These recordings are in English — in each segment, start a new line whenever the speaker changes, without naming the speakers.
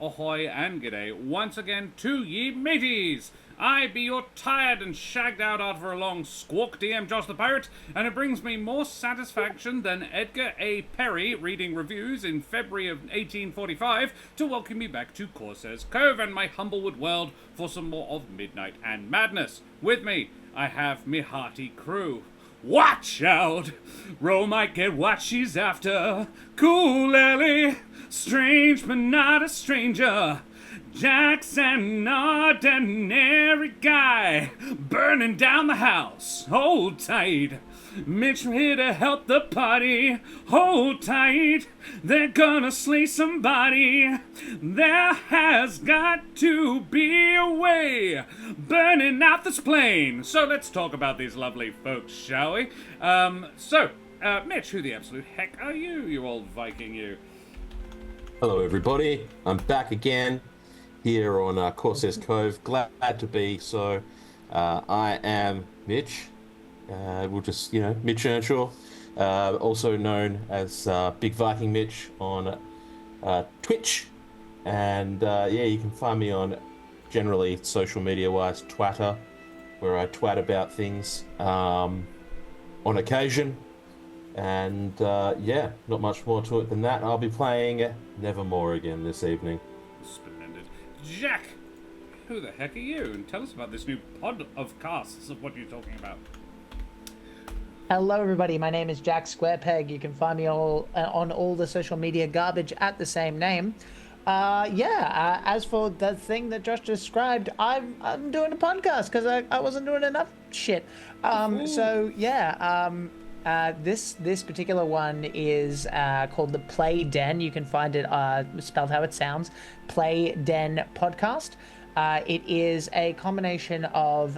ahoy, and g'day once again to ye mateys. I be your tired and shagged out after a long squawk DM Josh the Pirate, and it brings me more satisfaction than Edgar A. Perry reading reviews in February of 1845 to welcome me back to Corsair's Cove and my Humblewood world for some more of Midnight and Madness. With me, I have me hearty crew. Watch out! Ro might get what she's after. Cool Ellie, strange but not a stranger. Jack's an ordinary guy, burning down the house. Hold tight. Mitch here to help the party. Hold tight. They're gonna slay somebody. There has got to be a way. Burning out this plane. So let's talk about these lovely folks, shall we? Mitch, who the absolute heck are you, you old Viking, you?
Hello, everybody. I'm back again here on Corsair's Cove. Glad to be. So, I am Mitch. We'll just, Mitch Earnshaw, also known as Big Viking Mitch on Twitch. And you can find me on generally social media-wise Twitter, where I twat about things on occasion. And not much more to it than that. I'll be playing Nevermore again this evening.
Splendid. Jack, who the heck are you? And tell us about this new pod of casts of what you're talking about.
Hello, everybody. My name is Jack Squarepeg. You can find me on all the social media garbage at the same name. As for the thing that Josh described, I'm doing a podcast because I wasn't doing enough shit. This particular one is called the Play Den. You can find it spelled how it sounds, Play Den Podcast. It is a combination of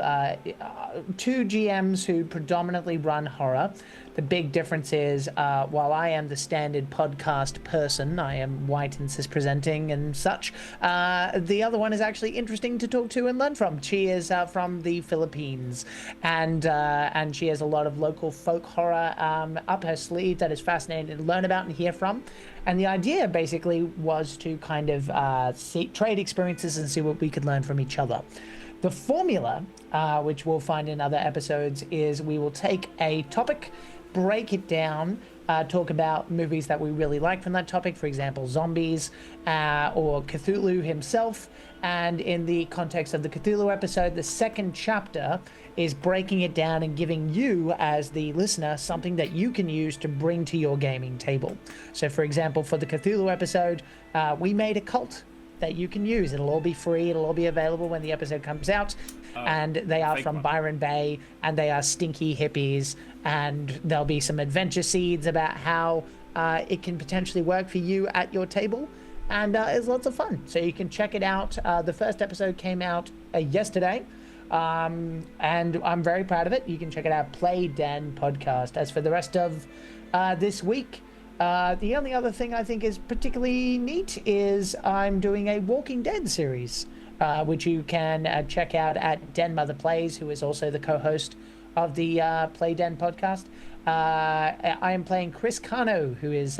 two GMs who predominantly run horror. The big difference is, while I am the standard podcast person, I am white and cis-presenting and such, the other one is actually interesting to talk to and learn from. She is from the Philippines, and she has a lot of local folk horror up her sleeve that is fascinating to learn about and hear from. And the idea basically was to kind of trade experiences and see what we could learn from each other. The formula, which we'll find in other episodes, is we will take a topic, break it down, talk about movies that we really like from that topic, for example, zombies or Cthulhu himself. And in the context of the Cthulhu episode, the second chapter is breaking it down and giving you, as the listener, something that you can use to bring to your gaming table. So, for example, for the Cthulhu episode, we made a cult that you can use. It'll all be free. It'll all be available when the episode comes out. And they are from Byron Bay, and they are stinky hippies. And there'll be some adventure seeds about how it can potentially work for you at your table. And it's lots of fun. So you can check it out. The first episode came out yesterday. And I'm very proud of it. You can check it out, Play Den Podcast. As for the rest of this week, the only other thing I think is particularly neat is I'm doing a Walking Dead series, which you can check out at Den Mother Plays, who is also the co-host of the Play Den Podcast. I am playing Chris Cano, who is,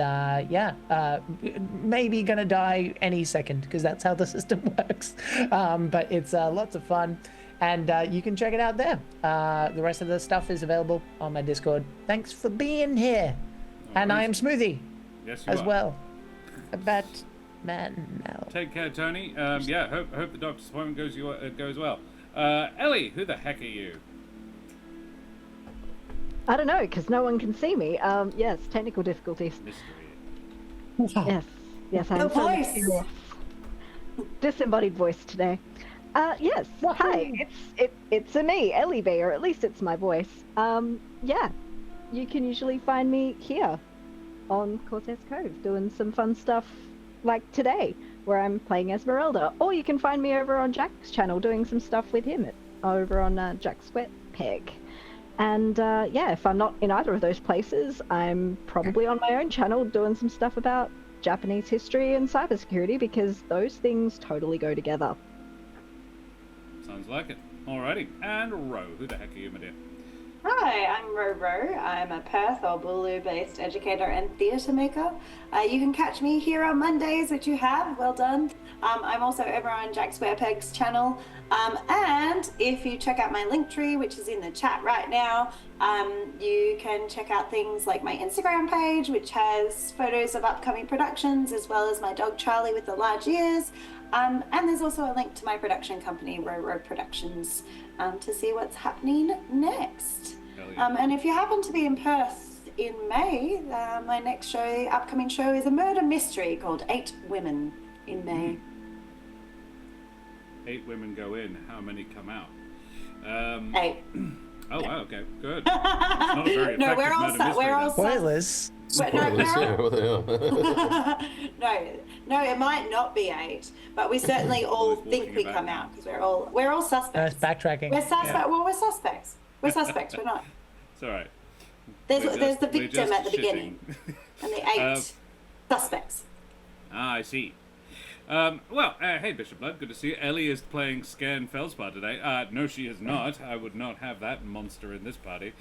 maybe going to die any second, because that's how the system works. But it's lots of fun. And you can check it out there. The rest of the stuff is available on my Discord. Thanks for being here. And I am Smoothie.
Yes, you
as
are.
well. A Batman now.
Take care, Tony. Hope the doctor's appointment goes well. Ellie, who the heck are you?
I don't know, because no one can see me. Yes, technical difficulties.
Mystery.
Yes, I'm so mysterious. Disembodied voice today. Yes.
Wahoo!
Hi, it's a me, Ellie B, or at least it's my voice. You can usually find me here on Corsair's Cove doing some fun stuff like today, where I'm playing Esmeralda. Or you can find me over on Jack's channel doing some stuff with him over on Jack Sweatpeg. And if I'm not in either of those places, I'm probably on my own channel doing some stuff about Japanese history and cybersecurity, because those things totally go together.
Sounds like it. Alrighty. And Ro, who the heck are you, my dear?
Hi, I'm Roro. I'm a Perth or Bulu-based educator and theatre maker. You can catch me here on Mondays, which you have. Well done. I'm also over on Jack Squarepeg's channel. And if you check out my Linktree, which is in the chat right now, you can check out things like my Instagram page, which has photos of upcoming productions, as well as my dog Charlie with the large ears. And there's also a link to my production company, Roro Productions, to see what's happening next.
Yeah.
And if you happen to be in Perth in May, my next upcoming show is a murder mystery called 8 Women in May.
8 women go in. How many come out?
8.
Oh, wow, okay, good. Not a very
No,
effective
we're all
murder mystery
we're all
then.
Spoilers.
Spoilers, yeah, what the hell?
no, it might not be 8, but we certainly all
Always
think
walking
we
about
come
now.
out because we're all suspects.
Backtracking.
We're suspect.
Yeah.
Well, we're suspects. We're suspects. We're not.
It's all right.
There's
We're
the
just
victim at the
shitting.
beginning, and the 8 suspects.
Ah, I see. Hey, Bishop Blood, good to see you. Ellie is playing Scan Feldspar today. No, she is not. I would not have that monster in this party.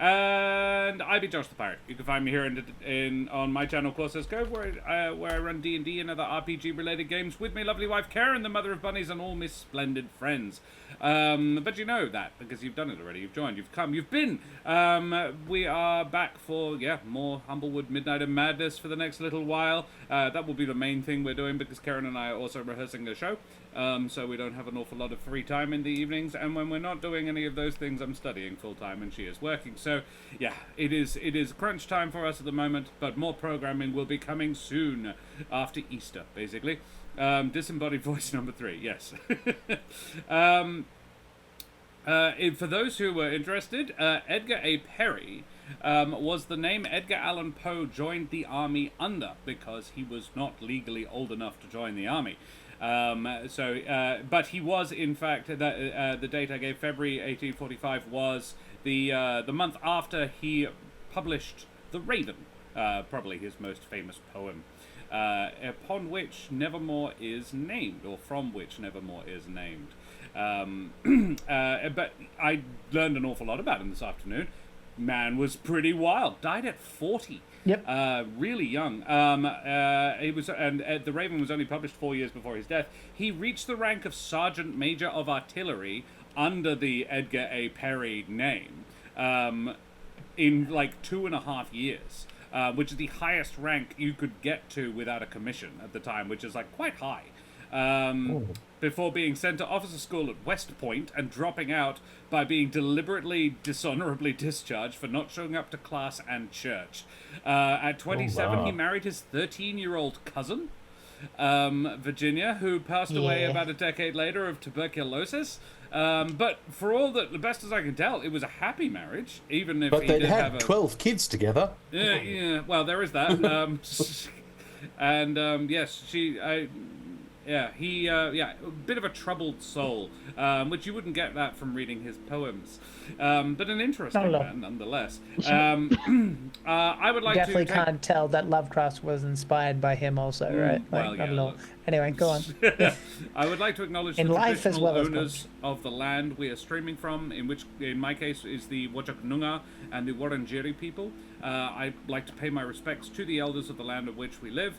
And I be Josh the Pirate. You can find me here on my channel, Corsair's Cove, where I run D&D and other RPG-related games with my lovely wife, Karen, the mother of bunnies, and all my splendid friends. But you know that, because you've done it already. You've joined, you've come, you've been. We are back for, more Humblewood Midnight of Madness for the next little while. That will be the main thing we're doing, because Karen and I are also rehearsing the show. So we don't have an awful lot of free time in the evenings, and when we're not doing any of those things, I'm studying full-time and she is working. So, it is crunch time for us at the moment, but more programming will be coming soon, after Easter, basically. Disembodied voice number 3, yes. For those who were interested, Edgar A. Perry was the name Edgar Allan Poe joined the army under, because he was not legally old enough to join the army. But he was, in fact, the date I gave, February 1845, was the month after he published The Raven, probably his most famous poem, upon which Nevermore is named, or from which Nevermore is named. But I learned an awful lot about him this afternoon. Man was pretty wild. Died at 40.
Yep.
Really young. He was, and The Raven was only published 4 years before his death. He reached the rank of Sergeant Major of Artillery under the Edgar A. Perry name in like 2.5 years, which is the highest rank you could get to without a commission at the time, which is like quite high. Before being sent to officer school at West Point and dropping out by being deliberately dishonorably discharged for not showing up to class and church. At 27, he married his 13-year-old cousin, Virginia, who passed away about a decade later of tuberculosis. But for all that, the best as I can tell, it was a happy marriage, even if
But
he
they'd
did have
had
a
12 kids together.
yeah. Well, there is that. Yes, a bit of a troubled soul, which you wouldn't get that from reading his poems, but an interesting man nonetheless. I would like
Definitely
to
can't tell that Lovecraft was inspired by him also, right?
well,
I
yeah,
don't know.
look.
Anyway, go on.
I would like to acknowledge
In
the
life as
traditional
well as
owners of the land we are streaming from, in which, in my case, is the Wajak Noongar and the Wurundjeri people. I'd like to pay my respects to the elders of the land of which we live.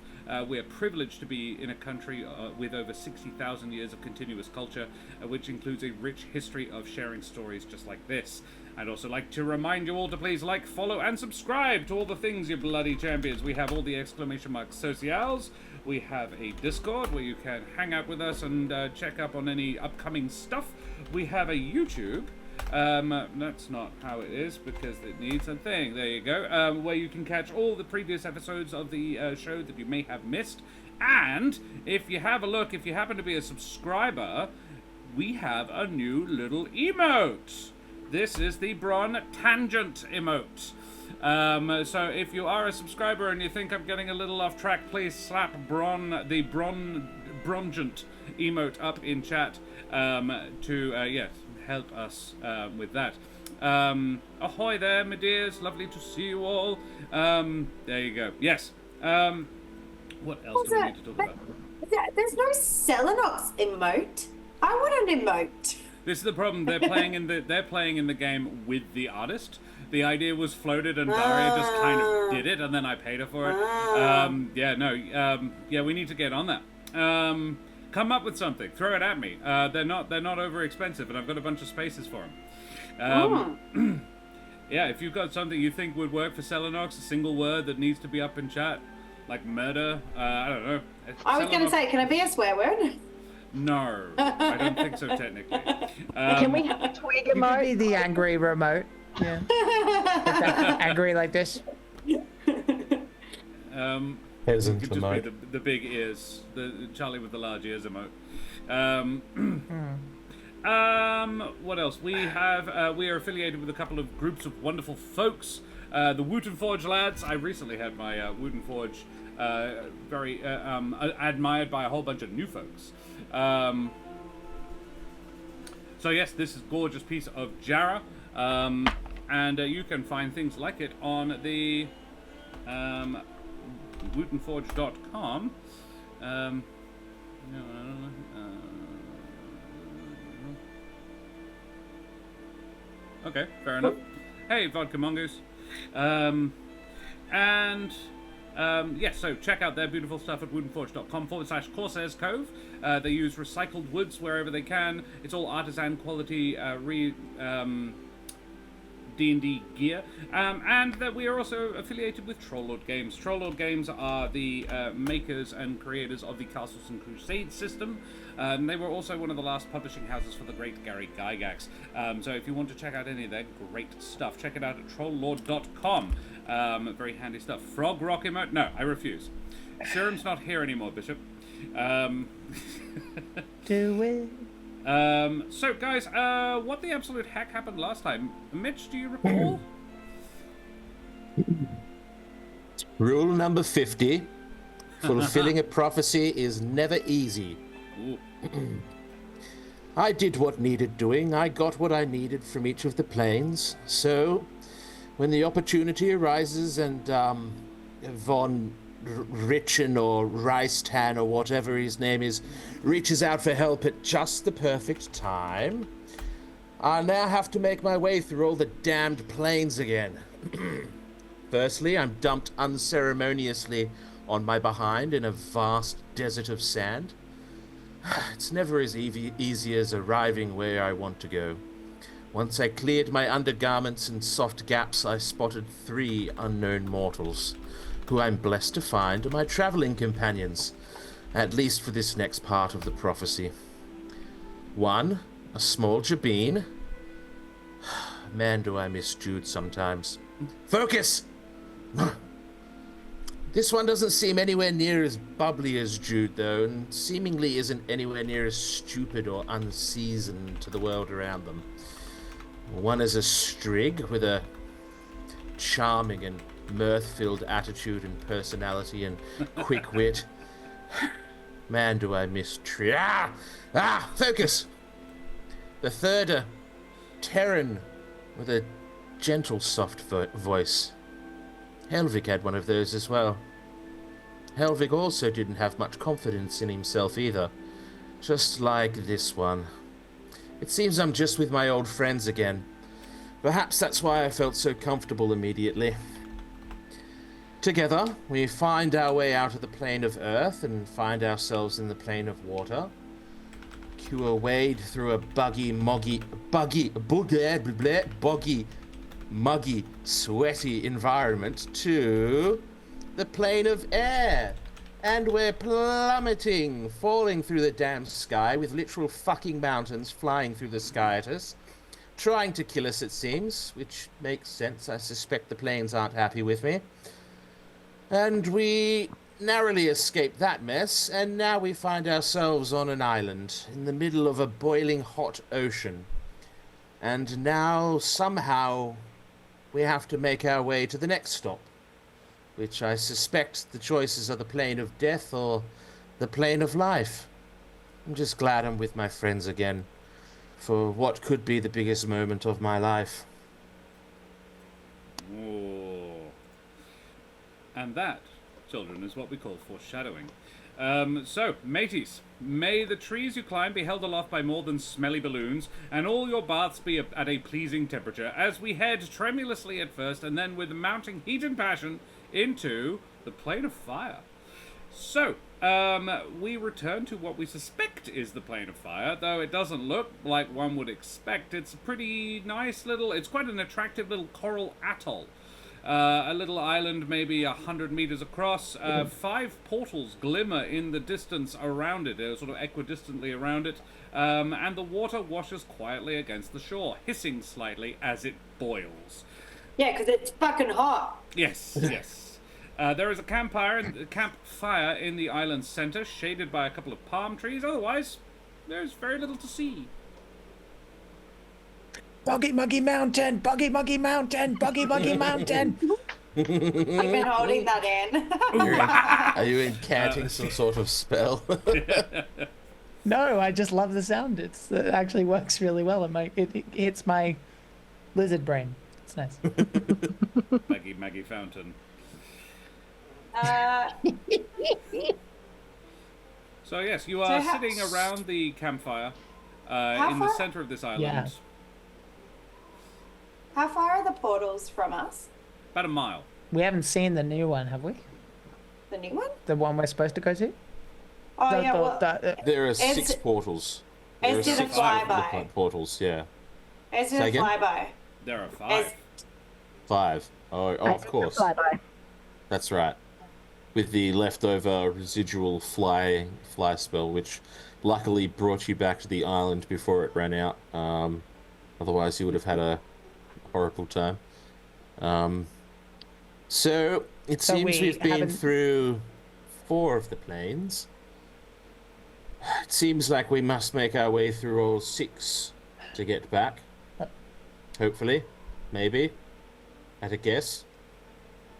We are privileged to be in a country with over 60,000 years of continuous culture, which includes a rich history of sharing stories just like this. I'd also like to remind you all to please like, follow, and subscribe to all the things, you bloody champions. We have all the exclamation mark socials. We have a Discord where you can hang out with us and check up on any upcoming stuff. We have a YouTube. That's not how it is because it needs a thing. There you go. Where you can catch all the previous episodes of the show that you may have missed. And if you have a look, if you happen to be a subscriber, we have a new little emote. This is the Bron Tangent emote. So if you are a subscriber and you think I'm getting a little off track, please slap the Brongent emote up in chat to help us with that. Ahoy there, my dears. Lovely to see you all. There you go. Yes. What else do we need to talk about?
There's no Selenox emote. I want an emote.
This is the problem. They're playing in the game with the artist. The idea was floated, and Daria just kind of did it, and then I paid her for it. We need to get on that. Come up with something. Throw it at me. They're not over expensive, and I've got a bunch of spaces for them. Yeah, if you've got something you think would work for Selenox, a single word that needs to be up in chat, like murder. I don't know.
I was going to say, can it be a swear word?
No, I don't think so technically.
Can we have a twig
You could be
emote?
the angry remote. Yeah. Angry like this.
Peasant
Could just
remote.
be the big ears, the Charlie with the large ears emote. What else? We are affiliated with a couple of groups of wonderful folks. The Wooten Forge lads. I recently had my Wooten Forge very admired by a whole bunch of new folks. So yes, this is a gorgeous piece of Jarrah, and you can find things like it on the wootenforge.com. Okay, fair enough. Hey, Vodka Mongoose. So check out their beautiful stuff at woodenforge.com/Corsairs Cove. They use recycled woods wherever they can. It's all artisan quality D&D gear. And that we are also affiliated with Trolllord Games. Trolllord Games are the makers and creators of the Castles and Crusades system. They were also one of the last publishing houses for the great Gary Gygax. So if you want to check out any of their great stuff, check it out at trolllord.com. Very handy stuff. Frog rock emote? No, I refuse. Serum's not here anymore, Bishop.
Do it.
So guys, what the absolute heck happened last time? Mitch, do you recall?
Rule number 50. Fulfilling a prophecy is never easy.
Ooh.
I did what needed doing. I got what I needed from each of the planes. So, when the opportunity arises and Von Richen or Reistan or whatever his name is reaches out for help at just the perfect time, I now have to make my way through all the damned planes again. Firstly, I'm dumped unceremoniously on my behind in a vast desert of sand. It's never as easy as arriving where I want to go. Once I cleared my undergarments and soft gaps, I spotted 3 unknown mortals, who I'm blessed to find are my traveling companions, at least for this next part of the prophecy. 1, a small Jabin. Man, do I miss Jude sometimes. Focus! This one doesn't seem anywhere near as bubbly as Jude, though, and seemingly isn't anywhere near as stupid or unseasoned to the world around them. One is a Strig with a charming and mirth-filled attitude and personality and quick wit. Man, do I miss focus! The third, a Terran with a gentle, soft voice. Helvig had one of those as well. Helvig also didn't have much confidence in himself either, just like this one. It seems I'm just with my old friends again. Perhaps that's why I felt so comfortable immediately. Together, we find our way out of the plane of earth and find ourselves in the plane of water. Cure wade through a boggy, muggy, sweaty environment to the plane of air. And we're plummeting, falling through the damn sky with literal fucking mountains flying through the sky at us. Trying to kill us, it seems, which makes sense. I suspect the planes aren't happy with me. And we narrowly escaped that mess, and now we find ourselves on an island in the middle of a boiling hot ocean. And now, somehow, we have to make our way to the next stop, which I suspect the choices are the plane of death or the plane of life. I'm just glad I'm with my friends again for what could be the biggest moment of my life.
Oh. And that, children, is what we call foreshadowing. So, mateys, may the trees you climb be held aloft by more than smelly balloons, and all your baths be at a pleasing temperature, as we head tremulously at first, and then with mounting heat and passion, into the plane of fire. So, we return to what we suspect is the plane of fire, though it doesn't look like one would expect. It's a pretty nice little, it's quite an attractive little coral atoll. A little island maybe 100 meters across. 5 portals glimmer in the distance around it, sort of equidistantly around it, and the water washes quietly against the shore, hissing slightly as it boils.
Yeah, because it's fucking hot.
Yes, yes. There is a campfire in the island's center, shaded by a couple of palm trees. Otherwise, there's very little to see.
Buggy Muggy Mountain, Buggy Muggy Mountain, Buggy Muggy Mountain.
I've been holding that in.
Are you incanting some sort of spell?
No, I just love the sound. It actually works really well. It hits my lizard brain. It's nice.
Maggie Fountain. So yes, you are sitting around the campfire in the center of this island.
Yeah.
How far are the portals from us?
About a mile.
We haven't seen the new one, have we?
The new one?
The one we're supposed to go to?
Oh, yeah,
There are 6 portals. There are
As did a
6
flyby.
portals, yeah.
As did
Say
a
again?
flyby.
There are 5.
5. Oh, of course.
Flyby.
That's right. With the leftover residual fly spell, which luckily brought you back to the island before it ran out. Otherwise, you would have had a horrible time. So it seems we've been through 4 of the planes. It seems like we must make our way through all 6 to get back. Hopefully, maybe, at a guess.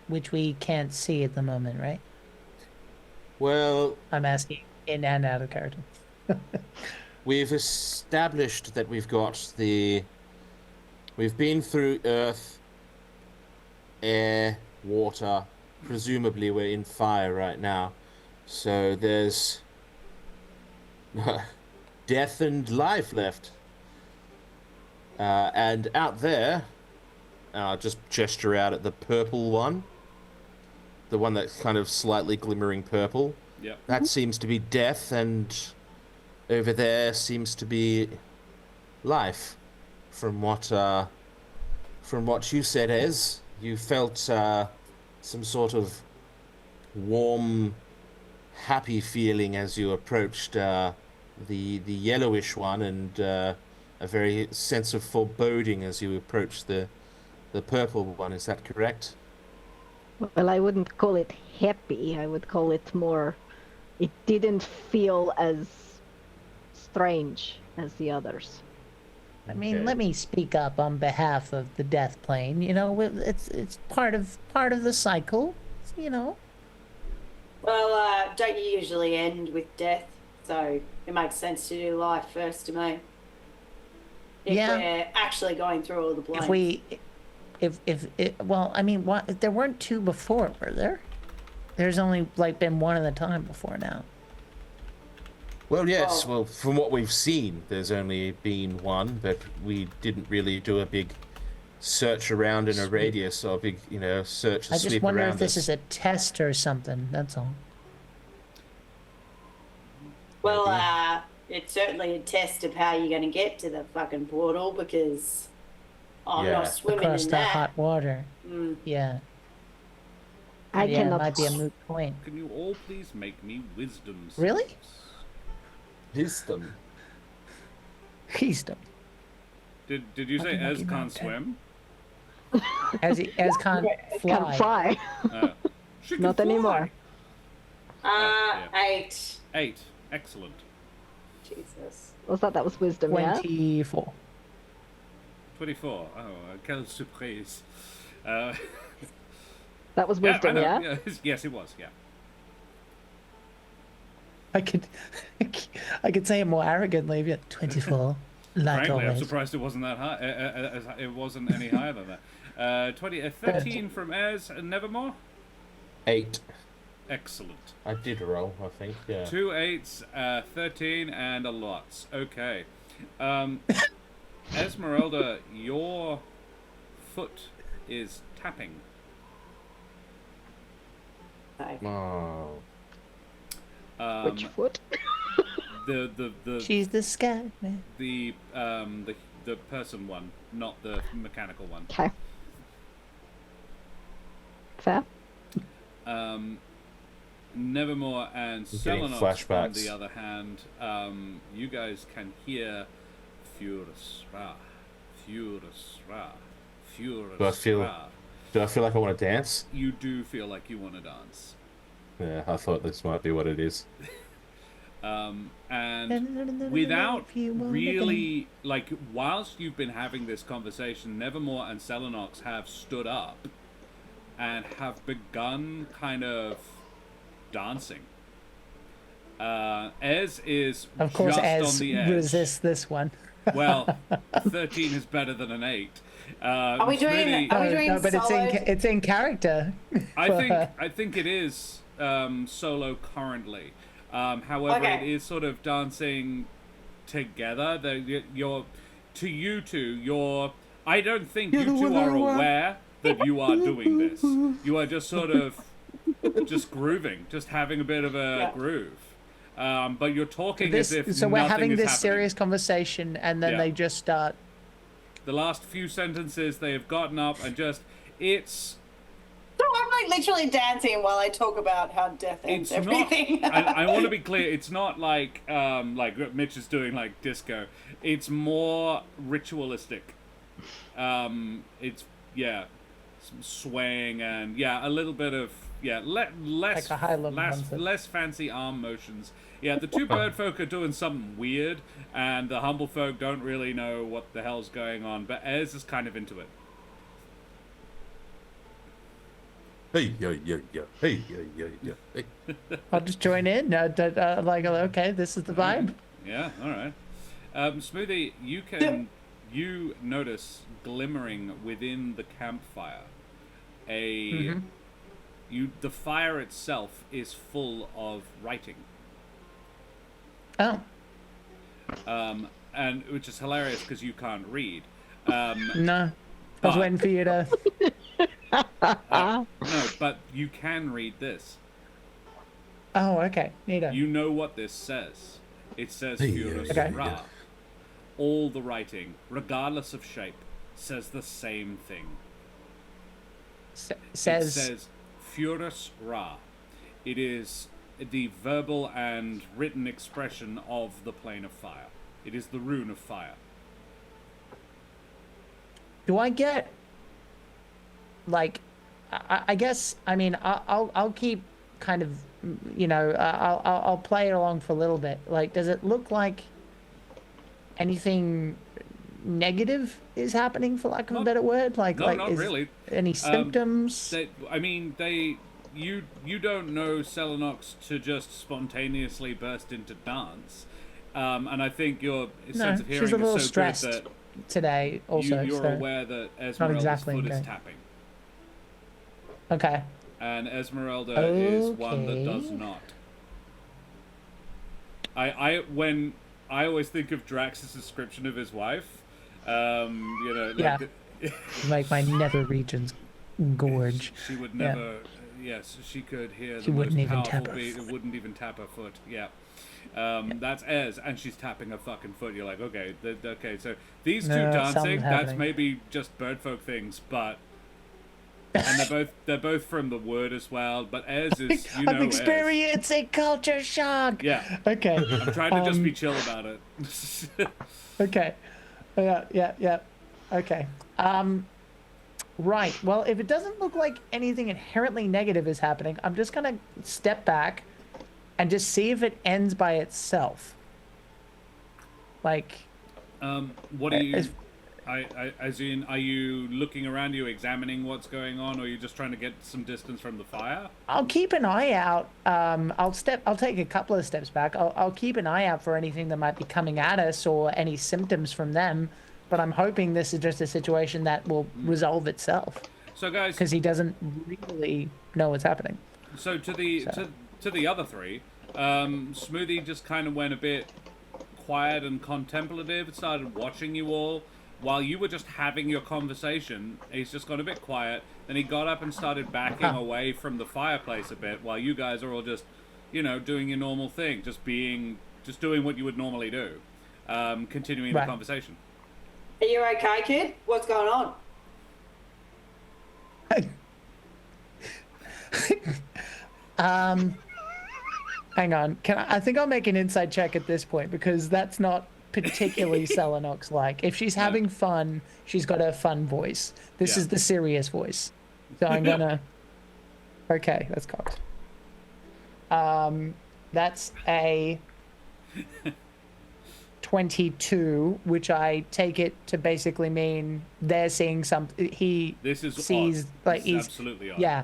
Which we can't see at the moment, right?
Well,
I'm asking in and out of character.
we've established that we've been through earth, air, water. Presumably we're in fire right now. So there's death and life left. And out there, I'll just gesture out at the purple one. The one that's kind of slightly glimmering purple.
Yep.
That seems to be death, and over there seems to be life. From what you said, Ez, you felt some sort of warm, happy feeling as you approached the yellowish one, and a very sense of foreboding as you approached the purple one. Is that correct?
Well, I wouldn't call it happy. I would call it more. It didn't feel as strange as the others.
I mean,
Okay.
let me speak up on behalf of the death plane. You know, it's part of the cycle. You know.
Well, don't you usually end with death? So it makes sense to do life first to me. If
Yeah.
we're actually going through all the blanks.
Well, I mean, what? There weren't 2 before, were there? There's only been 1 at a time before now.
Well, yes.
Oh.
Well, from what we've seen, there's only been 1, but we didn't really do a big search around in a radius, or a big, search and
I
sweep
just wonder
around
if this
us.
is a test or something. That's all.
Well, it's certainly a test of how you're going to get to the fucking portal, because I'm
Yeah.
not swimming
Across
in
the
that.
hot water.
Mm.
Yeah.
I
Yeah, it
cannot.
might be a moot point.
Can you all please make me wisdom saves?
Really?
Wisdom.
Wisdom.
Did you say
Fucking
Ez
Monkey
can't
Mountain.
swim?
As can't fly.
Can't fly.
She can
Not
fly.
anymore.
Yeah.
8.
8. Excellent.
Jesus.
Was that was wisdom? Yeah.
24.
24. Oh, quelle surprise.
That was
Yeah, I
wisdom.
know.
Yeah.
Yes, it was. Yeah.
I could say it more arrogantly. Yeah, 24. Like
Frankly, I'm
always.
surprised it wasn't that high. It wasn't any higher than that. 13 from Ez and Nevermore.
8.
Excellent.
I did roll, I think. Yeah.
2 8s, 13, and a lots. Okay. Esmeralda, your foot is tapping.
Oh.
Which foot?
The
She's the sky man.
the person one, not the mechanical one.
Okay. Fair.
Nevermore and
I'm getting
Selenox, on
flashbacks.
the other hand, you guys can hear Furus Ra, Furus Ra, Furus
Do I feel-
Ra.
Do I feel like I want to dance?
You do feel like you want to dance.
Yeah, I thought this might be what it is.
And without really, like, whilst you've been having this conversation, Nevermore and Selenox have stood up and have begun kind of dancing. Ez is
Of course,
just on
Ez
the edge.
resists this one.
Well, 13 is better than an 8.
Are we doing?
Smoothie,
Are we doing
no, but
solo?
it's in character.
I think it is solo currently. However,
Okay.
it is sort of dancing together. You're to you two. I don't think you two are aware that you are doing this. You are just sort of just grooving, just having a bit of a
Yeah.
groove. But you're talking
This,
as if
so we're
nothing
having
is
this
happening.
serious conversation, and then
Yeah.
they just start.
The last few sentences they have gotten up and just it's.
So I'm like literally dancing while I talk about how death ends
It's not.
everything.
I want to be clear. It's not like Mitch is doing like disco. It's more ritualistic. It's some swaying and a little bit of less
Like a Highland concert.
less fancy arm motions. Yeah, the two bird folk are doing something weird, and the humble folk don't really know what the hell's going on. But Ez is kind of into it.
Hey, yeah. Hey, yeah. Hey.
I'll just join in. Like, okay, this is the vibe.
Yeah, all right. Smoothie, you notice glimmering within the campfire. The fire itself is full of writing,
Oh,
and which is hilarious because you can't read.
no. I was
But-
waiting for you to.
No, but you can read this.
Oh, okay. Neato.
You know what this says. It says
Hey,
Furus
Okay.
Ra. All the writing, regardless of shape, says the same thing. It
says.
says Furus Ra. It is the verbal and written expression of the plane of fire. It is the rune of fire.
Do I get? Like, I guess. I mean, I'll keep kind of. I'll play it along for a little bit. Like, does it look like anything negative is happening, for lack of a better word? Like,
No, not
is
really.
any symptoms?
You don't know Selenox to just spontaneously burst into dance. And I think your sense of hearing
she's a
is
little
so
stressed
good that
today. Also,
you're
so.
aware that Esmeralda's
exactly
foot is
okay.
tapping.
Okay.
And Esmeralda is one that does
Okay.
not. When I always think of Drax's description of his wife,
Yeah. Make my nether regions gorge.
she would
Yeah.
never. Yes, she could hear
She
the most
wouldn't even
powerful
tap her
beat. It
foot.
wouldn't even tap her foot. Yeah. That's Ez, and she's tapping her fucking foot. You're like, okay, okay. So these two
No,
dancing,
something's
that's
happening.
maybe just birdfolk things, but and they're both from the wood as well. But Ez is, you know,
I'm experiencing culture shock.
Yeah.
Okay.
I'm trying to just be chill about it.
Okay. Yeah. Okay. Right. Well, if it doesn't look like anything inherently negative is happening, I'm just gonna step back and just see if it ends by itself. Like,
What are you?
As-
As in, are you looking around? Are you examining what's going on, or are you just trying to get some distance from the fire?
I'll keep an eye out. I'll take a couple of steps back. I'll keep an eye out for anything that might be coming at us or any symptoms from them. But I'm hoping this is just a situation that will resolve itself
So, guys,
because he doesn't really know what's happening.
So to the to the other three, Smoothie just kind of went a bit quiet and contemplative and started watching you all while you were just having your conversation. He's just got a bit quiet. Then he got up and started backing away from the fireplace a bit while you guys are all just, you know, doing your normal thing, just doing what you would normally do, continuing the conversation.
Are you okay, kid? What's going on?
Hang on. I think I'll make an inside check at this point because that's not particularly Selenox like. If she's having fun, she's got a fun voice. This is the serious voice. So I'm gonna. Okay, that's cocked. That's a 22, which I take it to basically mean they're seeing something.
This is
sees
odd.
like
This is
he's
absolutely odd.
yeah.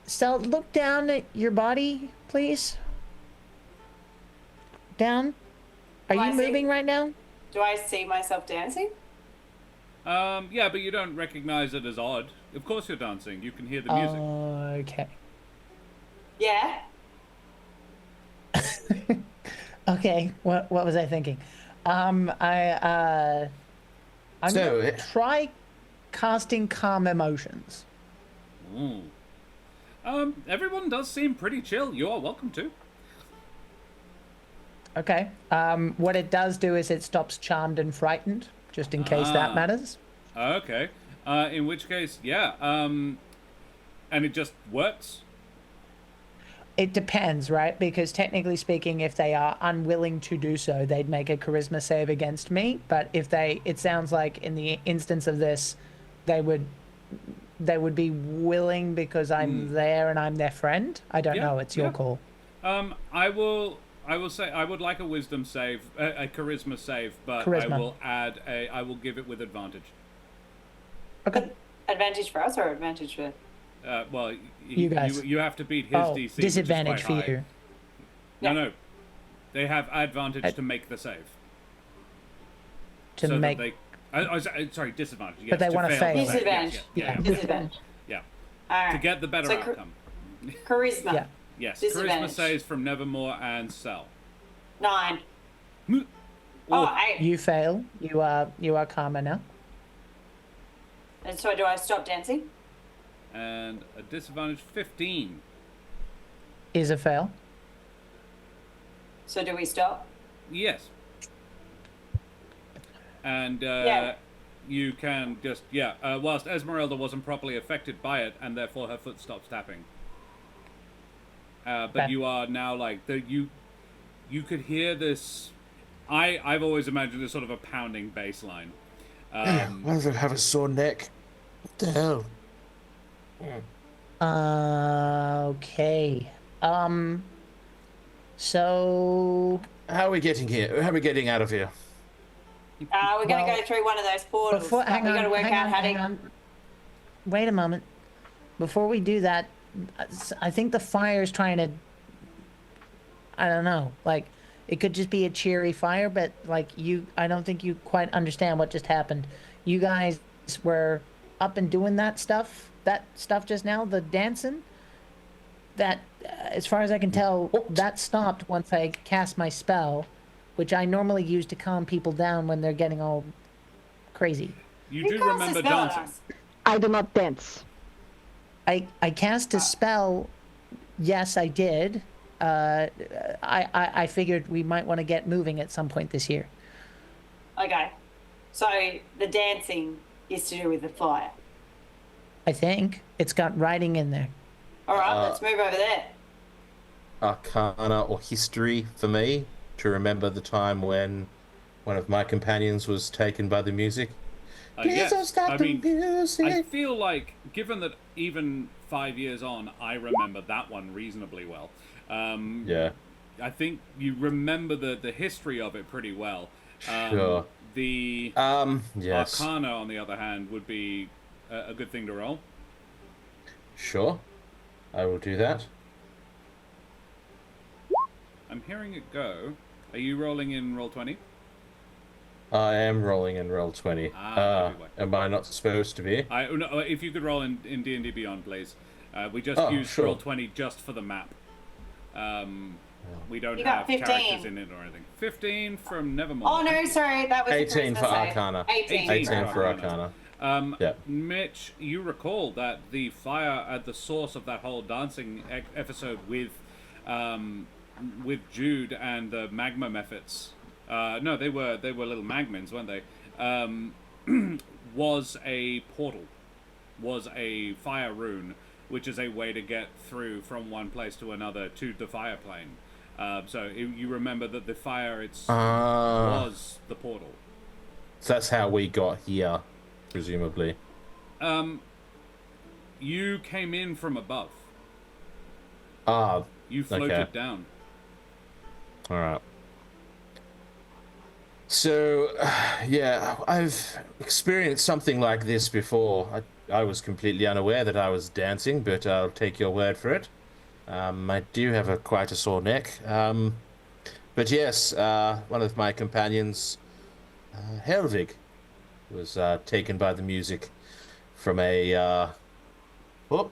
So look down at your body, please. Down. Are you moving right now?
Do I see myself dancing?
Yeah, but you don't recognize it as odd. Of course you're dancing. You can hear the music.
Okay.
Yeah.
Okay. What was I thinking? I'm gonna try casting calm emotions.
Ooh. Everyone does seem pretty chill. You are welcome to.
Okay. What it does do is it stops charmed and frightened, just in case that matters.
Okay. In which case, yeah. And it just works.
It depends, right? Because technically speaking, if they are unwilling to do so, they'd make a charisma save against me. But if it sounds like in the instance of this, they would be willing because I'm there and I'm their friend. I don't know. It's your call.
I will say I would like a wisdom save, a charisma save, but
Charisma.
I will give it with advantage.
Okay.
Advantage for us or advantage for?
Well,
You guys.
you have to beat his DC. which is
disadvantage for
quite high.
you.
No. They have advantage to make the save.
To
so
make.
That sorry, disadvantage. Yes,
But they
to
wanna fail.
the save.
Disadvantage.
Yeah.
Disadvantage.
Yeah.
All right.
To get the better
So
outcome.
Charisma.
Yeah.
Yes. Charisma
Disadvantage.
saves from Nevermore and Cell.
9.
Oh.
Oh, 8.
You fail. You are calmer now.
And so do I stop dancing?
And a disadvantage 15.
Is a fail.
So do we stop?
Yes. And
Yeah.
you can just whilst Esmeralda wasn't properly affected by it, and therefore her foot stops tapping. But
Okay.
you are now like you could hear this. I've always imagined this sort of a pounding bass line.
Why does it have a sore neck? What the hell?
Okay. So
How are we getting here? How are we getting out of here?
We're going to go through one of those portals.
before, hang
we
on,
got to work
hang
out
on,
how
hang
to.
on. Wait a moment. Before we do that, I think the fire's trying to. I don't know. Like, it could just be a cheery fire, but like I don't think you quite understand what just happened. You guys were up and doing that stuff just now, the dancing. That, as far as I can tell, that stopped once I cast my spell, which I normally use to calm people down when they're getting all crazy.
You
Who
do
casts a
remember
spell on
dancing.
us?
I do not dance.
I cast a spell. Yes, I did. I figured we might want to get moving at some point this year.
Okay. So the dancing is to do with the fire.
I think it's got writing in there.
All right, let's move over there.
Arcana or history for me to remember the time when one of my companions was taken by the music.
Yes.
don't stop
I
the
mean,
music.
I feel like, given that even 5 years on, I remember that one reasonably well.
Yeah.
I think you remember the history of it pretty well.
Sure.
The
Yes.
Arcana, on the other hand, would be a good thing to roll.
Sure. I will do that.
I'm hearing it go. Are you rolling in Roll20?
I am rolling in roll 20.
Ah,
Am I not supposed to be?
No, if you could roll in D&D Beyond, please. We just
Oh,
used
sure.
roll 20 just for the map. We don't
You got
have
15.
characters in it or anything. 15 from Nevermore.
Oh no, sorry, that was the
18 for
Christmas save.
Arcana.
18.
18 for
Arcana.
Arcana. Yeah.
Mitch, you recall that the fire at the source of that whole dancing episode with Jude and the magma methods. No, they were little magmins, weren't they? Was a portal, was a fire rune, which is a way to get through from one place to another to the fire plane. So you remember that the fire was the portal.
So that's how we got here, presumably.
You came in from above.
Ah,
You floated
okay.
down.
All right. So, yeah, I've experienced something like this before. I was completely unaware that I was dancing, but I'll take your word for it. I do have quite a sore neck. But yes, one of my companions, Helvig, was taken by the music from a... oh,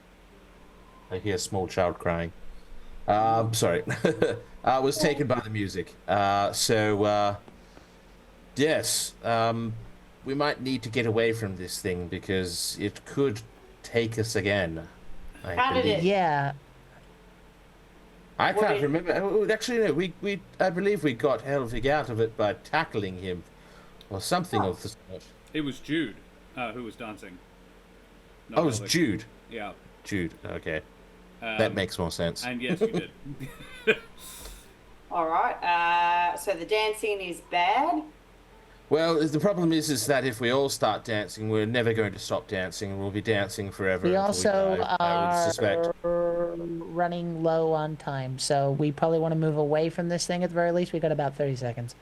I hear a small child crying. Sorry. Was taken by the music. Yes, we might need to get away from this thing because it could take us again.
How did it?
Yeah.
I
What
can't
did-
remember. Oh, actually, no. I believe we got Helvig out of it by tackling him, or something of the sort.
It was Jude who was dancing. Not
Oh, it was
Helvig.
Jude.
Yeah.
Jude. Okay, that makes more sense.
And yes, you did.
All right. So the dancing is bad.
Well, the problem is that if we all start dancing, we're never going to stop dancing. We'll be dancing forever.
We
until
also
die, I would suspect.
are running low on time, so we probably want to move away from this thing at the very least. We got about 30 seconds.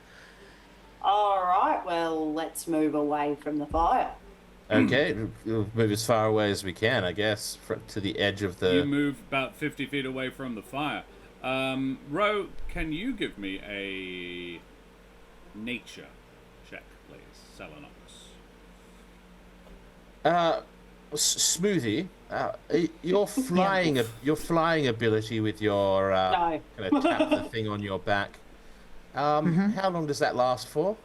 All right. Well, let's move away from the fire.
Okay, we'll move as far away as we can, I guess, to the edge of
You
the.
move about 50 feet away from the fire. Ro, can you give me a nature check, please? Selenox.
Smoothie, your flying ability with your
No.
kind of tap the thing on your back. How long does that last for?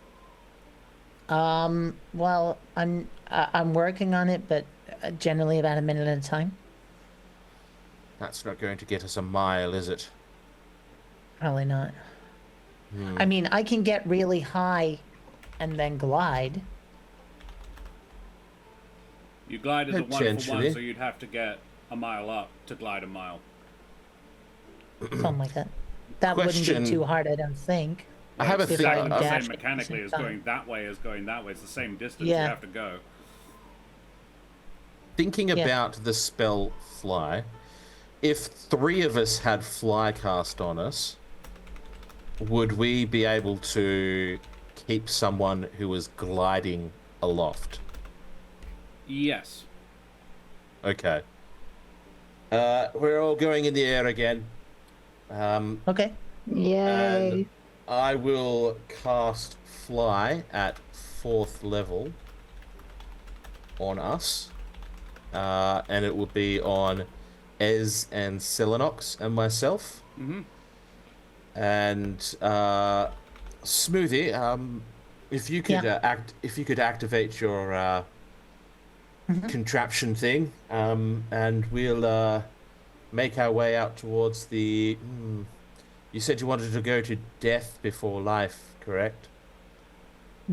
Well, I'm working on it, but generally about a minute at a time.
That's not going to get us a mile, is it?
Probably not. I mean, I can get really high and then glide.
You glide as a 1 for 1,
Potentially.
so you'd have to get a mile up to glide a mile.
Something like that. That wouldn't
Question.
be too hard, I don't think.
I have a
If
It's
thing.
I
exactly the
dash
same
at the
mechanically
same
as
time.
going that way as going that way. It's the same distance
Yeah.
you have to go.
Thinking
Yeah.
about the spell fly, if 3 of us had fly cast on us, would we be able to keep someone who was gliding aloft?
Yes.
Okay. We're all going in the air again.
Okay.
Yay.
And I will cast fly at 4th level on us. And it will be on Ez and Selenox and myself.
Mm-hmm.
And Smoothie, if you could if you could activate your contraption thing, and we'll make our way out towards the. You said you wanted to go to death before life, correct?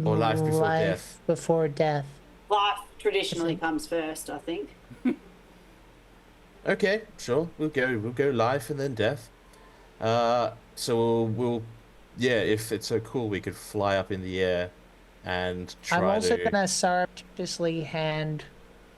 Or life before death.
Before death.
Life traditionally comes first, I think.
Okay, sure. We'll go life and then death. So we'll if it's so cool, we could fly up in the air and try
I'm also
to.
gonna surreptitiously hand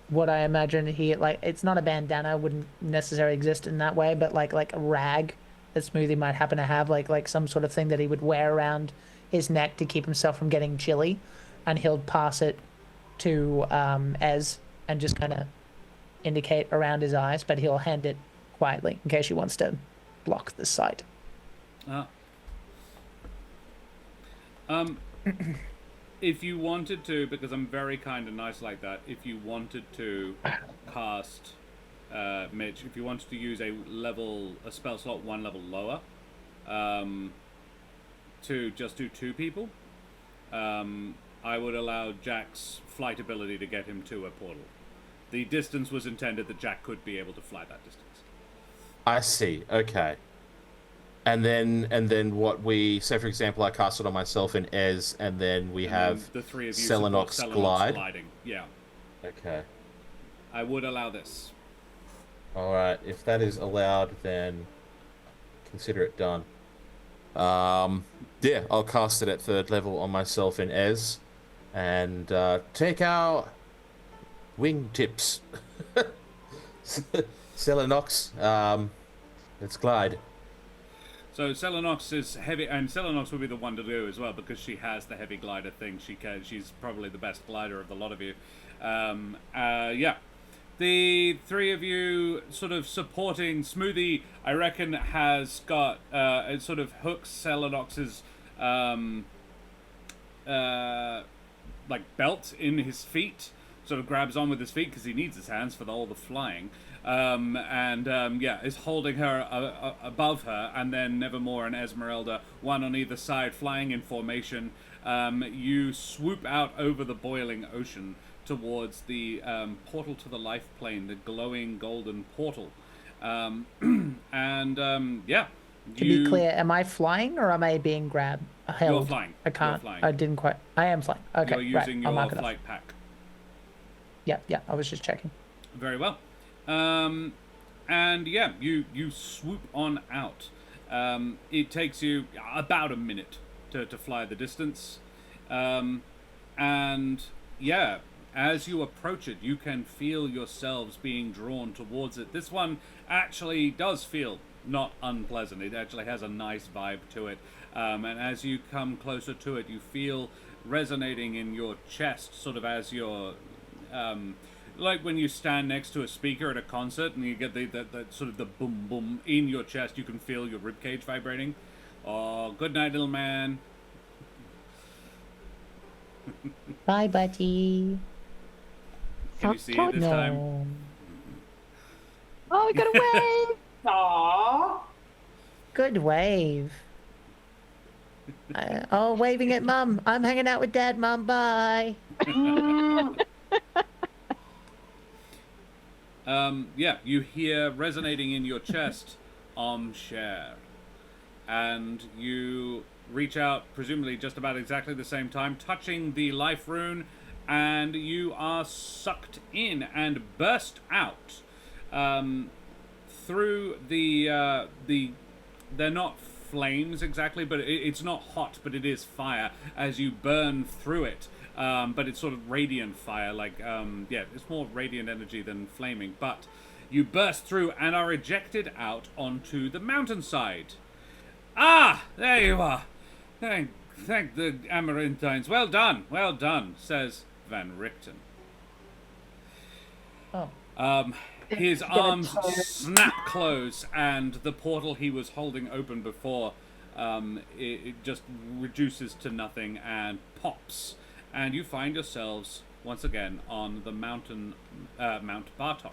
what I imagine it's not a bandana, wouldn't necessarily exist in that way, but like a rag that Smoothie might happen to have, like some sort of thing that he would wear around his neck to keep himself from getting chilly, and he'll pass it to Ez and just kind of indicate around his eyes, but he'll hand it quietly in case she wants to block the sight.
if you wanted to, because I'm very kind and nice like that, if you wanted to cast Mitch, if you wanted to use a spell slot one level lower, to just do 2 people, I would allow Jack's flight ability to get him to a portal. The distance was intended that Jack could be able to fly that distance.
I see. Okay. And then what we say, for example, I cast it on myself and Ez, and then we have
the 3 of you
Selenox
support
glide.
gliding. Yeah,
Okay.
I would allow this.
All right. If that is allowed, then consider it done. Yeah, I'll cast it at 3rd level on myself and Ez, and take our wing tips. Selenox, let's glide.
So Selenox is heavy, and Selenox would be the one to do as well because she has the heavy glider thing. She's probably the best glider of the lot of you. Yeah. The 3 of you sort of supporting Smoothie, I reckon, has got it sort of hooks Selenox's like belt in his feet, sort of grabs on with his feet because he needs his hands for all the flying, yeah, is holding her above her, and then Nevermore and Esmeralda, one on either side, flying in formation. You swoop out over the boiling ocean towards the portal to the life plane, the glowing golden portal, yeah.
To be clear, am I flying or am I being grabbed? Held?
You're flying.
I can't.
You're flying.
I didn't quite. I am flying. Okay,
You're using
right. I'll
your
mark it off.
flight pack.
Yeah. I was just checking.
Very well. And yeah, you swoop on out. It takes you about a minute to fly the distance. And yeah, as you approach it, you can feel yourselves being drawn towards it. This one actually does feel not unpleasant. It actually has a nice vibe to it. And as you come closer to it, you feel resonating in your chest, sort of as you're... like when you stand next to a speaker at a concert and you get the sort of the boom boom in your chest, you can feel your ribcage vibrating. Oh, good night, little man.
Bye, buddy.
Can you see it this time?
No.
Oh, we got away!
Aww.
Good wave. Oh, waving at Mum. I'm hanging out with Dad, Mum. Bye.
Yeah, you hear resonating in your chest, share. And you reach out, presumably just about exactly the same time, touching the life rune, and you are sucked in and burst out through the they're not flames exactly, but it's not hot, but it is fire as you burn through it. But it's sort of radiant fire, like, yeah, it's more radiant energy than flaming. But you burst through and are ejected out onto the mountainside. Ah, there you are. Thank the Amaranthines. Well done, says Van Richten.
Oh.
His arms snap close, and the portal he was holding open before, it just reduces to nothing and pops. And you find yourselves once again on the mountain, Mount Bartok.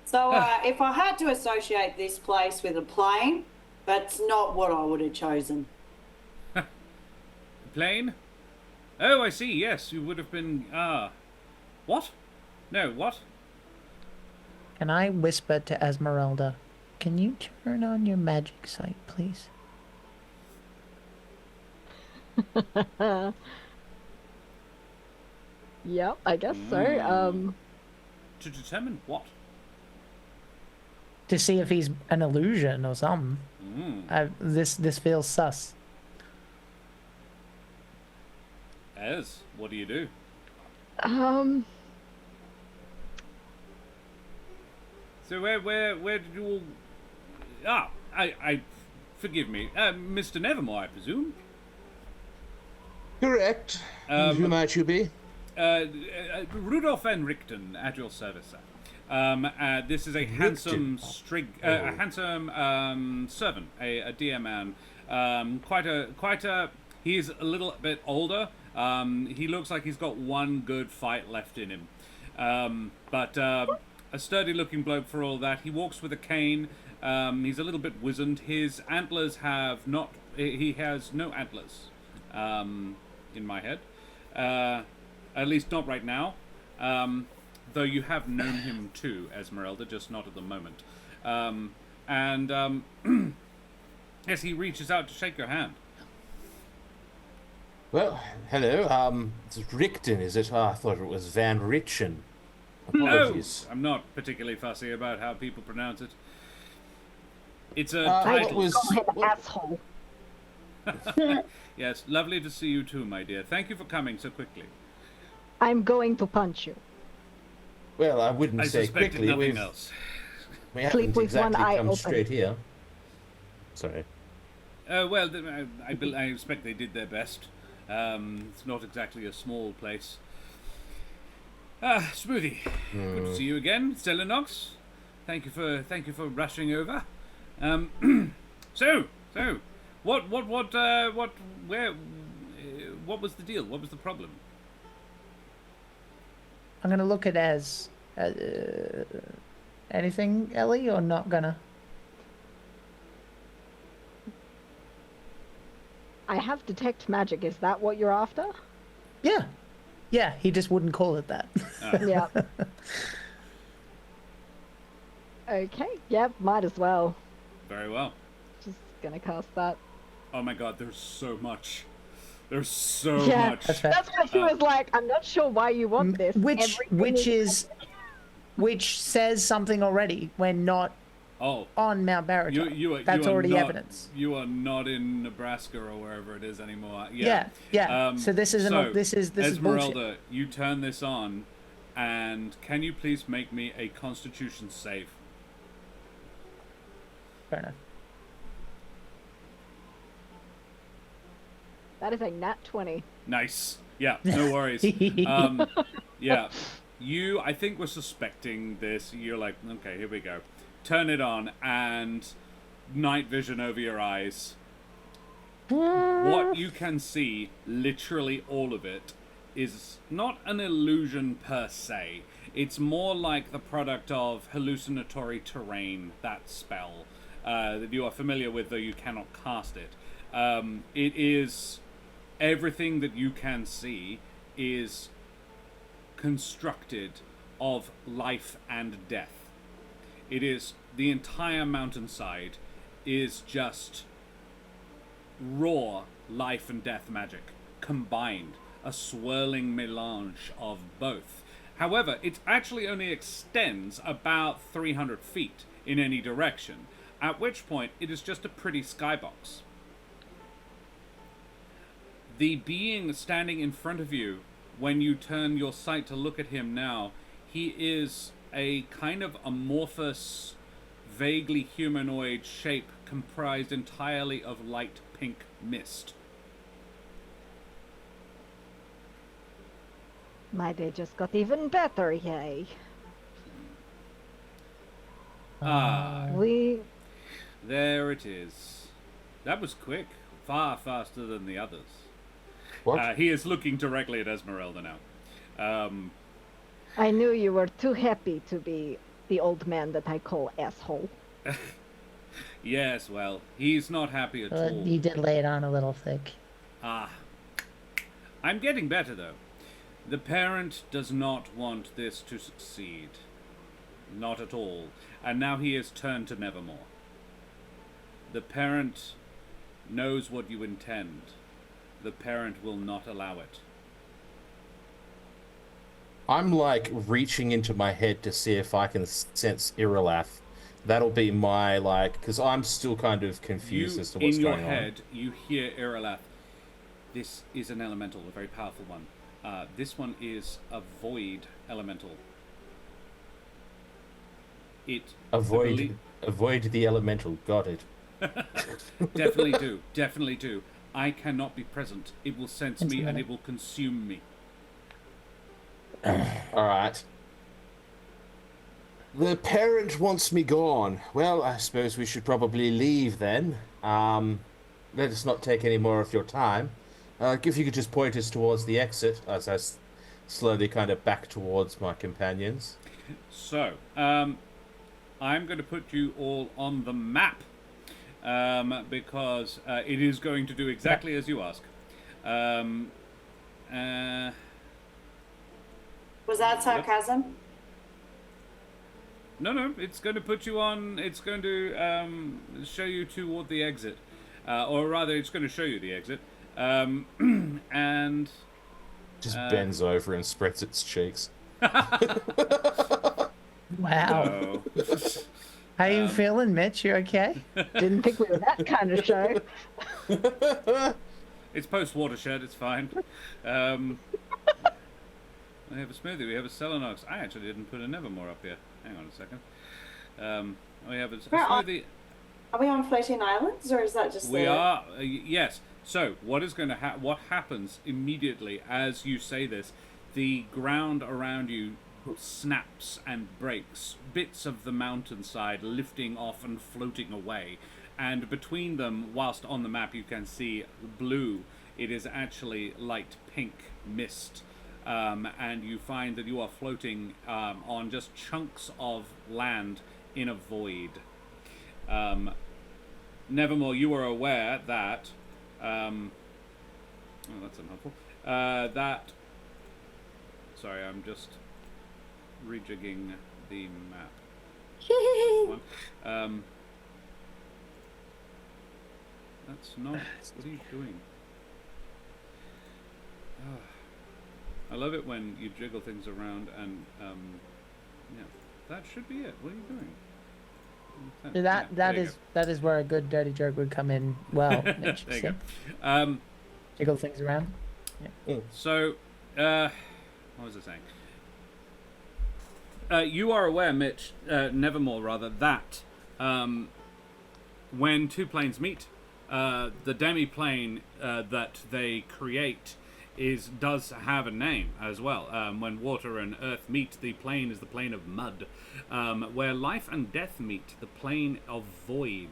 So if I had to associate this place with a plane, that's not what I would have chosen.
Plane? Oh, I see. Yes, you would have been. What? No, what?
Can I whisper to Esmeralda? Can you turn on your magic sight, please?
Yep, I guess so.
To determine what?
To see if he's an illusion or something. This feels sus.
Ez, what do you do? So where did you all... I forgive me. Mr. Nevermore, I presume?
Correct. Who might you be?
Rudolf Van Richten, at your service, sir. This is a handsome servant, a dear man. Quite a. He's a little bit older, He looks like he's got one good fight left in him. But a sturdy-looking bloke for all that. He walks with a cane. He's a little bit wizened. His antlers have not... He has no antlers, in my head. At least not right now. Though you have known him too, Esmeralda, just not at the moment. Yes, he reaches out to shake your hand.
Well, hello. It's Richten, is it? Oh, I thought it was Van Richten.
No,
Apologies.
I'm not particularly fussy about how people pronounce it. It's a
What
title.
was...
Asshole.
Yes, lovely to see you too, my dear. Thank you for coming so quickly.
I'm going to punch you.
Well, I wouldn't
I
say
suspected
quickly.
nothing else.
We
Sleep
haven't
with one
exactly
eye
come
open.
straight here. Sorry.
Well, I expect they did their best. It's not exactly a small place. Smoothie. Good to see you again, Selenox. Thank you for rushing over. So, what was the deal? What was the problem?
I'm gonna look at as anything, Ellie, or not gonna?
I have detect magic. Is that what you're after?
Yeah, yeah. He just wouldn't call it that.
Yeah. Okay. Yep. Might as well.
Very well.
Just gonna cast that.
Oh my god, there's so much. There's so
Yeah.
much.
That's fair.
That's why she was like, "I'm not sure why you want this."
Which says something already. We're not
Oh,
on Mount Baritone.
you
That's
are
already
not,
evidence.
You are not in Nebraska or wherever it is anymore.
Yeah, yeah. So this isn't. This is
Esmeralda,
bullshit.
you turn this on, and can you please make me a Constitution save?
Fair enough.
That is a nat 20.
Nice. Yeah, no worries. Yeah, you, I think, were suspecting this. You're like, okay, here we go. Turn it on, and night vision over your eyes. What you can see, literally all of it, is not an illusion per se. It's more like the product of hallucinatory terrain, that spell, that you are familiar with, though you cannot cast it. It is... Everything that you can see is constructed of life and death. It is... The entire mountainside is just raw life and death magic combined, a swirling melange of both. However, it actually only extends about 300 feet in any direction, at which point it is just a pretty skybox. The being standing in front of you, when you turn your sight to look at him now, he is a kind of amorphous, vaguely humanoid shape comprised entirely of light pink mist.
My day just got even better, yay. We...
There it is. That was quick. Far faster than the others.
What?
He is looking directly at Esmeralda now.
I knew you were too happy to be the old man that I call asshole.
Yes, well, he's not happy at all.
You did lay it on a little thick.
I'm getting better, though. The parent does not want this to succeed. Not at all. And now he has turned to Nevermore. The parent knows what you intend. The parent will not allow it.
I'm like reaching into my head to see if I can sense Irilath. That'll be my because I'm still kind of confused as to what's
in your
going on.
head, you hear Irilath. This is an elemental, a very powerful one. This one is a void elemental.
Avoid the elemental. Got it.
Definitely do. I cannot be present. It will sense me and it will consume me.
All right. The parent wants me gone. Well, I suppose we should probably leave then. Let us not take any more of your time. if you could just point us towards the exit as I slowly kind of back towards my companions.
So, I'm going to put you all on the map because it is going to do exactly as you ask.
Was that sarcasm?
No, it's going to put you on. It's going to show you toward the exit, or rather, it's going to show you the exit, and
Just bends over and spreads its cheeks.
Wow.
oh,
How you feeling, Mitch? You okay?
Didn't think we were that kind of show.
it's post watershed. It's fine. We have a smoothie. We have a Selenox. I actually didn't put a Nevermore up here. Hang on a second. We have a smoothie.
Are we on floating islands, or is that just
We are, yes. So, what is going to what happens immediately as you say this? The ground around you snaps and breaks, bits of the mountainside lifting off and floating away. And between them, whilst on the map you can see blue, it is actually light pink mist. And you find that you are floating on just chunks of land in a void. Nevermore, you are aware that... oh, that's unhelpful. Sorry, I'm just rejigging the map. That's not... What are you doing? I love it when you jiggle things around and... yeah, that should be it. What are you doing?
That is where a good dirty joke would come in well, Mitch.
There you
See?
go.
Jiggle things around.
So, what was I saying? You are aware, Mitch, Nevermore rather, that when two planes meet, the demi-plane that they create does have a name as well. When water and earth meet, the plane is the plane of mud. Where life and death meet, the plane of void.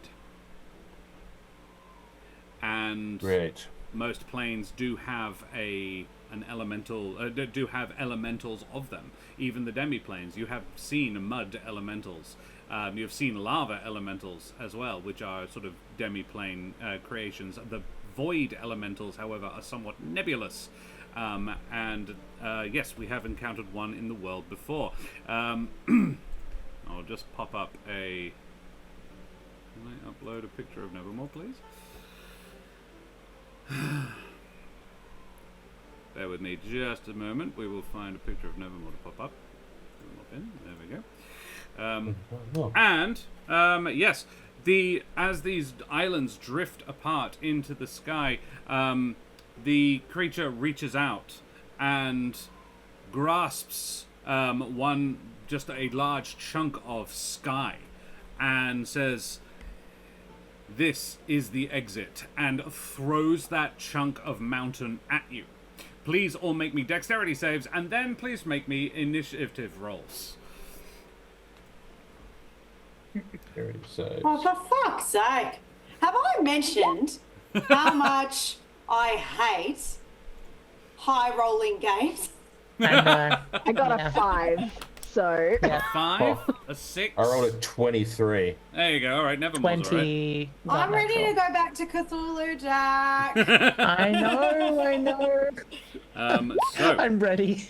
And
Great.
most planes do have an elemental, do have elementals of them. Even the demi-planes, you have seen mud elementals. You have seen lava elementals as well, which are sort of demi-plane creations. The void elementals, however, are somewhat nebulous. Yes, we have encountered one in the world before. I'll just pop up a... Can I upload a picture of Nevermore, please? Bear with me just a moment. We will find a picture of Nevermore to pop up. There we go. Yes, as these islands drift apart into the sky, the creature reaches out and grasps just a large chunk of sky and says, "This is the exit," and throws that chunk of mountain at you. Please all make me dexterity saves, and then please make me initiative rolls.
So,
Oh, for fuck's sake! Have I mentioned how much I hate high rolling games?
I know.
I got a 5, so
A 5, a 6.
I rolled a 23.
There you go. All right, Nevermore's all right.
20.
I'm ready to go back to Cthulhu, Jack.
I know.
So,
I'm ready.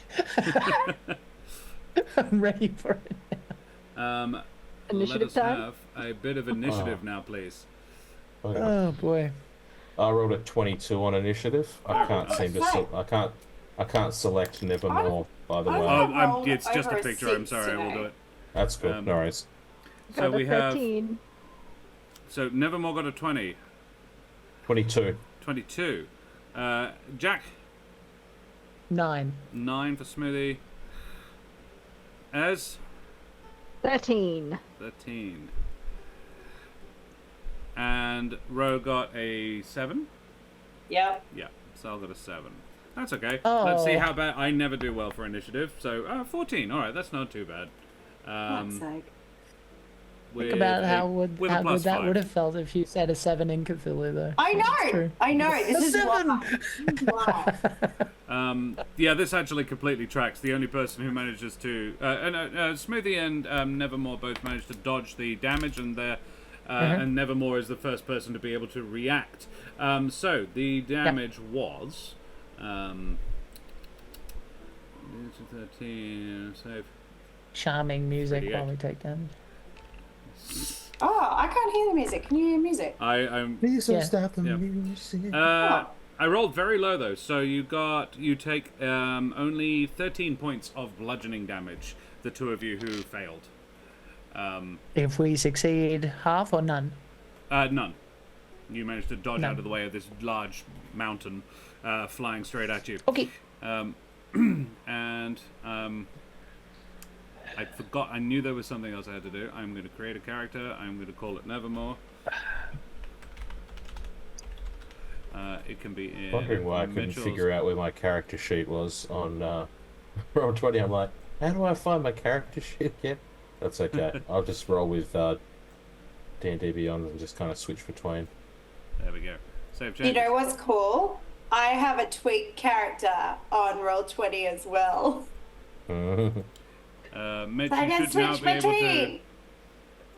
I'm ready for it.
let
Initiative
us
time?
have a bit of initiative now, please.
Okay.
Oh boy.
I rolled a 22 on initiative. I can't seem to. I can't select Nevermore. By the way,
rolled
It's just a
over a
picture. I'm
6
sorry. I will
today.
do it.
that's good. No worries.
So
got
we
a
have.
13.
So Nevermore got a 20.
22.
22. Jack,
9.
9 for Smoothie. Ez,
13.
13. And Ro got a 7.
Yep.
Yeah, Sal got a 7. That's okay.
Oh.
Let's see how bad. I never do well for initiative. So 14. All right, that's not too bad.
Fuck's sake.
Think about how good that
+5.
would have felt if you said a 7 in Cthulhu, though.
I
That's true.
know. I know. This is why.
Yeah, this actually completely tracks. The only person who manages to Smoothie and Nevermore both managed to dodge the damage, and and Nevermore is the first person to be able to react. So the damage was 13 save.
Charming music
38.
while we take damage.
Oh, I can't hear the music. Can you hear music?
I'm
Please don't
Yeah.
stop the
Yeah.
music.
I rolled very low though, so you take only 13 points of bludgeoning damage. The two of you who failed.
If we succeed, half or none?
None. You managed to dodge
None.
out of the way of this large mountain flying straight at you.
Okay.
And I forgot. I knew there was something else I had to do. I'm going to create a character. I'm going to call it Nevermore. It can be in.
Wondering why I couldn't figure out where my character sheet was on Roll20. I'm like, how do I find my character sheet again? That's okay. I'll just roll with D&D Beyond and just kind of switch between.
There we go. Save
You
change.
know what's cool? I have a tweaked character on Roll20 as well.
Mitch,
I
you
can
should now
switch
be able to.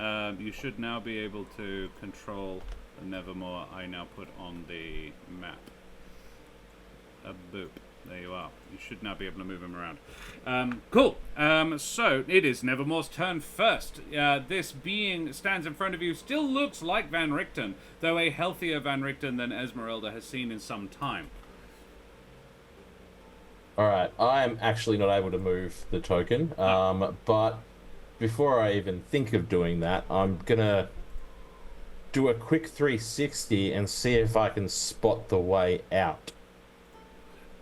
between.
You should now be able to control the Nevermore I now put on the map. Boop. There you are. You should now be able to move him around. Cool. So it is Nevermore's turn first. This being stands in front of you, still looks like Van Richten, though a healthier Van Richten than Esmeralda has seen in some time.
Alright, I am actually not able to move the token, but before I even think of doing that, I'm gonna do a quick 360 and see if I can spot the way out.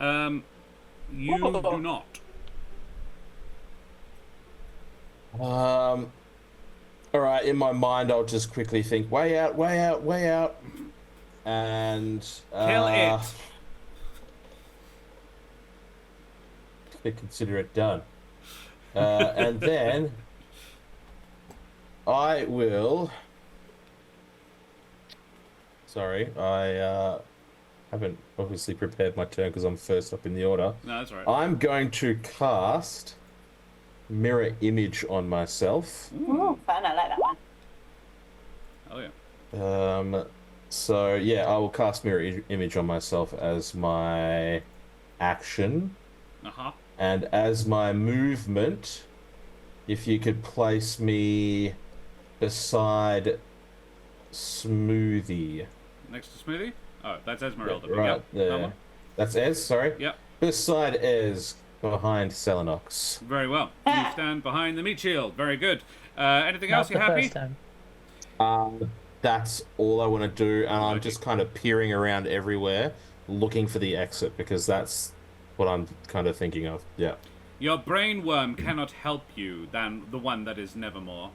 You do not.
Alright, in my mind I'll just quickly think, way out, way out, way out. And
Kill it.
Consider it done. And then I will. Sorry, I haven't obviously prepared my turn because I'm first up in the order.
No, that's all right.
I'm going to cast Mirror Image on myself.
Ooh, fun. I like that one.
Oh yeah.
So yeah, I will cast Mirror Image on myself as my action.
Uh-huh.
And as my movement, if you could place me beside Smoothie.
Next to Smoothie? Oh, that's Esmeralda.
Right
Yep, that
there.
one.
That's Ez, sorry?
Yep.
Beside Ez, behind Selenox.
Very well. You stand behind the meat shield. Very good. Anything else?
Not
You
the
happy?
first time.
That's all I want to do, and I'm
Okay.
just kind of peering around everywhere, looking for the exit, because that's what I'm kind of thinking of. Yeah.
Your brain worm cannot help you than the one that is Nevermore.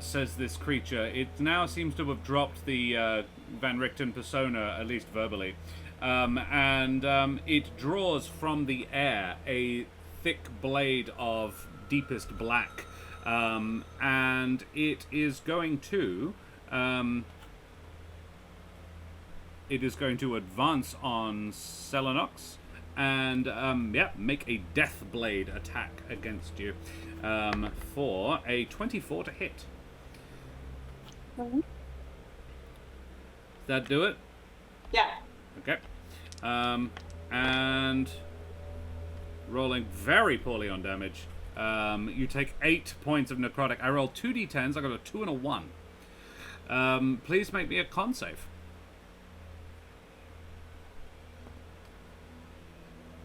Says this creature. It now seems to have dropped the Van Richten persona, at least verbally. It draws from the air a thick blade of deepest black. And it is going to... it is going to advance on Selenox and make a death blade attack against you for a 24 to hit.
Mhm.
That do it?
Yeah.
Okay. And rolling very poorly on damage. You take 8 points of necrotic. I rolled 2d10s. I got a 2 and a 1. Please make me a con save.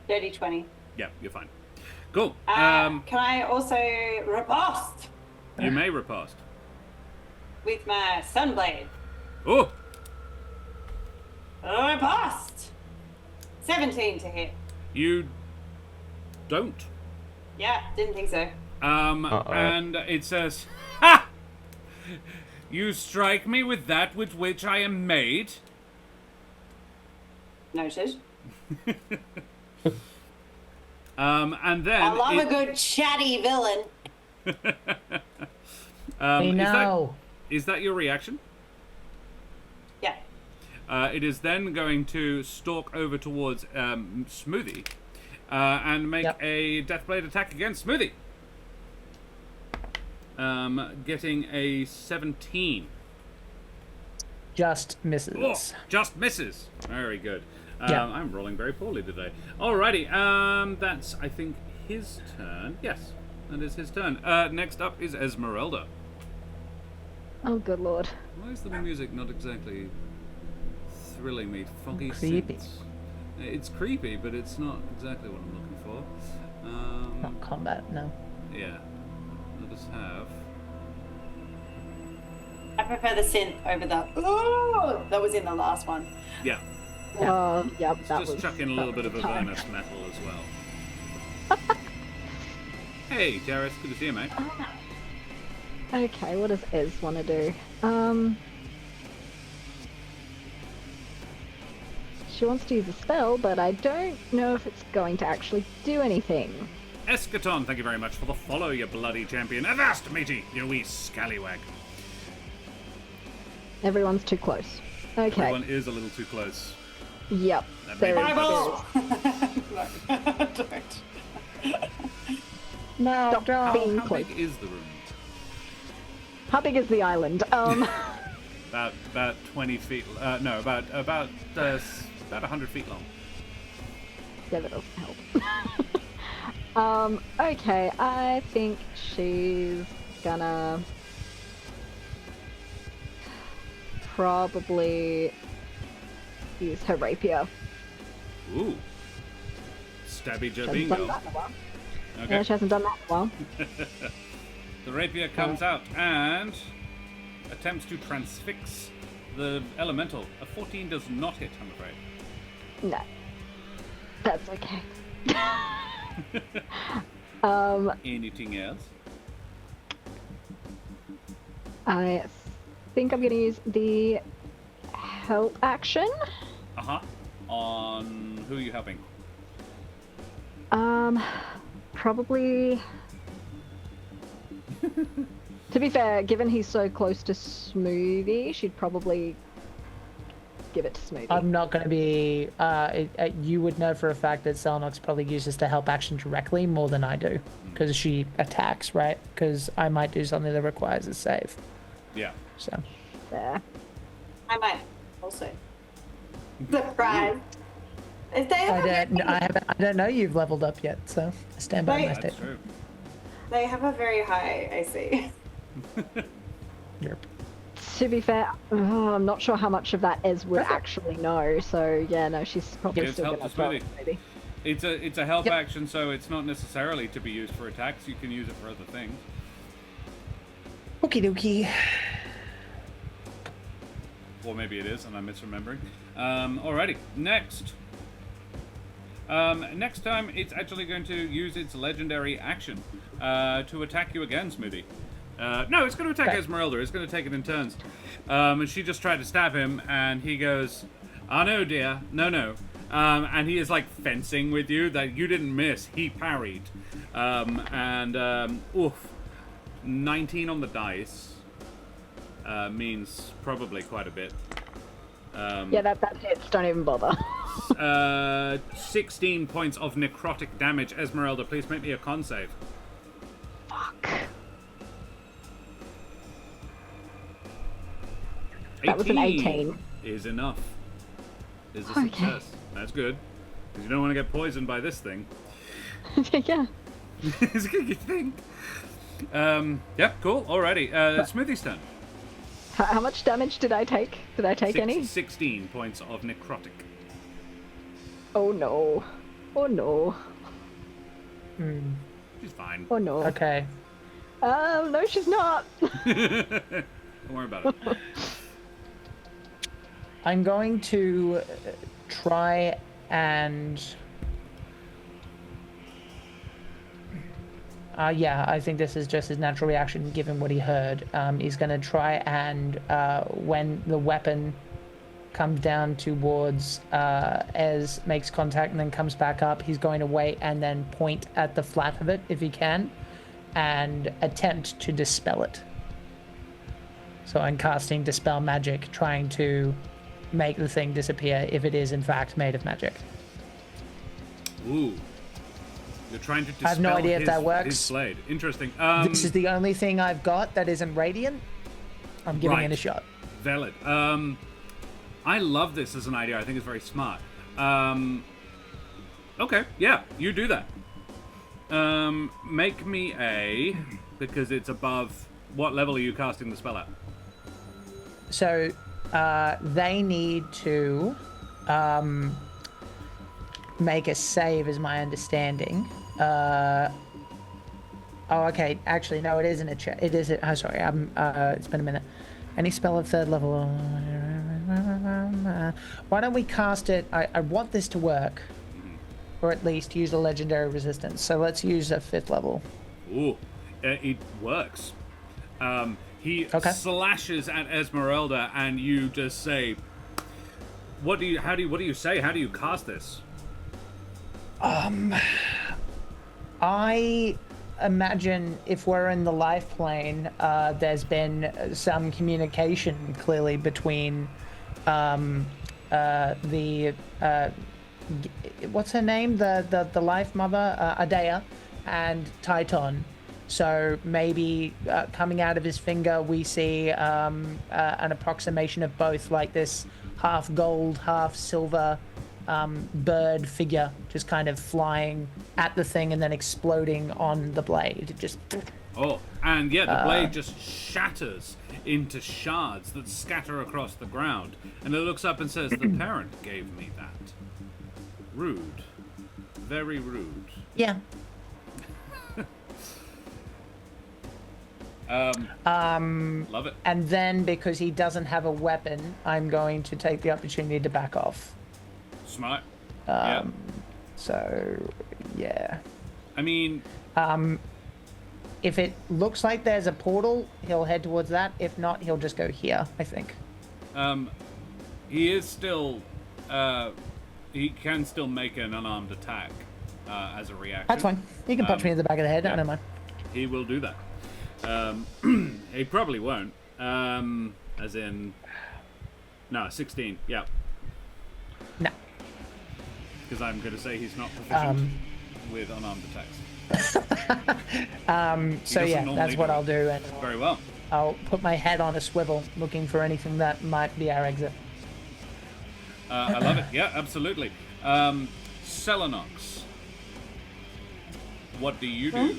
Dirty 20.
Yeah, you're fine. Cool.
Can I also riposte
You may riposte.
with my sunblade?
Oh,
Riposte! 17 to hit.
you don't.
Yeah, didn't think so.
And it says, "Ha! You strike me with that with which I am made."
Noted.
And then
I love
it-
a good chatty villain.
We
Is that,
know.
is that your reaction?
Yeah.
It is then going to stalk over towards Smoothie and make
Yep.
a Deathblade attack against Smoothie. Getting a 17.
Just misses.
Oh, just misses. Very good.
Yeah.
I'm rolling very poorly today. Alrighty, that's, I think, his turn. Yes, that is his turn. Next up is Esmeralda.
Oh, good lord.
Why is the music not exactly thrilling me? Foggy
Creepy.
synths. It's creepy, but it's not exactly what I'm looking for.
Not combat, no.
Yeah. Let us have...
I prefer the synth over the. Ooh, that was in the last one.
Yeah.
Oh, yep, that
Just
was.
chuck in a little bit of Avernus metal as well. Hey, Jairus, good to see you, mate.
Okay, what does Ez want to do? She wants to use a spell, but I don't know if it's going to actually do anything.
Eschaton, thank you very much for the follow, you bloody champion. Avast, matey, you wee scallywag.
Everyone's too close. Okay.
Everyone is a little too close.
Yep.
That may
There
be
is-
Fireball!
there is.
Don't.
No,
Stop
don't.
being
How
close.
big is the room?
How big is the island?
About 20 feet. No, about 100 feet long.
Yeah, that doesn't help. Okay, I think she's gonna probably use her rapier.
Ooh. Stabby
She hasn't done
Jabingo.
that in a while.
Okay.
Yeah, she hasn't done that in a while.
The rapier comes out and attempts to transfix the elemental. A 14 does not hit, I'm afraid.
No. That's okay.
Anything else?
I think I'm gonna use the help action.
Uh-huh. On who are you helping?
Probably. To be fair, given he's so close to Smoothie, she'd probably give it to Smoothie.
I'm not going to be. You would know for a fact that Selnox probably uses the help action directly more than I do, because she attacks, right? Because I might do something that requires a save.
Yeah.
So
there.
I might also. Surprise! If they have
I don't know you've leveled up yet, so I stand by my
Right.
That's
statement.
true.
They have a very high AC.
Yep.
To be fair, I'm not sure how much of that Ez would actually know. So yeah, no, she's probably
It's
still
help
gonna
to
throw
Smoothie.
it, maybe.
It's a help
Yep.
action, so it's not necessarily to be used for attacks. You can use it for other things.
Okie dokie.
Or maybe it is, and I'm misremembering. Alrighty, next. Next time, it's actually going to use its legendary action to attack you again, Smoothie. No, it's going to attack
Okay.
Esmeralda. It's going to take it in turns. And she just tried to stab him, and he goes, "Oh no, dear, no." And he is like fencing with you. That you didn't miss. He parried. Oof, 19 on the dice means probably quite a bit.
Yeah, that hits. Don't even bother.
16 points of necrotic damage. Esmeralda, please make me a con save.
Fuck. That was an 18.
Is enough. Is a
Okay.
success. That's good. Because you don't want to get poisoned by this thing.
Yeah.
It's a good thing. Yep, cool. Alrighty. Smoothie's turn.
How much damage did I take? Did I take any?
16 points of necrotic.
Oh no. Oh no.
She's fine.
Oh no.
Okay.
No, she's not.
Don't worry about it.
I'm going to try and. Yeah, I think this is just his natural reaction given what he heard. He's going to try and, when the weapon comes down towards Ez, makes contact and then comes back up, he's going to wait and then point at the flat of it if he can and attempt to dispel it. So I'm casting Dispel Magic, trying to make the thing disappear if it is in fact made of magic.
Ooh. You're trying to dispel
I have no idea if that works.
his blade. Interesting.
This is the only thing I've got that isn't radiant. I'm giving
Right.
it a shot.
Valid. I love this as an idea. I think it's very smart. Okay, yeah, you do that. Make me a... Because it's above... What level are you casting the spell at?
So they need to make a save, is my understanding. Oh, okay. Actually, no, it isn't a check. It is. Oh, sorry. It's been a minute. Any spell of third level. Why don't we cast it? I want this to work, or at least use a legendary resistance. So let's use a 5th level.
Ooh, it works. He
Okay.
slashes at Esmeralda, and you just say, "What do you say? How do you cast this?"
I imagine if we're in the life plane, there's been some communication clearly between what's her name? The life mother, Adea, and Titon. So maybe coming out of his finger, we see an approximation of both, like this half gold, half silver bird figure just kind of flying at the thing and then exploding on the blade. It just
Oh, and yeah, the blade just shatters into shards that scatter across the ground, and it looks up and says, "The parent gave me that. Rude, very rude."
yeah.
Love it.
And then because he doesn't have a weapon, I'm going to take the opportunity to back off.
Smart. Yeah.
So yeah.
I mean,
If it looks like there's a portal, he'll head towards that. If not, he'll just go here, I think.
he is still. He can still make an unarmed attack as a reaction.
That's fine. You can punch me in the back of the head.
yeah.
I don't mind.
He will do that. He probably won't. As in, no, 16. Yeah,
No.
because I'm going to say he's not proficient with unarmed attacks.
So
doesn't
yeah,
normally
that's what
do it.
I'll do, and
Very well.
I'll put my head on a swivel, looking for anything that might be our exit.
I love it. Yeah, absolutely. Selenox, what do you do?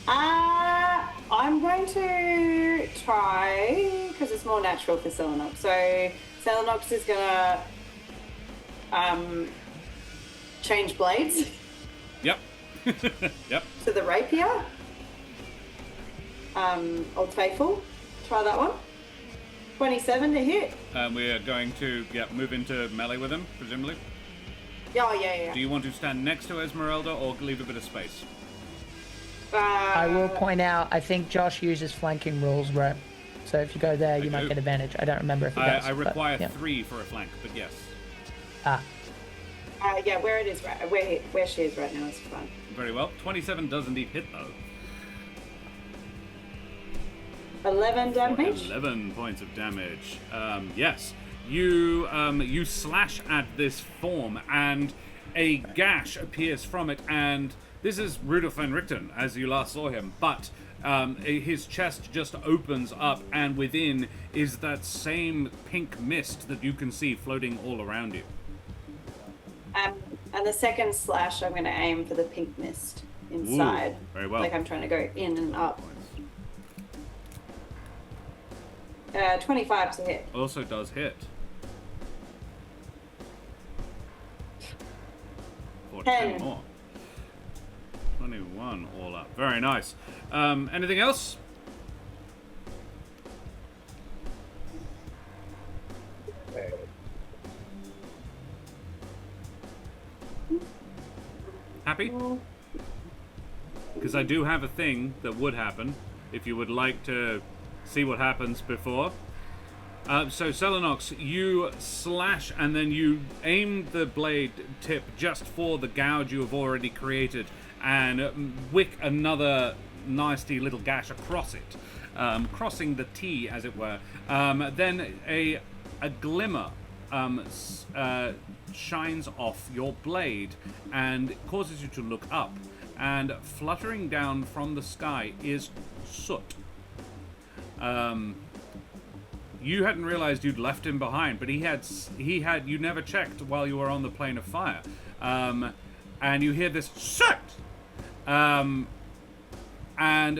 I'm going to try, because it's more natural for Selenox. So Selenox is gonna change blades
Yep. Yep.
to the rapier. Old Faithful. Try that one. 27 to hit.
We are going to move into melee with him, presumably.
Oh, yeah.
Do you want to stand next to Esmeralda or leave a bit of space?
I will point out, I think Josh uses flanking rules, right? So if you go there, you might
do.
get advantage. I don't remember if he does.
I require
but, yeah.
3 for a flank, but yes.
Yeah, where it is right, where she is right now is fine.
Very well. 27 does indeed hit, though.
11 damage.
11 points of damage. Yes. You slash at this form, and a gash appears from it, and this is Rudolf van Richten, as you last saw him, but his chest just opens up, and within is that same pink mist that you can see floating all around you.
And the second slash, I'm going to aim for the pink mist inside.
Ooh, very well.
Like I'm trying to go in and up. 25 to hit.
Also does hit. For 10 more. 21 all up. Very nice. Anything else? Happy? Because I do have a thing that would happen if you would like to see what happens before. So Selenox, you slash and then you aim the blade tip just for the gouge you have already created and wick another nasty little gash across it. crossing the T, as it were. Then a glimmer shines off your blade and causes you to look up. And fluttering down from the sky is soot. You hadn't realized you'd left him behind, but he had. You never checked while you were on the plane of fire. And you hear this soot. And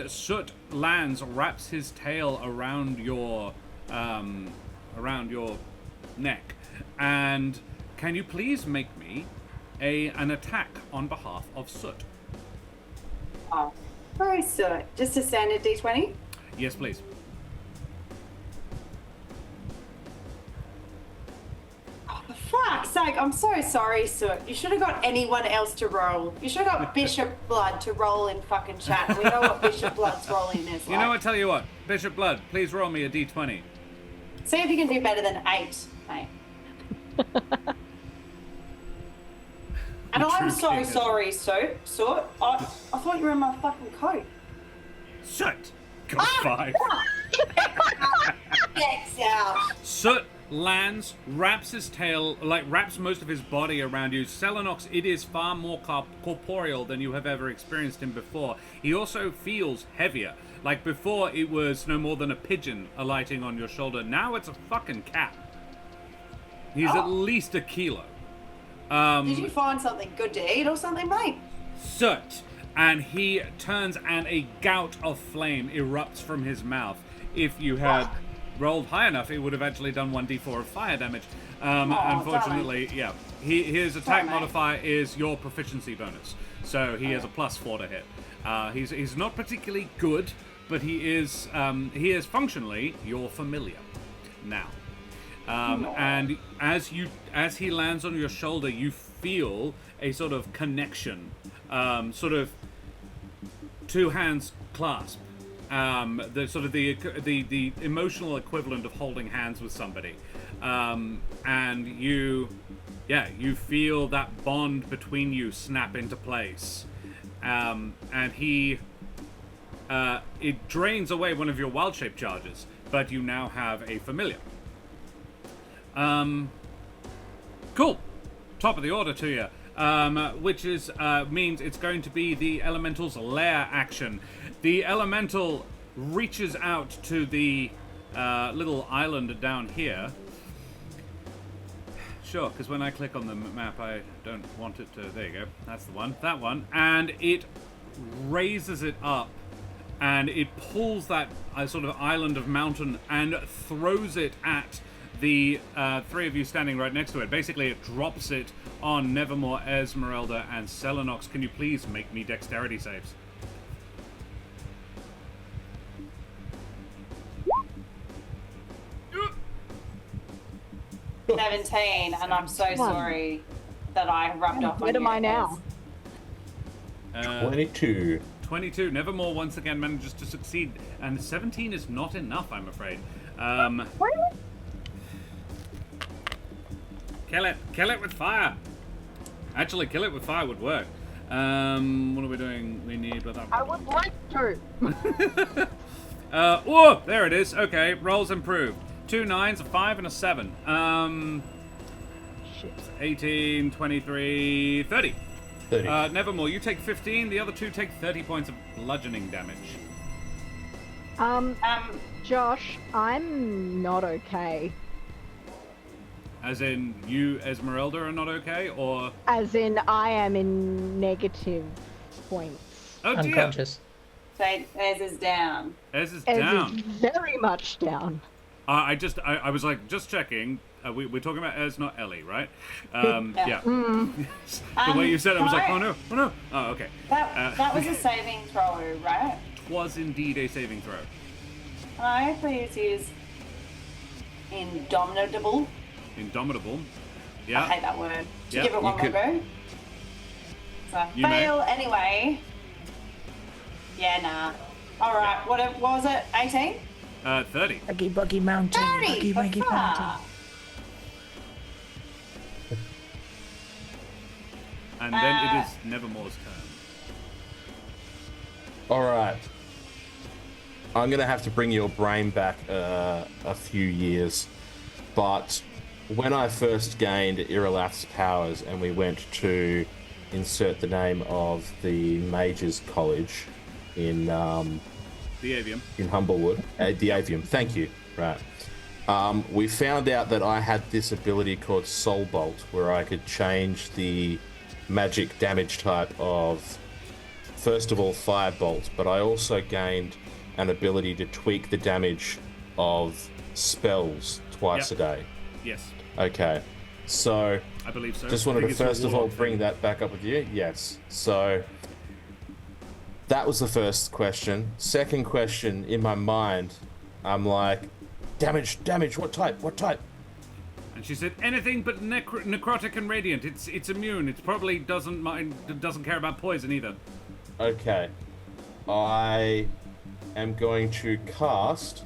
soot lands, wraps his tail around your neck. And can you please make me an attack on behalf of Soot?
Oh, very Soot. Just a standard D20?
Yes, please.
Oh, for fuck's sake, I'm so sorry, Soot. You should have got anyone else to roll. You should have got Bishop Blood to roll in fucking chat. We know what Bishop Blood's rolling is like.
You know what? Tell you what, Bishop Blood, please roll me a D20.
See if you can do better than 8, mate. And I'm so sorry, Soot. I thought you were in my fucking coat.
Soot! Got 5.
Gets out.
Soot lands, wraps his tail, wraps most of his body around you. Selenox, it is far more corporeal than you have ever experienced him before. He also feels heavier. Like before, it was no more than a pigeon alighting on your shoulder. Now it's a fucking cat. He's at least a kilo.
Did you find something good to eat or something, mate?
Soot. And he turns and a gout of flame erupts from his mouth. If you had rolled high enough, it would have actually done 1d4 of fire damage. Unfortunately, yeah. His attack modifier is your proficiency bonus. So he has a +4 to hit. He's not particularly good, but he is functionally your familiar now. And as he lands on your shoulder, you feel a sort of connection, sort of two hands clasp, the sort of the emotional equivalent of holding hands with somebody, and you feel that bond between you snap into place, and it drains away one of your wild shape charges, but you now have a familiar. Cool. Top of the order to you. Which is means it's going to be the Elemental's lair action. The Elemental reaches out to the little island down here. Sure, because when I click on the map, I don't want it to... There you go. That's the one. That one. And it raises it up. And it pulls that sort of island of mountain and throws it at the three of you standing right next to it. Basically, it drops it on Nevermore, Esmeralda, and Selenox. Can you please make me dexterity saves?
Uh. 17, and I'm so sorry that I rubbed off on you.
Where am I now?
22.
22. Nevermore once again manages to succeed, and 17 is not enough, I'm afraid. Kill it with fire. Actually, kill it with fire would work. What are we doing? We need...
I would like to.
Oh, there it is. Okay, rolls improved. 2 9s, a 5, and a 7.
Shit.
18, 23, 30.
30.
Nevermore, you take 15. The other two take 30 points of bludgeoning damage.
Josh, I'm not okay.
As in, you, Esmeralda, are not okay, or...
As in, I am in negative points.
Oh, dear.
Unconscious.
So Ez is down.
Ez is
Ez
down.
is very much down.
I was like, just checking. We're talking about Ez, not Ellie, right? Yeah. The way you said it, I was like, oh no. Oh, okay.
That was a saving throw, right?
Was indeed a saving throw.
Can I please use Indomitable?
Indomitable.
I
Yeah.
hate that word. To
Yeah,
give it one
you
more
could-
go. So I
You may.
fail anyway. Yeah, nah. Alright, what was it? 18?
30.
Buggy Buggy Mountain.
30!
Buggy Buggy
for
Mountain.
fuck.
And then it is Nevermore's turn.
All right. I'm gonna have to bring your brain back a few years, but when I first gained Iralath's powers and we went to insert the name of the Mages College in
The Avium.
in Humblewood, the Avium. Thank you. Right. We found out that I had this ability called Soul Bolt, where I could change the magic damage type of, first of all, Firebolt, but I also gained an ability to tweak the damage of spells twice
Yep.
a day.
Yes,
Okay. So,
I believe so.
just
I
wanted
think
to
it's a
first of all
warlock
bring
thing.
that back up with you. Yes. So, that was the first question. Second question, in my mind, I'm like, damage, what type?
And she said, anything but necrotic and radiant. It's immune. It probably doesn't care about poison either.
Okay. I am going to cast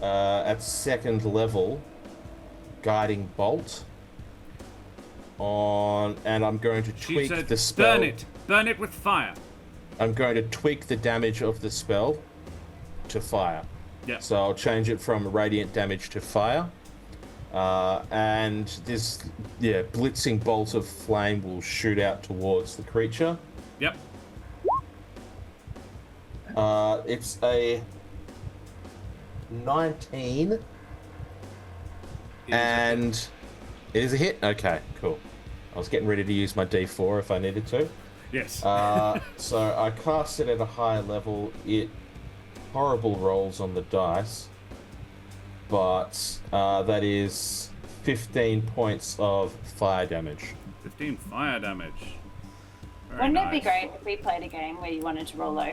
at second level Guiding Bolt on, and I'm going to
She
tweak
said,
the spell.
burn it with fire.
I'm going to tweak the damage of the spell to fire.
Yeah.
So I'll change it from radiant damage to fire. And this, blitzing bolt of flame will shoot out towards the creature.
Yep.
It's a 19. And it is a hit? Okay, cool. I was getting ready to use my D4 if I needed to.
Yes.
So I cast it at a higher level. It horrible rolls on the dice, but that is 15 points of fire damage.
15 fire damage. Very
Wouldn't
nice.
it be great if we played a game where you wanted to roll low?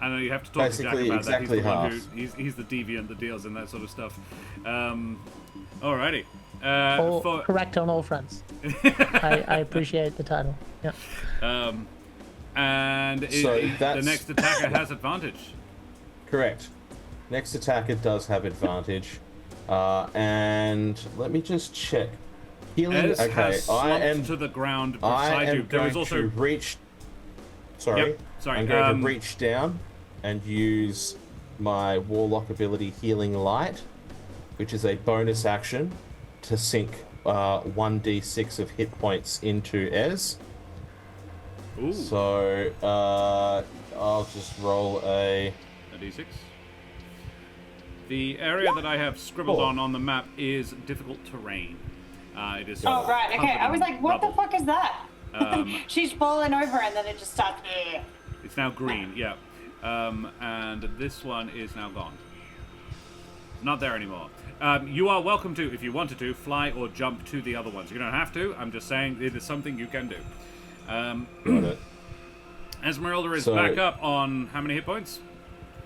I know you have to talk to Jack
Basically,
about that. He's the
exactly
one
half.
he's the deviant that deals in that sort of stuff. Alrighty.
Correct on all fronts. I appreciate the title. Yeah.
And
So
the
that's-
next attacker has advantage.
Correct. Next attacker does have advantage. And let me just check. Healing.
Ez
Okay,
has
I
slumped
am.
to the ground
I
beside
am
you. There
going
is also
to reach. Sorry.
Yep, sorry,
I'm going to reach down and use my Warlock ability Healing Light, which is a bonus action to sink 1d6 of hit points into Ez.
ooh,
So I'll just roll a.
a d6. The area that I have scribbled
Four.
on the map is difficult terrain. It is.
Oh, right, okay.
covered
I was
in
like, what the
rubble.
fuck is that?
Um,
She's falling over and then it just starts.
It's now green, yeah. And this one is now gone. Not there anymore. You are welcome to, if you wanted to, fly or jump to the other ones. You don't have to. I'm just saying it is something you can do.
Got it.
Esmeralda is
So-
back up on how many hit points?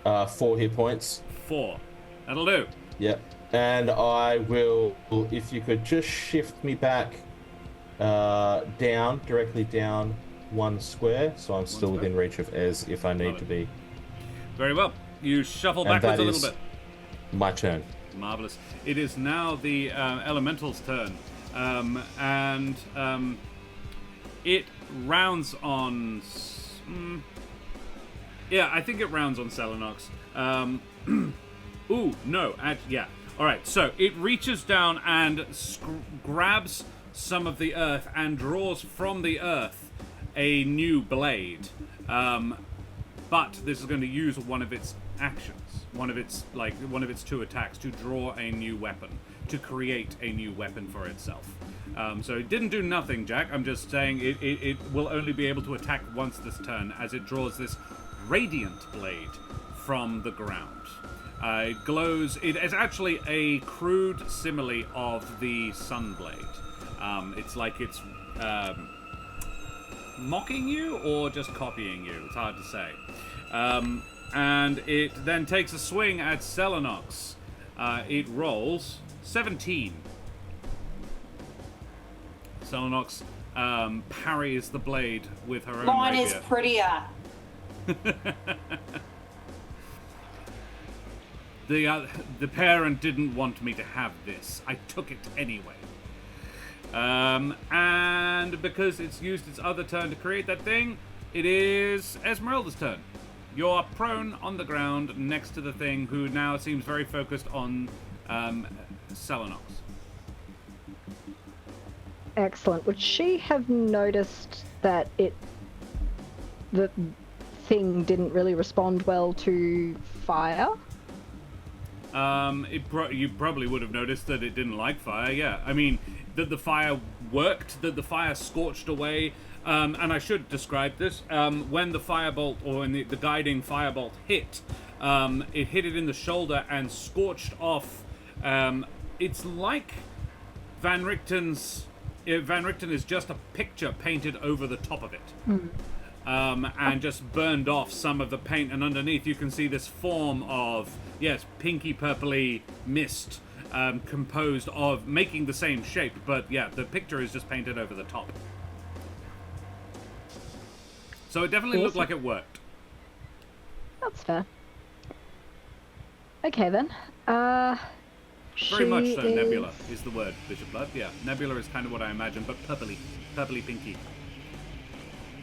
4 hit points.
4. That'll do.
Yep. And I will, if you could just shift me back down, directly down 1 square, so I'm still
square.
within reach of Ez if I need
Love
to
it.
be.
Very well. You shuffle
And
backwards
that
a little
is-
bit.
My turn.
Marvelous. It is now the elemental's turn, and it rounds on. Yeah, I think it rounds on Selenox. Ooh, no, yeah. All right, so it reaches down and grabs some of the earth and draws from the earth a new blade. But this is going to use one of its actions, one of its 2 attacks to draw a new weapon, to create a new weapon for itself. So it didn't do nothing, Jack. I'm just saying it will only be able to attack once this turn, as it draws this radiant blade from the ground. It glows. It is actually a crude simile of the Sunblade. It's like it's mocking you or just copying you. It's hard to say. And it then takes a swing at Selenox. It rolls 17. Selenox parries the blade with her own
Mine
rapier.
is prettier.
The parent didn't want me to have this. I took it anyway. And because it's used its other turn to create that thing, it is Esmeralda's turn. You're prone on the ground next to the thing, who now seems very focused on Selenox.
Excellent. Would she have noticed that the thing didn't really respond well to fire?
You probably would have noticed that it didn't like fire, yeah. I mean, that the fire worked, that the fire scorched away. And I should describe this. When the firebolt, or when the guiding firebolt hit, it hit it in the shoulder and scorched off. It's like Van Richten's... Van Richten is just a picture painted over the top of it. And just burned off some of the paint, and underneath you can see this form of, yes, pinky purpley mist, composed of making the same shape, but yeah, the picture is just painted over the top. So it definitely looked like it worked.
That's fair. Okay then.
Very much so. Nebula is the word, Bishop Blood. Yeah, Nebula is kind of what I imagine, but purpley pinky.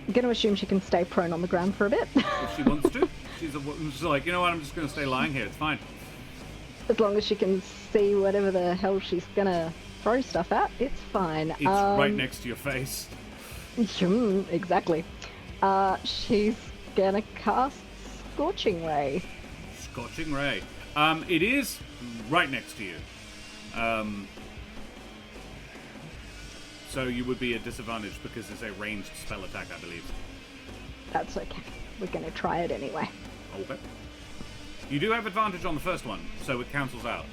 I'm gonna assume she can stay prone on the ground for a bit.
If she wants to. She's like, you know what, I'm just gonna stay lying here, it's fine.
As long as she can see whatever the hell she's gonna throw stuff at, it's fine.
It's right next to your face.
Exactly. She's gonna cast Scorching Ray.
Scorching Ray. It is right next to you. So you would be at disadvantage because it's a ranged spell attack, I believe.
That's okay. We're gonna try it anyway.
Okay. You do have advantage on the first one, so it cancels out.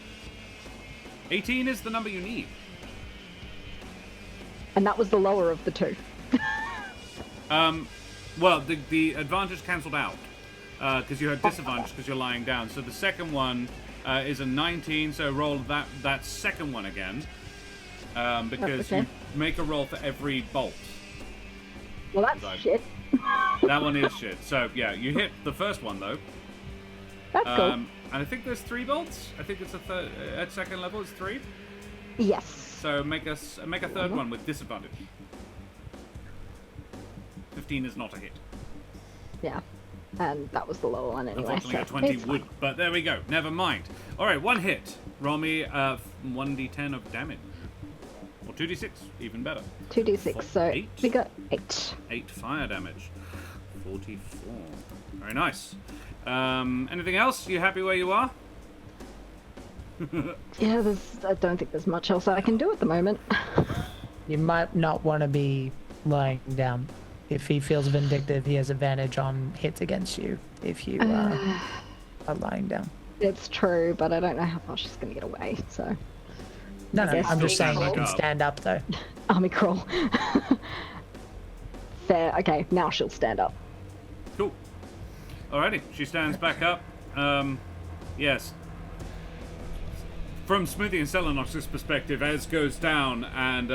18 is the number you need.
And that was the lower of the two.
Well, the advantage cancelled out because you had disadvantage because you're lying down. So the second one is a 19, so roll that second one again because you make a roll for every bolt.
Well, that's shit.
That one is shit. So yeah, you hit the first one though.
That's cool.
And I think there's 3 bolts. I think it's at second level it's 3.
Yes.
So make a third one with disadvantage. 15 is not a hit.
Yeah. And that was the lower one anyway.
Unfortunately,
so
a 20
it's
would.
fine.
But there we go. Never mind. All right, one hit. Roll me 1d10 of damage. Or 2d6, even better.
2d6, so
8.
we got 8.
8 fire damage. 44. Very nice. Anything else? You happy where you are?
Yeah, I don't think there's much else I can do at the moment.
You might not want to be lying down. If he feels vindictive, he has advantage on hits against you if you are lying down.
It's true, but I don't know how far she's going to get away, so...
No,
Yes,
I'm just saying you
stand
can
up.
stand up though.
Army crawl. Fair. Okay, now she'll stand up.
Cool. Alrighty, she stands back up. Yes. From Smithy and Selenox's perspective, Ez goes down, and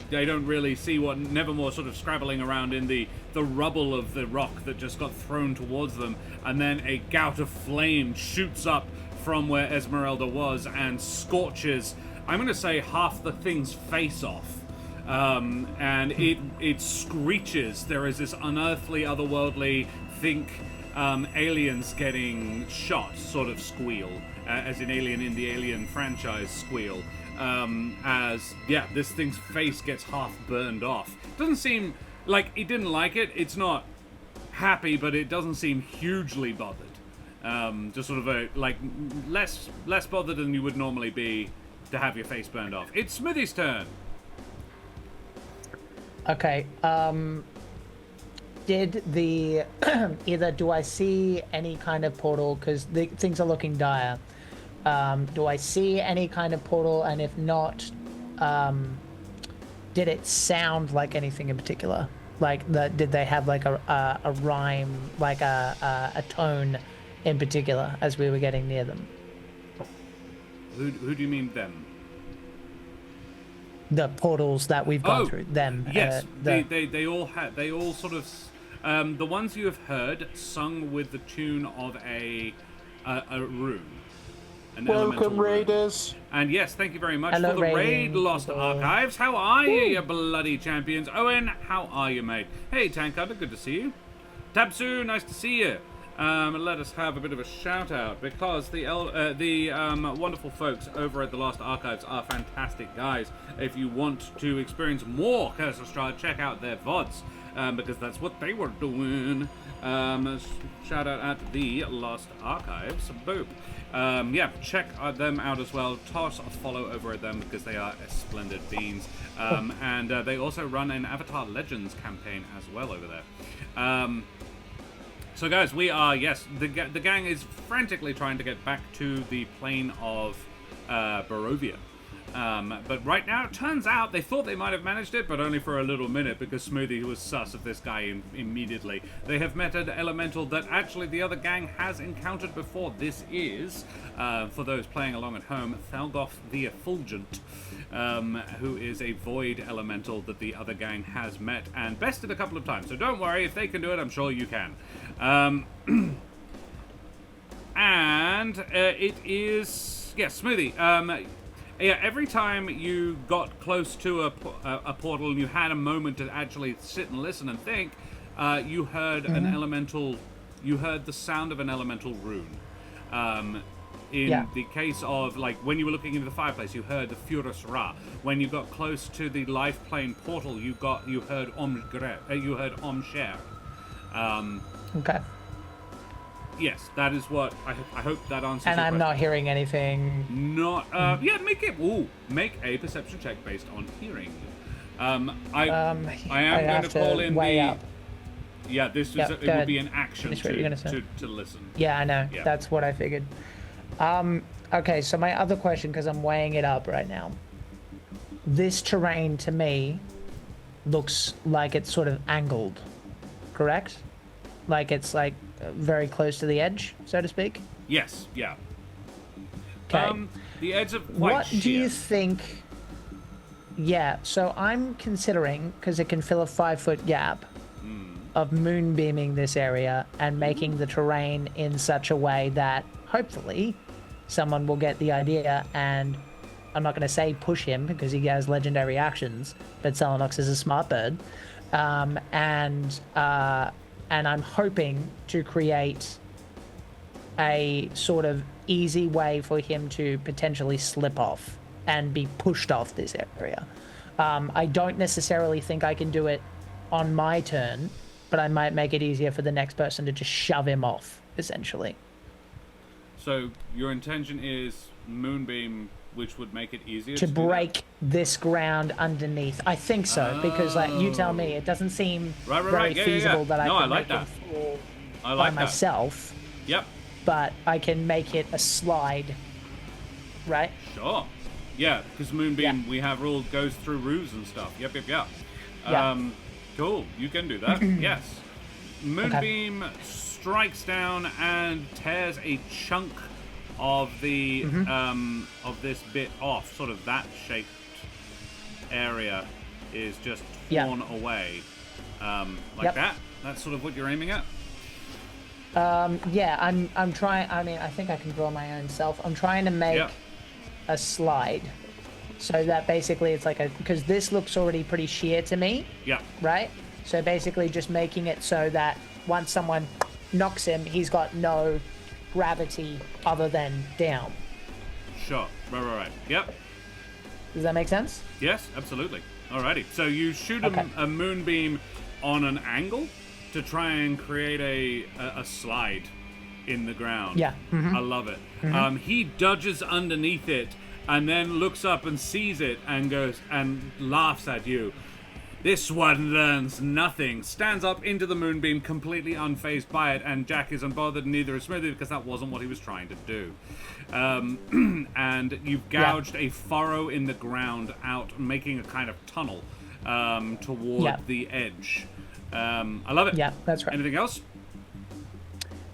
they don't really see what Nevermore sort of scrabbling around in the rubble of the rock that just got thrown towards them, and then a gout of flame shoots up from where Esmeralda was and scorches, I'm going to say, half the thing's face off. And it screeches. There is this unearthly, otherworldly, aliens getting shot sort of squeal, as in Alien in the Alien franchise squeal, as this thing's face gets half burned off. Doesn't seem like it didn't like it. It's not happy, but it doesn't seem hugely bothered. Just sort of a less bothered than you would normally be to have your face burned off. It's Smithy's turn.
Okay. Did the either do I see any kind of portal, because things are looking dire? Do I see any kind of portal, and if not, did it sound like anything in particular? Like did they have like a rhyme, like a tone in particular as we were getting near them?
Who do you mean them?
The portals that we've gone through. Them.
Yes, they all sort of. The ones you have heard sung with the tune of a rune. An elemental
Welcome,
rune.
Raiders.
And yes, thank you very much
Hello,
for the raid,
raiding
Lost
people.
Archives. How are you, you bloody champions? Owen, how are you, mate? Hey, Tank Cutter, good to see you. Tabsu, nice to see you. Let us have a bit of a shout out because the wonderful folks over at the Lost Archives are fantastic guys. If you want to experience more Curse of Strahd, check out their VODs because that's what they were doing. Shout out at the Lost Archives. Boop. Check them out as well. Toss a follow over at them because they are splendid beans. And they also run an Avatar Legends campaign as well over there. So guys, we are, yes, the gang is frantically trying to get back to the plane of Barovia. But right now, it turns out they thought they might have managed it, but only for a little minute because Smoothie was sus of this guy immediately. They have met an elemental that actually the other gang has encountered before. This is, for those playing along at home, Thalgoth the Effulgent, who is a void elemental that the other gang has met and bested a couple of times. So don't worry, if they can do it, I'm sure you can. It is, Smoothie. Every time you got close to a portal and you had a moment to actually sit and listen and think, you heard an elemental. You heard the sound of an elemental rune. In the case of, like, when you were looking into the fireplace, you heard the Furus Ra. When you got close to the life plane portal, you heard Om Sher.
Okay.
Yes, that is what I hope that answers.
And
your
I'm
question.
not hearing anything.
Make a perception check based on hearing. I am
I
going
have
to call in
weigh
the.
up.
Yeah, this
Yep,
is
go
it would
ahead.
be an action
Finish what you're gonna say.
to listen.
Yeah, I know.
Yeah.
That's what I figured. Okay, so my other question, because I'm weighing it up right now. This terrain to me looks like it's sort of angled, correct? Like it's like very close to the edge, so to speak.
Yes. Yeah.
Okay.
The edge of quite
What do
sheer.
you think? Yeah, so I'm considering, because it can fill a 5-foot gap, of moonbeaming this area and making the terrain in such a way that hopefully someone will get the idea, and I'm not going to say push him because he has legendary actions, but Selenox is a smart bird. And I'm hoping to create a sort of easy way for him to potentially slip off and be pushed off this area. I don't necessarily think I can do it on my turn, but I might make it easier for the next person to just shove him off, essentially.
So your intention is moonbeam, which would make it easier
To
do that?
break this ground underneath. I think so, because like you tell me, it doesn't seem
Right,
very
yeah,
feasible that I
No,
can
I like
make
that.
it fall
I
by
like that.
myself,
Yep.
but I can make it a slide, right?
Sure. Yeah, because Moonbeam,
Yeah.
we have rule goes through roofs and stuff. Yep.
Yeah.
Cool. You can do that. Yes. Moonbeam strikes down and tears a chunk of the of this bit off. Sort of that shaped area is just
Yeah.
torn away, like
Yep.
that. That's sort of what you're aiming at.
Yeah, I'm trying. I mean, I think I can draw my own self. I'm trying to make
Yeah.
a slide, so that basically it's like because this looks already pretty sheer to me,
Yeah.
right? So basically, just making it so that once someone knocks him, he's got no gravity other than down.
Sure. Right. Yep.
Does that make sense?
Yes, absolutely. Alrighty. So you shoot
Okay.
a moonbeam on an angle to try and create a slide in the ground.
Yeah.
I love it. He dodges underneath it and then looks up and sees it and goes and laughs at you. This one learns nothing. Stands up into the moonbeam, completely unfazed by it, and Jack is unbothered, and neither is Smoothie, because that wasn't what he was trying to do. And you've gouged a furrow in the ground out, making a kind of tunnel toward
Yeah.
the edge. I love it.
Yeah, that's right.
Anything else?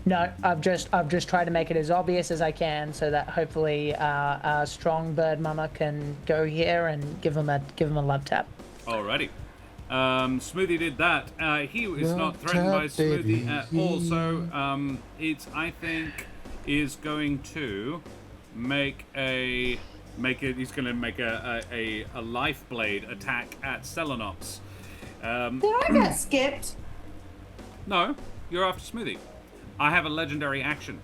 No, I've just tried to make it as obvious as I can, so that hopefully a strong bird mama can go here and give him a love tap.
Alrighty. Smoothie did that. He is not
Love
threatened by
tap,
Smoothie
baby.
at all, so I think is going to he's going to make a life blade attack at Selenox.
Did I get skipped?
No, you're after Smoothie. I have a legendary action.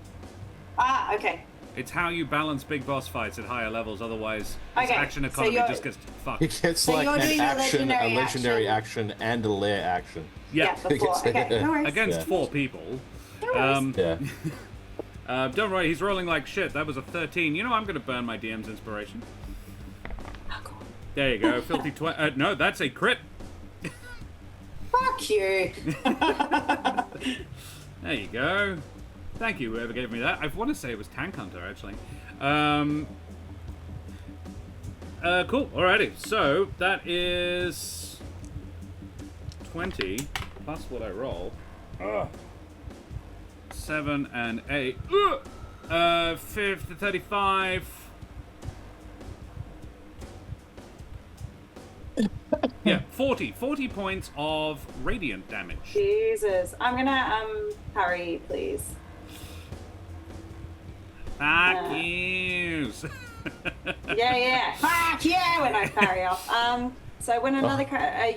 Ah, okay.
It's how you balance big boss fights at higher levels. Otherwise, this
Okay,
action
so
economy
you're-
just gets fucked.
It gets
So
like
you're
an
doing a
action, a
legendary
legendary
action.
action, and a lair action.
Yeah,
before. Okay, no worries.
against
Yeah.
4 people.
Yeah.
Don't worry, he's rolling like shit. That was a 13. You know, I'm going to burn my DM's inspiration.
Oh, cool.
There you go, filthy no, that's a crit.
Fuck you.
There you go. Thank you, whoever gave me that. I want to say it was Tank Hunter, actually. Cool. Alrighty. So that is 20 plus what I roll. 7 and 8. 35. Yeah, 40 points of radiant damage.
Jesus. I'm gonna parry, please.
Fuck yous.
Yeah. Fuck yeah! When I parry off. So when another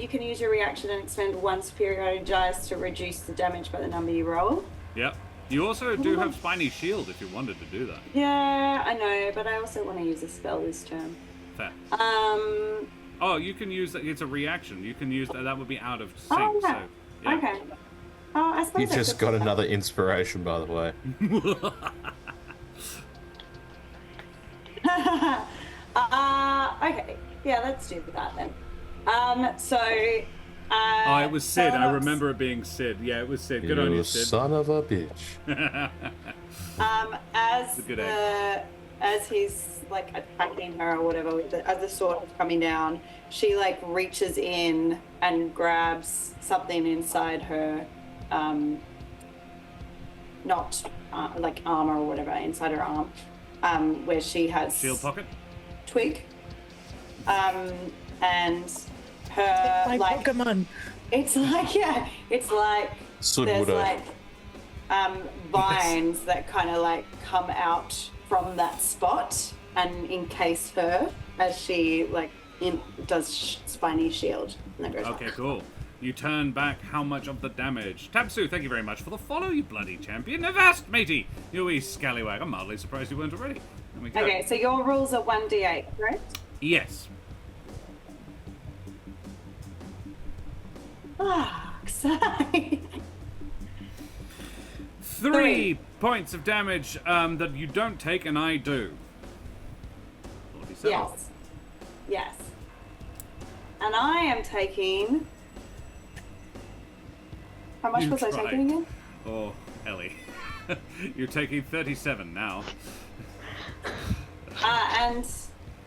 you can use your reaction and expend 1 superiority dice to reduce the damage by the number you roll.
Yep. You also do have Spiny Shield if you wanted to do that.
Yeah, I know, but I also want to use a spell this turn.
Fair. Oh, you can use that. It's a reaction. You can use that. That would be out of sync.
Oh, okay.
So, yeah.
Okay. Oh, I suppose
You
I
just
could
got
do that.
another inspiration, by the way.
Okay. Yeah, let's do that then. So.
Oh, it was Sid. I
Celenos-
remember it being Sid. Yeah, it was Sid. Good on
You
you, Sid.
son of a bitch.
As
a good
as he's like attacking her or whatever, as the sword is coming down, she like reaches in and grabs something inside her, not like armor or whatever, inside her arm, where she has
Shield pocket.
twig, and her
My
like
Pokemon.
it's like it's like there's
Sudwood.
like vines that kind of like come out from that spot and encase her as she like does spiny shield. And then goes
Okay, cool. You turn back how much of the damage? Tabsu, thank you very much for the follow, you bloody champion. Avast, matey! You wee scallywag. I'm mildly surprised you weren't already. There we go.
Okay, so your rules are 1d8, right?
Yes.
Sorry.
3 points of damage that you don't take, and I do. Bloody self.
Yes. And I am taking. How much
You
was I
tried.
taking again?
Oh, Ellie. You're taking 37 now.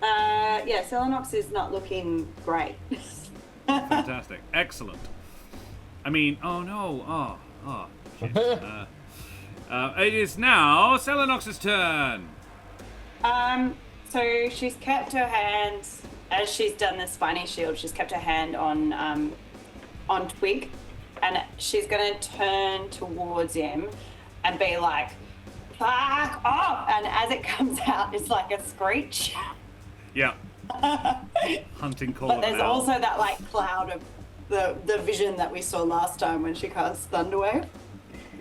Yeah, Selenox is not looking great.
Fantastic. Excellent. I mean, oh no. Oh. Shit. It is now Selenox's turn.
So she's kept her hand, as she's done the spiny shield, she's kept her hand on Twig, and she's gonna turn towards him and be like, "Fuck off!" And as it comes out, it's like a screech.
Yeah. Hunting call.
But
of
there's
an owl.
also that like cloud of the vision that we saw last time when she cast Thunderwave.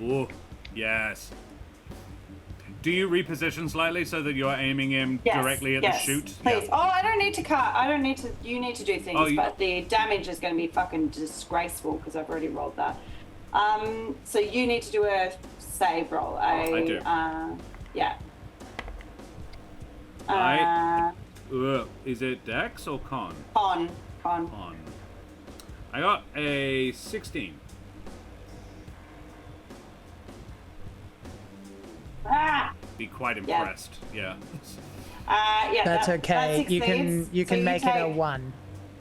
Ooh, yes. Do you reposition slightly so that you're aiming him
Yes,
directly at
yes,
the shoot?
Please.
Yeah.
Oh, I don't need to cut. I don't need to. You need to do things,
Oh, you-
but the damage is going to be fucking disgraceful because I've already rolled that. So you need to do a save roll.
I do.
Yeah.
Is it Dex or Con?
On.
On. I got a 16.
Ah!
Be quite
Yeah.
impressed. Yeah.
Yeah.
That's okay.
that
You can
succeeds.
you
So
can make it a
take-
1.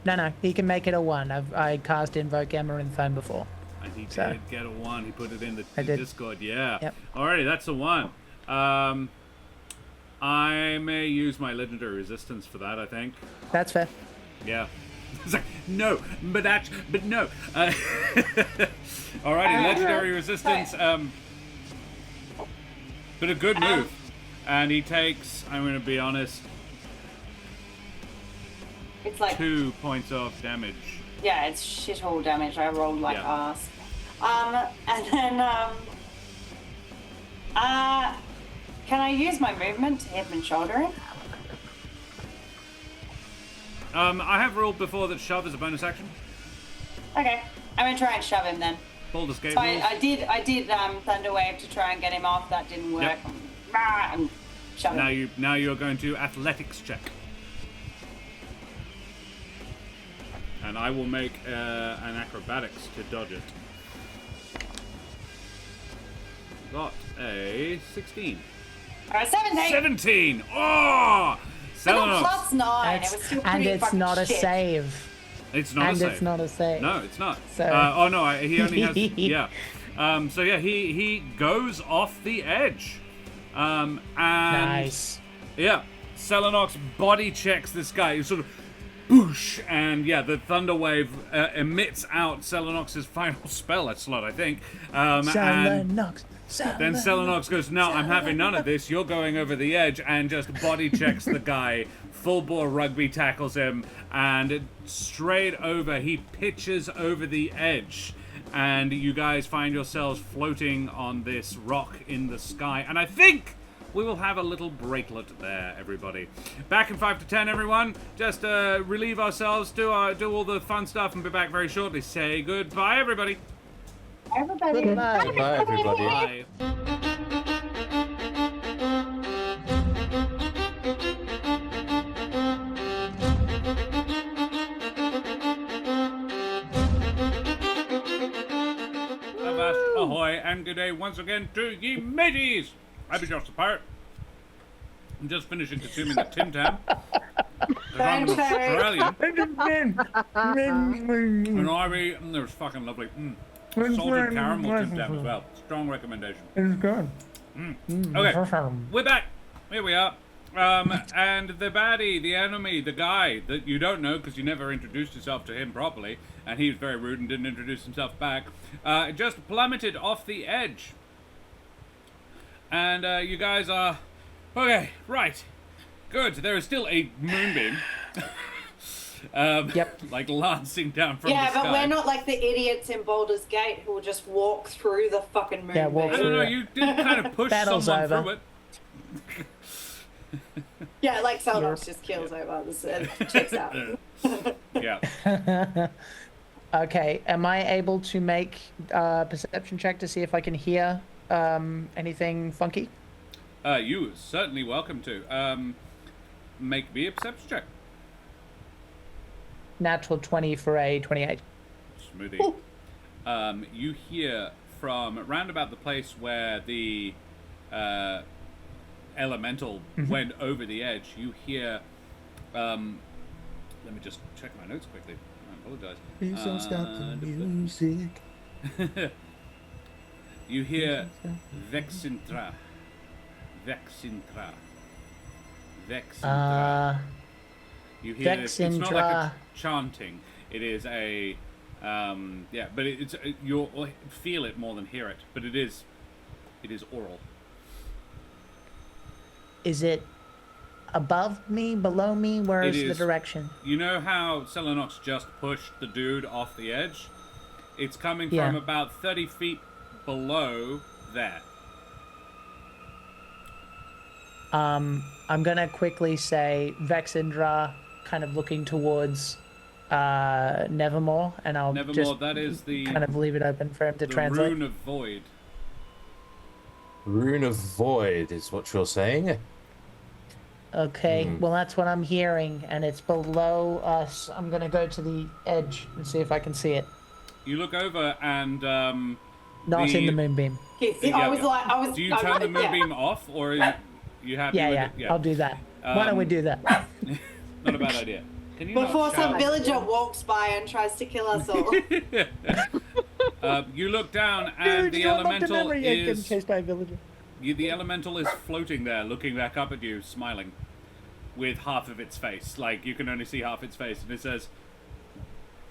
No, he can make it a 1. I cast Invoke Amaranthine before.
And he
So-
did get a 1. He put it in the
I did.
Discord. Yeah.
Yep.
Alrighty, that's a 1. I may use my legendary resistance for that, I think.
That's fair.
Yeah. It's like, no, but no. Alrighty, legendary resistance. But a good move. And he takes, I'm going to be honest,
It's like
2 points of damage.
yeah, it's shithole damage. I rolled like
Yeah.
ass. And then, can I use my movement to hip and shoulder him?
I have ruled before that shove is a bonus action.
Okay, I'm gonna try and shove him then.
Baldur's Gate
So
rules.
I did Thunder Wave to try and get him off. That didn't work.
Yep.
And shove him.
Now you're going to athletics check. And I will make an acrobatics to dodge it. Got a 16.
17.
17! Oh!
I got
Selenos.
plus 9. It
That's-
was still
and
pretty
it's
fucking
not a
shit.
save.
It's not a
And
save.
it's not a save.
No, it's not.
So-
Oh no, he only has yeah. So yeah, he goes off the edge. And
Nice.
yeah, Selenox body checks this guy. He sort of boosh, and yeah, the thunder wave emits out Selenox's final spell slot, I think. And
Selenox.
then Selenox goes, "No, I'm having none of this. You're going over the edge," and just body checks the guy. Full bore rugby tackles him, and straight over, he pitches over the edge. And you guys find yourselves floating on this rock in the sky. And I think we will have a little breaklet there, everybody. Back in 5 to 10, everyone. Just relieve ourselves, do all the fun stuff, and be back very shortly. Say goodbye, everybody.
Everybody.
Goodbye.
Bye, everybody.
Bye. Avast, ahoy, and good day once again to ye mateys! I be Josh the Pirate. I'm just finishing consuming the Tim Tam. I'm Australian, and I be, there's fucking lovely. Salted caramel Tim Tam as well. Strong recommendation.
It's good.
Okay, we're back. Here we are. And the baddie, the enemy, the guy that you don't know because you never introduced yourself to him properly, and he was very rude and didn't introduce himself back, just plummeted off the edge. And you guys are... Okay, right. Good. There is still a moonbeam.
Yep.
Like lancing down from
Yeah,
the
but
sky.
we're not like the idiots in Baldur's Gate who will just walk through the fucking moonbeam.
Yeah, walk
I don't
through
know,
it.
you did kind of push
Battle's
someone
over.
through it.
Yeah, like Seldox just kills over. This checks out.
Yeah.
Okay, am I able to make a perception check to see if I can hear anything funky?
You are certainly welcome to. Make me a perception check.
Natural 20 for a 28.
Smoothie. You hear from round about the place where the elemental went over the edge. You hear. Let me just check my notes quickly. I apologize.
Please don't stop the music.
You hear Vexintra. Vexintra. Vexintra. You hear this. It's not like a chanting. It is a yeah, but it's you'll feel it more than hear it. But it is oral.
Is it above me, below me? Where
It
is the
is.
direction?
You know how Selenox just pushed the dude off the edge? It's coming
Yeah.
from about 30 feet below there.
I'm gonna quickly say Vexindra, kind of looking towards Nevermore, and I'll
Nevermore,
just
that is the
kind of leave it open for him to
the
translate.
rune of void.
Rune of Void is what you're saying?
Okay, well that's what I'm hearing, and it's below us. I'm gonna go to the edge and see if I can see it.
You look over and
Not in
The-
the moonbeam.
Yes,
Yeah,
I was
yeah.
like, I was.
do you
I
turn the
was- yeah.
moonbeam off, or are you happy
Yeah,
with
yeah,
it?
I'll do that. Why don't we do that?
Not a bad idea. Can you not
Before some
shout?
villager walks by and tries to kill us all.
You look down and the elemental is
chased by a villager.
the elemental is floating there, looking back up at you, smiling, with half of its face. Like you can only see half its face, and it says,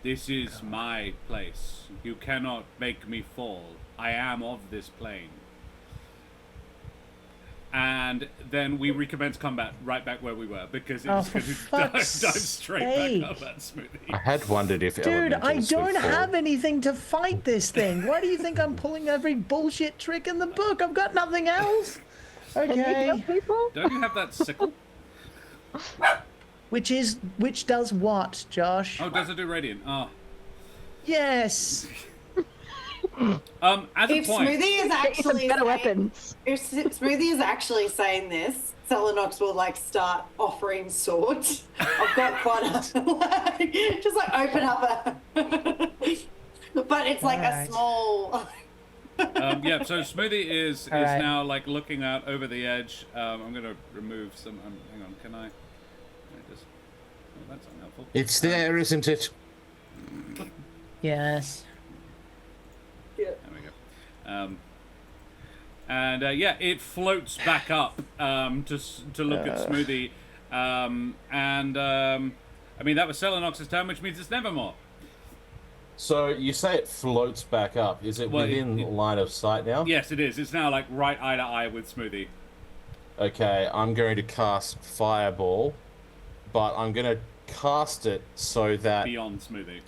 "This is my place. You cannot make me fall. I am of this plane." and then we recommence combat right back where we were because
Oh,
it's
for
going to
fuck's
dive straight
sake.
back up at Smoothie.
I had wondered if
Dude, I
elementals would
don't
fall.
have anything to fight this thing. Why do you think I'm pulling every bullshit trick in the book? I've got nothing else.
Can you
Okay.
kill people?
Don't you have that sickle?
Which does what, Josh?
Oh, does it do radiant? Oh.
Yes.
As a
If
point,
Smoothie is
Get you some
actually
better
saying,
weapons.
if Smoothie is actually saying this, Selenox will like start offering swords. I've got quite a like, just like open up a, but it's like a
Alright.
small.
yeah, so Smoothie is
Alright.
now like looking out over the edge. I'm going to remove some. Hang on, can I just? Oh, that's unhelpful.
It's there, isn't it?
Yes.
There we go. And yeah, it floats back up to look at Smoothie. I mean, that was Selenox's turn, which means it's Nevermore.
So you say it floats back up. Is it
Well,
within line of sight now?
Yes, it is. It's now like right eye to eye with Smoothie.
Okay, I'm going to cast Fireball, but I'm going to cast it so that
Beyond Smoothie.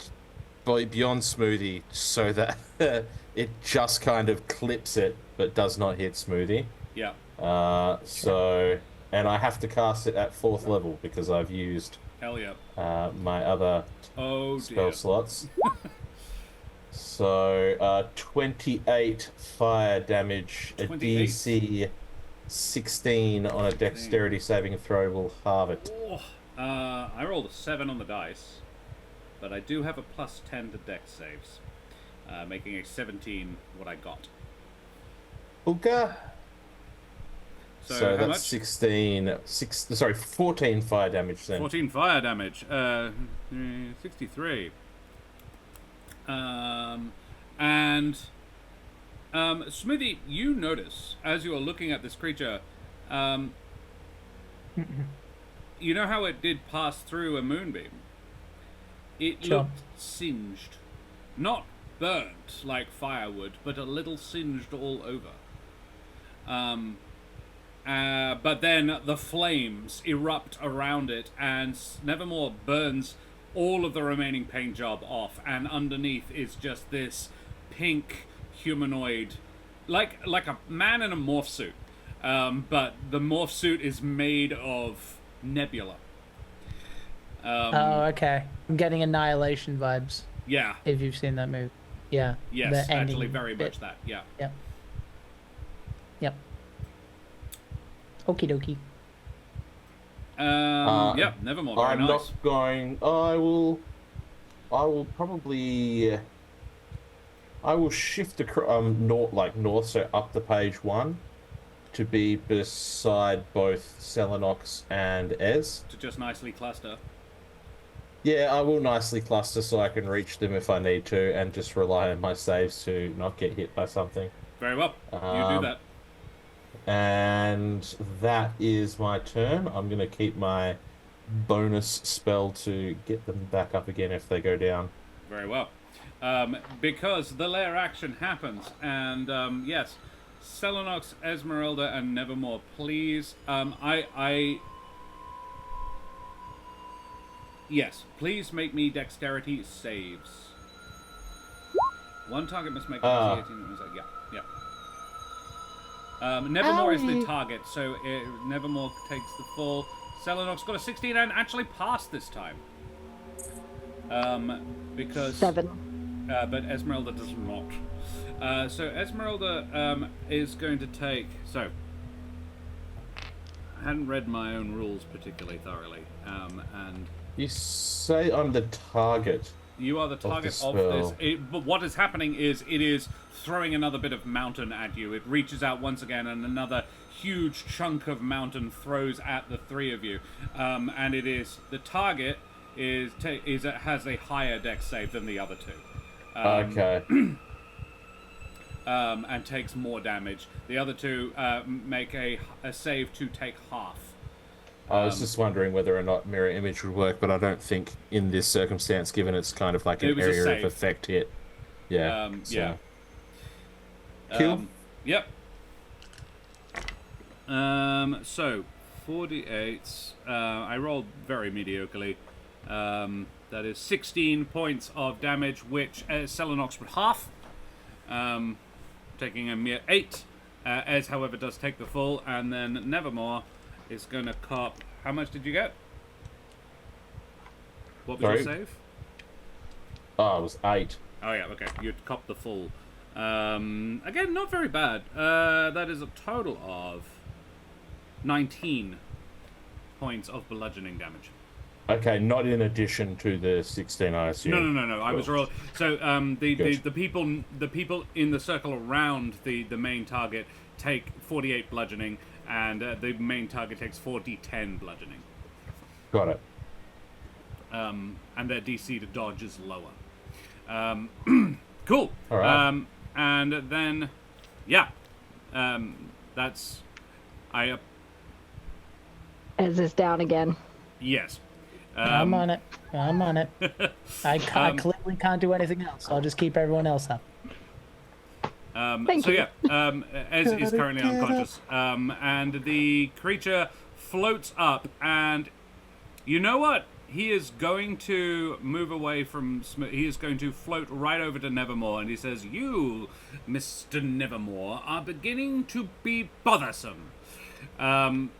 beyond Smoothie, so that it just kind of clips it, but does not hit Smoothie.
Yeah.
And I have to cast it at 4th level because I've used
Hell yeah.
my other
Oh
spell
dear.
slots. So 28 fire damage, a
28.
DC 16 on a dexterity saving throw will halve it.
Oh, I rolled a 7 on the dice, but I do have a plus 10 to dex saves, making a 17 what I got.
Okay.
So,
So
how
that's
much?
14 fire damage then.
14 fire damage. 63. Smithy, you notice as you are looking at this creature, you know how it did pass through a moonbeam? It
Sure.
looked singed. Not burnt like firewood, but a little singed all over. But then the flames erupt around it, and Nevermore burns all of the remaining paint job off, and underneath is just this pink humanoid, like a man in a morph suit. But the morph suit is made of nebula.
Oh, okay. I'm getting Annihilation vibes.
Yeah.
If you've seen that movie. Yeah.
Yes,
the ending
actually, very
bit.
much that. Yeah.
Yep. Yep. Okie dokie.
Yeah. Nevermore. Very
I'm
nice.
not going. I will probably. I will shift north, so up the page 1, to be beside both Selenox and Ez.
To just nicely cluster.
Yeah, I will nicely cluster so I can reach them if I need to, and just rely on my saves to not get hit by something.
Very well. You do that.
And that is my turn. I'm going to keep my bonus spell to get them back up again if they go down.
Very well. Because the lair action happens, and yes, Selenox, Esmeralda, and Nevermore, please. Yes, please make me dexterity saves. One target must make a DC 18. Yeah. Nevermore is the target, so Nevermore takes the full. Selenox got a 16 and actually passed this time. Because
7.
but Esmeralda does not. So Esmeralda is going to take. So I hadn't read my own rules particularly thoroughly, and
You say I'm the target.
you are the target of
spell.
this. But what is happening is it is throwing another bit of mountain at you. It reaches out once again, and another huge chunk of mountain throws at the three of you. And it is the target has a higher dex save than the other two.
Okay.
And takes more damage. The other two make a save to take half.
I was just wondering whether or not mirror image would work, but I don't think in this circumstance, given it's kind of like
It
an
was a
area
save.
of effect hit. Yeah.
Yeah.
Kill?
Yep. So 48. I rolled very mediocrely. That is 16 points of damage, which Selenox would half, taking a mere 8. Ez, however, does take the full, and then Nevermore is going to cop. How much did you get? What was your
Sorry?
save?
Oh, it was 8.
Oh yeah, okay. You'd cop the full. Again, not very bad. That is a total of 19 points of bludgeoning damage.
Okay, not in addition to the 16, I assume.
No. I was rolled. So
Good.
the people in the circle around the main target take 48 bludgeoning, and the main target takes 4d10 bludgeoning.
Got it.
And their DC to dodge is lower. Cool.
All right.
And then, yeah, that's
Ez is down again.
yes.
I'm on it. I clearly can't do anything else. So I'll just keep everyone else up.
Thank
So
you.
yeah, Ez is currently unconscious, and the creature floats up, and you know what? He is going to move away from. He is going to float right over to Nevermore, and he says, "You, Mr. Nevermore, are beginning to be bothersome," and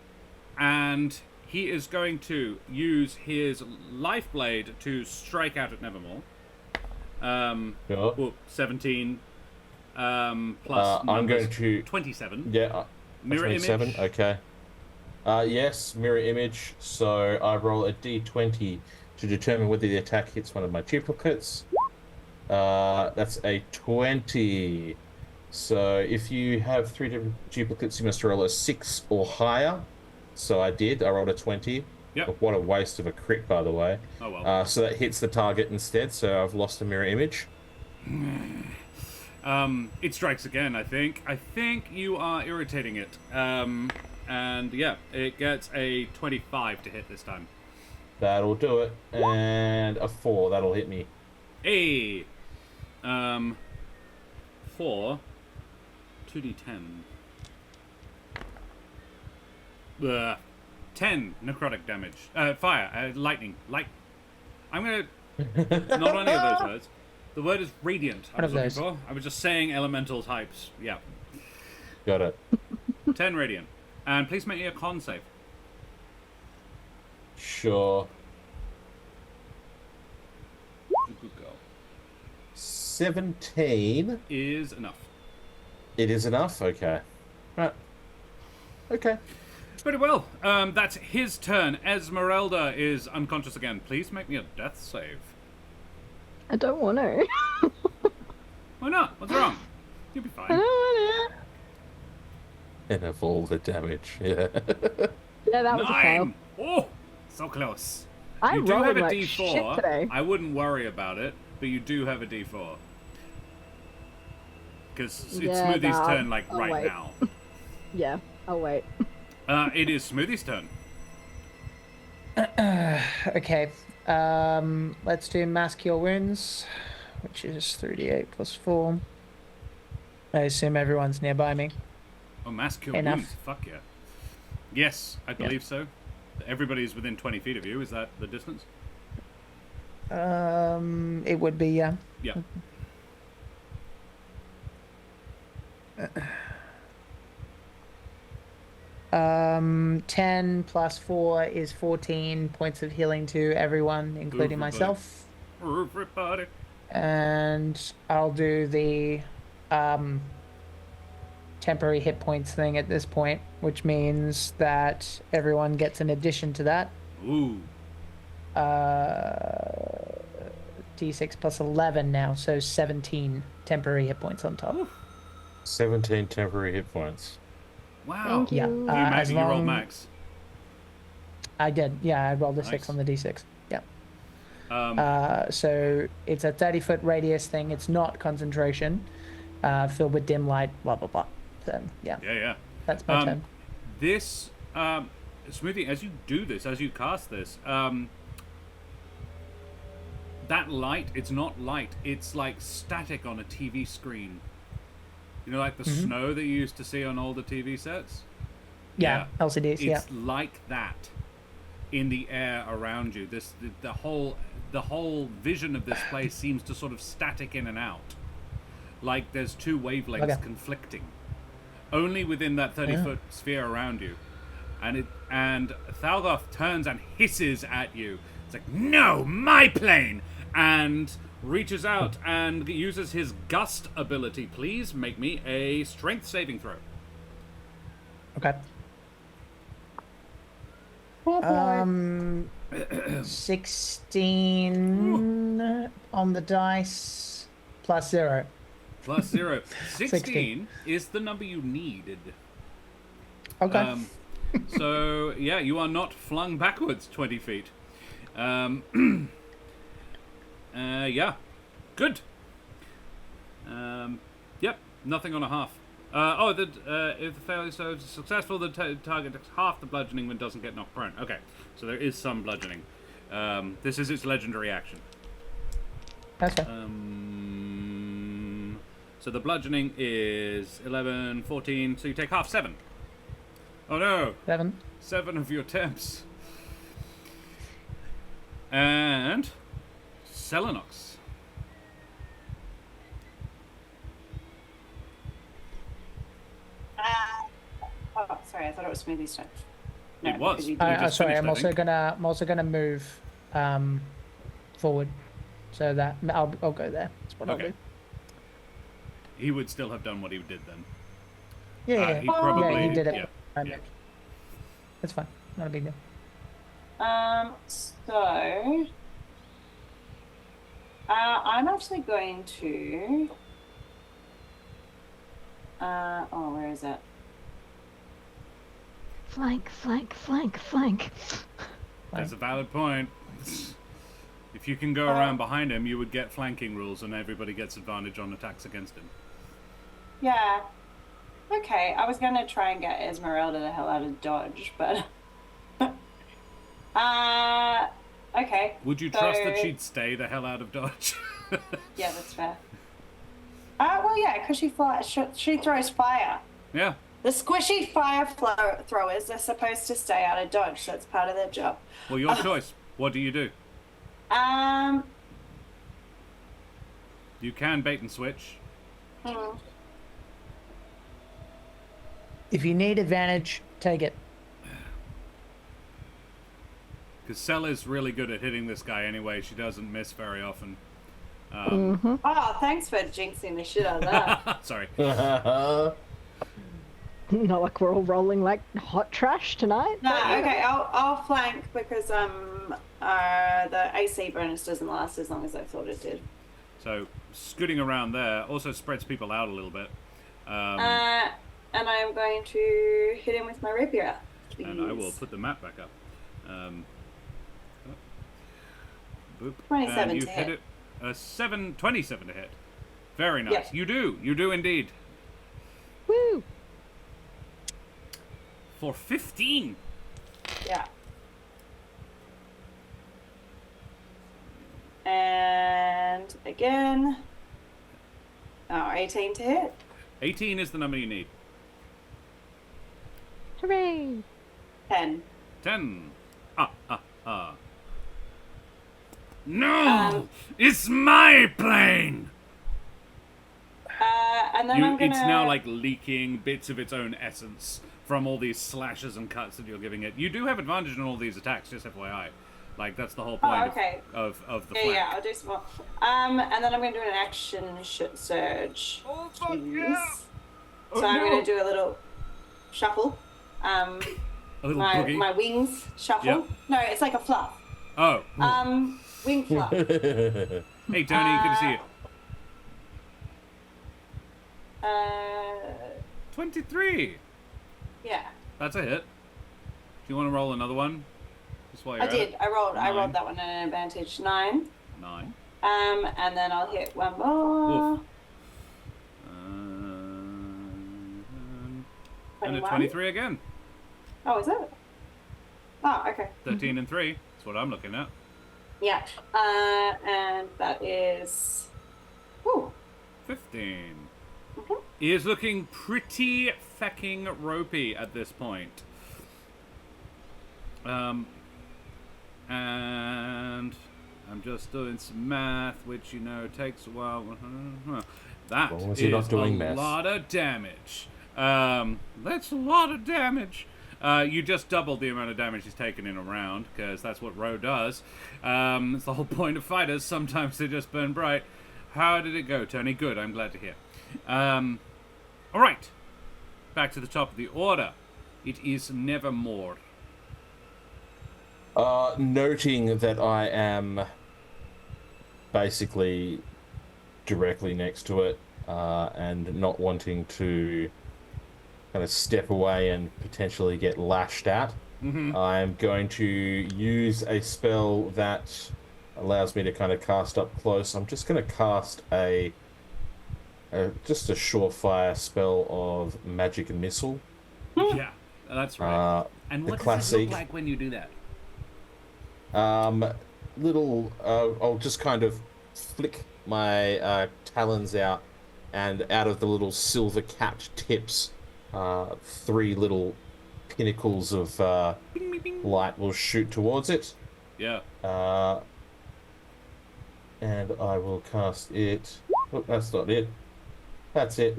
he is going to use his life blade to strike out at Nevermore.
Sure.
Well, 17 plus
I'm
numbers,
going to.
27.
Yeah.
Mirror
27.
image.
Okay. Yes, mirror image. So I roll a d20 to determine whether the attack hits one of my duplicates. That's a 20. So if you have 3 different duplicates, you must roll a 6 or higher. So I did. I rolled a 20.
Yep.
What a waste of a crit, by the way.
Oh well.
So that hits the target instead. So I've lost a mirror image.
It strikes again, I think. I think you are irritating it. And yeah, it gets a 25 to hit this time.
That'll do it. And a 4. That'll hit me.
Hey! 4. 2d10. 10 necrotic damage. Fire. Lightning. I'm gonna... Not any of those words. The word is radiant. I
One
was
of
looking
those.
for. I was just saying elemental types. Yeah.
Got it.
10 radiant. And please make me a con save.
Sure.
Good girl.
17.
Is enough.
It is enough? Okay. Right. Okay.
Very well. That's his turn. Esmeralda is unconscious again. Please make me a death save.
I don't want to.
Why not? What's wrong? You'll be
I
fine.
don't want
And of all the damage. Yeah.
to. Yeah, that was a fail.
9! Oh! So close.
I'm
You do have
rolling
a
like
D4.
shit today.
I wouldn't worry about it, but you do have a D4. Because it's
Yeah,
Smoothie's
nah,
turn, like,
I'll
right
wait.
now.
Yeah, I'll wait.
It is Smoothie's turn.
Okay. Let's do Mass Cure Wounds, which is 3d8 plus 4. I assume everyone's nearby me.
Oh, mass cure
Enough.
wounds. Fuck yeah. Yes, I believe so. Everybody's within 20 feet of you. Is that the distance?
It would be, yeah.
Yeah.
10 plus 4 is 14 points of healing to everyone, including
Everybody.
myself.
Everybody.
And I'll do the temporary hit points thing at this point, which means that everyone gets an addition to that.
Ooh.
D6 plus 11 now, so 17 temporary hit points on top.
17 temporary hit points.
Wow.
Thank
Yeah,
you.
You,
as
you rolled
long-
max.
I did, yeah, I rolled a
Nice.
6 on the D6. Yeah.
Um,
So it's a 30-foot radius thing. It's not concentration, filled with dim light, blah, blah, blah. So, yeah,
yeah.
that's my turn.
This, Smoothie, as you do this, as you cast this, that light, it's not light. It's like static on a TV screen. You know, like the snow that you used to see on older TV sets?
Yeah, LCDs. Yeah.
It's like that in the air around you. The whole vision of this place seems to sort of static in and out, like there's two wavelengths conflicting, only within that 30-foot sphere around you. And Thalgoth turns and hisses at you. It's like, no, my plane! And reaches out and uses his gust ability. Please make me a strength saving throw.
Okay. 16 on the dice plus 0.
Plus 0. 16 is the number you needed.
Okay.
So, yeah, you are not flung backwards 20 feet. Yeah. Good. Yep, nothing on a half. If the failure is successful, the target takes half the bludgeoning when it doesn't get knocked prone. Okay, so there is some bludgeoning. This is its legendary action.
That's fair.
So the bludgeoning is 11, 14, so you take half 7. Oh no!
7.
7 of your temps. And Selenox.
Oh, sorry, I thought it was Smoothie's turn. No,
It was.
because you-
just
Sorry,
finished,
I'm
I
also
think.
gonna move forward, so that I'll go there. That's what I'll
Okay.
do.
He would still have done what he did then.
Yeah,
He probably
yeah, he did it.
Yeah.
Yeah. That's fine. Not a big deal.
So I'm actually going to. Where is it?
Flank, flank, flank, flank.
That's a valid point. If you can go around behind him, you would get flanking rules, and everybody gets advantage on attacks against him.
Yeah. Okay, I was gonna try and get Esmeralda the hell out of dodge, but. Okay.
Would you trust that
so-
she'd stay the hell out of dodge?
Yeah, that's fair. Well, yeah, because she throws fire.
Yeah.
The squishy fire throwers are supposed to stay out of dodge. That's part of their job.
Well, your choice. What do? You can bait and switch.
If you need advantage, take it.
Because Sel is really good at hitting this guy anyway. She doesn't miss very often.
Oh, thanks for jinxing the shit out of that.
Sorry.
Not like we're all rolling like hot trash tonight.
No,
but, you know.
okay, I'll flank because the AC bonus doesn't last as long as I thought it did.
So, scooting around there also spreads people out a little bit.
And I am going to hit him with my rapier.
And I will put the map back up. Boop.
27
and you
to
hit
hit.
it. 27 to hit. Very nice.
Yep.
You do indeed.
Woo!
For 15.
Yeah. And again. 18 to hit.
18 is the number you need.
Hooray!
10.
10. No! It's my plane!
And then I'm gonna.
It's now like leaking bits of its own essence from all these slashes and cuts that you're giving it. You do have advantage on all these attacks, just FYI. Like, that's the whole point
okay.
of the
Yeah,
flank.
yeah, I'll do some more. And then I'm going to do an action surge.
Oh, fuck
Jeez.
yeah!
So I'm going to do a little shuffle.
A little
my
boogie.
my wings shuffle.
Yep.
No, it's like a fluff.
Oh.
Wing fluff.
Hey, Tony, good to see you. 23.
Yeah,
That's a hit. Do you want to roll another one? Just while you're
I
at
did.
it?
I rolled
Nine.
that one at an advantage 9.
9.
And then I'll hit one more.
Oof. And a
21.
23 again.
Oh, is it? Oh, okay.
13 and 3. That's what I'm looking at.
Yeah. And that is. Ooh.
15.
Mhm.
He is looking pretty fecking ropey at this point. And I'm just doing some math, which, takes a while. That
As long as
is
you're not doing
a
math.
lot of damage. That's a lot of damage. You just doubled the amount of damage he's taken in a round, because that's what Ro does. It's the whole point of fighters. Sometimes they just burn bright. How did it go, Tony? Good, I'm glad to hear. All right. Back to the top of the order. It is Nevermore.
Noting that I am basically directly next to it, and not wanting to kind of step away and potentially get lashed at, I'm going to use a spell that allows me to kind of cast up close. I'm just going to cast just a surefire spell of Magic Missile.
Yeah, that's right. And
the
what does it
classic.
look like when you do that?
I'll just kind of flick my talons out, and out of the little silver capped tips, 3 little pinnacles of
Bing, bing, bing.
light will shoot towards it.
Yeah.
And I will cast it. Oh, that's not it. That's it.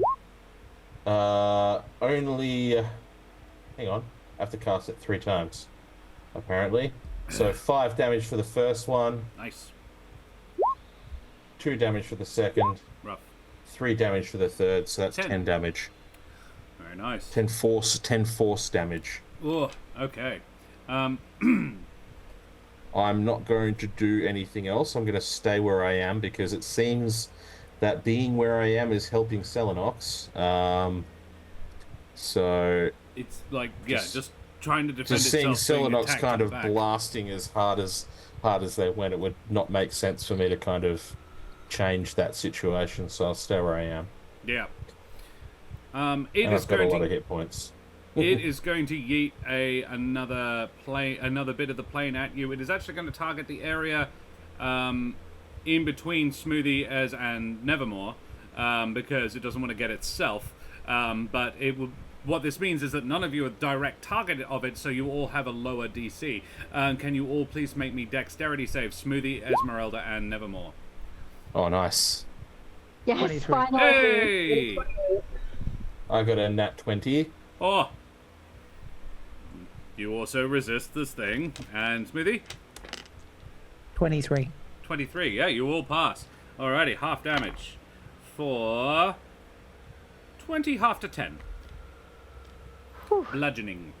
Only. Hang on. I have to cast it 3 times, apparently. So 5 damage for the first one,
Nice.
2 damage for the second,
Rough.
3 damage for the third. So that's
10.
10 damage.
Very nice.
10 force damage.
Oh, okay.
I'm not going to do anything else. I'm going to stay where I am because it seems that being where I am is helping Selenox. So
It's like, yeah,
Just-
just trying to defend
just seeing
itself. being
Selenox
attacked
kind
in
of
the back.
blasting as hard as they went, it would not make sense for me to kind of change that situation. So I'll stay where I am.
Yeah. It
And
is
I've got a
going
lot
to
of hit points.
it is going to yeet another bit of the plane at you. It is actually going to target the area in between Smoothie and Nevermore, because it doesn't want to get itself. But it will. What this means is that none of you are direct target of it, so you all have a lower DC. Can you all please make me dexterity saves? Smoothie, Esmeralda, and Nevermore.
Oh, nice.
Yes,
23.
finally.
Hey!
I got a nat 20.
Oh! You also resist this thing. And Smoothie?
23.
23. Yeah, you all pass. Alrighty, half damage. For 20, half to 10. Bludgeoning.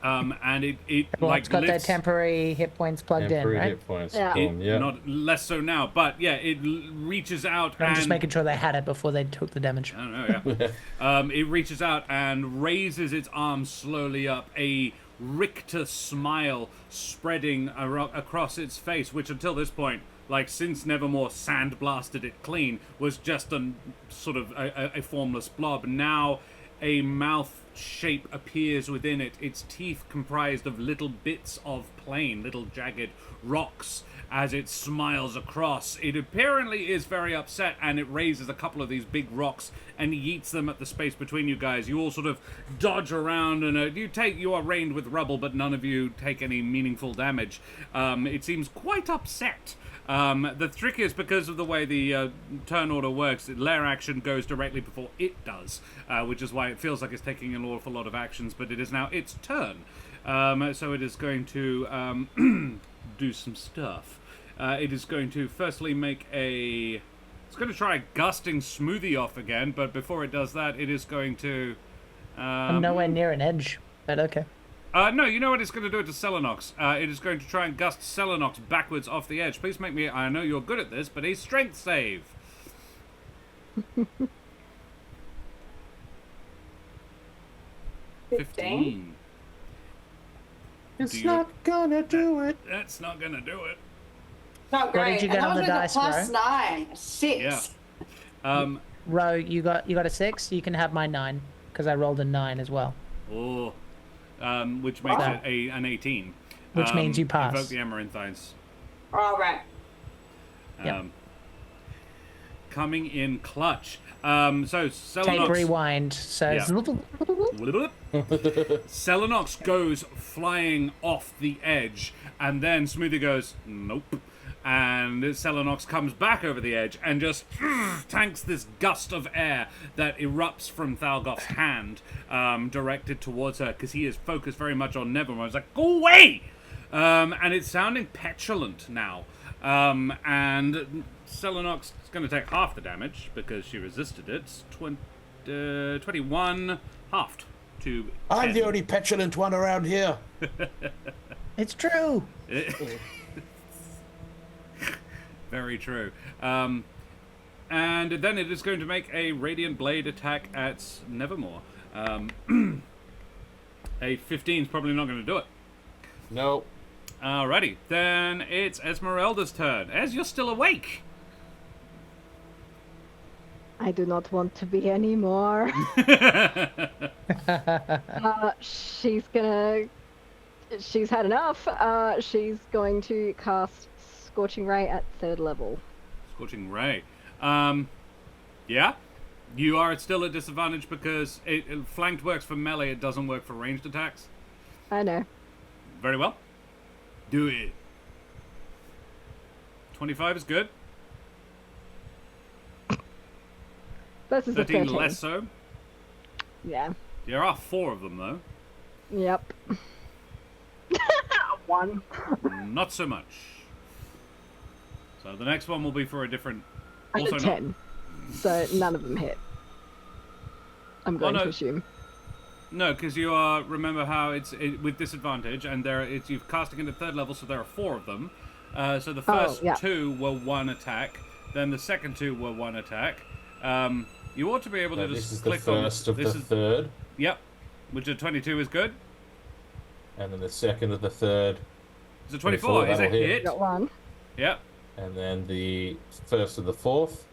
And it
Well,
like
it's got their
lifts.
temporary hit points plugged
Temporary
in, right?
hit points.
Yeah.
Yeah.
Not less so now, but yeah, it reaches out
I'm
and
just making sure they had it before they took the damage.
I don't know, yeah. It reaches out and raises its arm slowly up, a Richter smile spreading across its face, which until this point, like since Nevermore sandblasted it clean, was just a sort of a formless blob. Now a mouth shape appears within it, its teeth comprised of little bits of plane, little jagged rocks. As it smiles across, it apparently is very upset, and it raises a couple of these big rocks and yeets them at the space between you guys. You all sort of dodge around, and you are rained with rubble, but none of you take any meaningful damage. It seems quite upset. The trick is, because of the way the turn order works, lair action goes directly before it does, which is why it feels like it's taking an awful lot of actions, but it is now its turn. So it is going to do some stuff. It is going to firstly make a... It's going to try gusting Smoothie off again, but before it does that, it is going to...
I'm nowhere near an edge, but okay.
No, you know what it's going to do it to Selenox. It is going to try and gust Selenox backwards off the edge. Please make me, I know you're good at this, but a strength save. 15.
It's
Do you-
not gonna do it.
That's not going to do it.
Not
What
great.
did you get
and
on
that
the
was
dice,
with a plus
Ro?
9. 6.
Yeah.
Ro, you got a 6. You can have my 9 because I rolled a 9 as well.
Oh. Which makes
Wow.
it an 18.
Which means you pass.
Invoke the Amaranthines.
All right.
Yeah.
coming in clutch. So
Tape
Selenox...
rewind. So
Yeah. Selenox goes flying off the edge, and then Smoothie goes, nope. And Selenox comes back over the edge and just tanks this gust of air that erupts from Thalgoth's hand, directed towards her, because he is focused very much on Nevermore. He's like, go away! And it's sounding petulant now. And Selenox is going to take half the damage because she resisted it. It's 21 halved to 10.
I'm the only petulant one around here.
It's true.
Very true. And then it is going to make a Radiant Blade attack at Nevermore. A 15 is probably not going to do it.
No.
Alrighty, then it's Esmeralda's turn. Es, you're still awake.
I do not want to be anymore. She's had enough. She's going to cast Scorching Ray at 3rd level.
Scorching Ray. Yeah. You are still at disadvantage because flanked works for melee, it doesn't work for ranged attacks.
I know.
Very well. Do it. 25 is good.
This is a
13
13.
less so.
Yeah.
There are 4 of them, though.
Yep. 1.
Not so much. So the next one will be for a different...
I
Also
got
not.
10. So none of them hit. I'm going
no.
to assume.
No, because you are... Remember how it's with disadvantage, and you're casting it at 3rd level, so there are 4 of them. So the first
yeah.
2 were 1 attack, then the second 2 were 1 attack. You ought to be able to
No,
just
this is the
click on...
first of the third,
Yep. Which at 22 is good.
and then the second of the third,
Is it 24? Is
that'll
it
hit.
hit?
Got 1.
Yep.
and then the first of the fourth.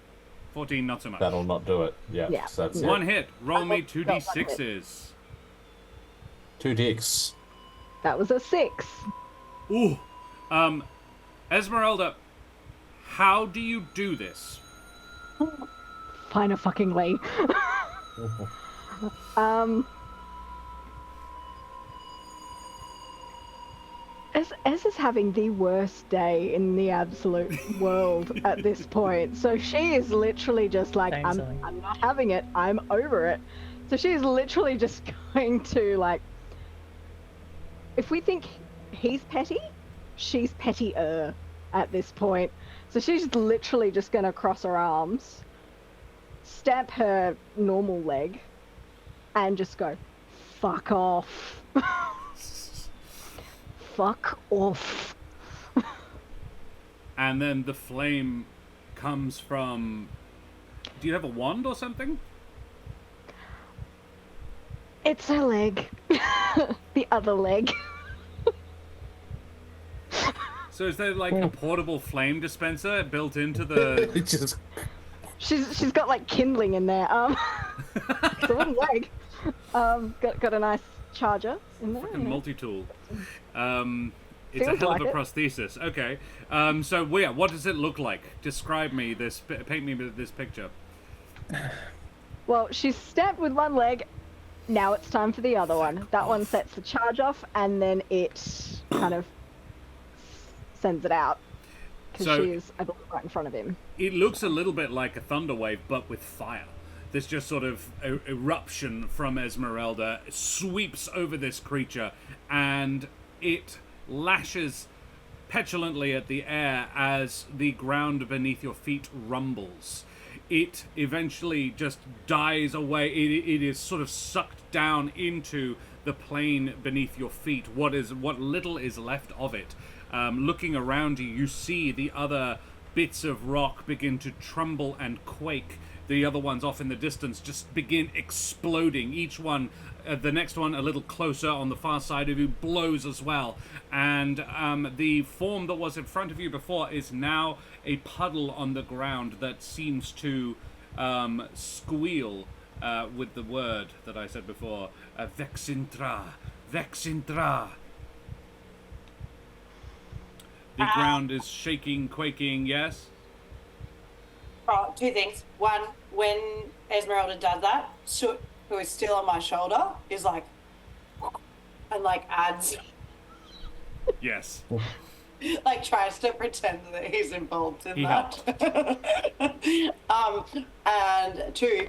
14, not so much.
That'll not do it. Yeah,
Yeah.
so that's
One
it.
hit. Roll me
got one
2d6s.
2 dicks.
That was a 6.
Ooh. Esmeralda, how do you do this?
Fine a fucking way. Ez is having the worst day in the absolute world at this point. So she is literally just like,
Same, silly.
I'm not having it. I'm over it. So she's literally just going to like, if we think he's petty, she's pettier at this point. So she's literally just going to cross her arms, stamp her normal leg, and just go, fuck off. Fuck off.
And then the flame comes from... Do you have a wand or something?
It's her leg. The other leg.
So is there like a portable flame dispenser built into the...
It just
She's got like kindling in there. It's a wooden leg. Got a nice charger in there.
Fucking
you know.
multi-tool. It's a
Feels
hell
like
of a
it.
prosthesis. Okay. So yeah, what does it look like? Describe me this. Paint me with this picture.
Well, she's stamped with one leg. Now it's time for the other one. That one sets the charge off, and then it kind of sends it out because
So-
she is, I believe, right in front of him.
It looks a little bit like a thunder wave, but with fire. This just sort of eruption from Esmeralda sweeps over this creature, and it lashes petulantly at the air as the ground beneath your feet rumbles. It eventually just dies away. It is sort of sucked down into the plain beneath your feet. What little is left of it. Looking around you, you see the other bits of rock begin to tremble and quake. The other ones off in the distance just begin exploding. Each one, the next one a little closer on the far side of you, blows as well. And the form that was in front of you before is now a puddle on the ground that seems to squeal with the word that I said before, Vexintra, Vexintra. The ground is shaking, quaking, yes?
Oh, two things. One, when Esmeralda does that, Soot, who is still on my shoulder, is like, and like adds,
Yes.
like tries to pretend that he's involved in
He
that. And two,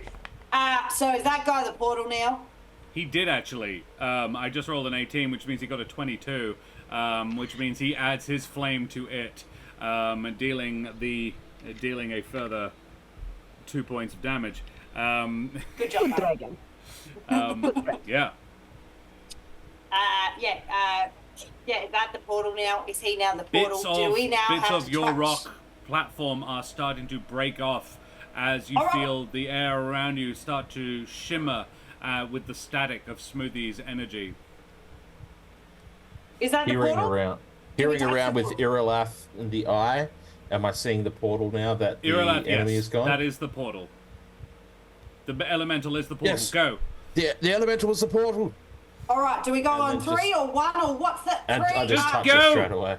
so is that guy the portal now?
He did actually. I just rolled an 18, which means he got a 22, which means he adds his flame to it, dealing a further 2 points of damage.
Good job, Barry.
Dragon.
Yeah.
Yeah, is that the portal now? Is he now the portal?
Bits of your
touch?
rock platform are starting to break off as you
All right.
feel the air around you start to shimmer with the static of Smoothie's energy.
Is that the
Hearing
portal?
around,
we
hearing
touch
around
the
with
portal?
Iralath in the eye. Am I seeing the portal now that the
Iralath,
enemy
yes,
is gone?
that is the portal. The elemental is the portal.
Yes.
Go.
The elemental was the portal.
All right, do we go on
then
3 or 1 or what's that?
And
3?
I just touch
go.
it straight away.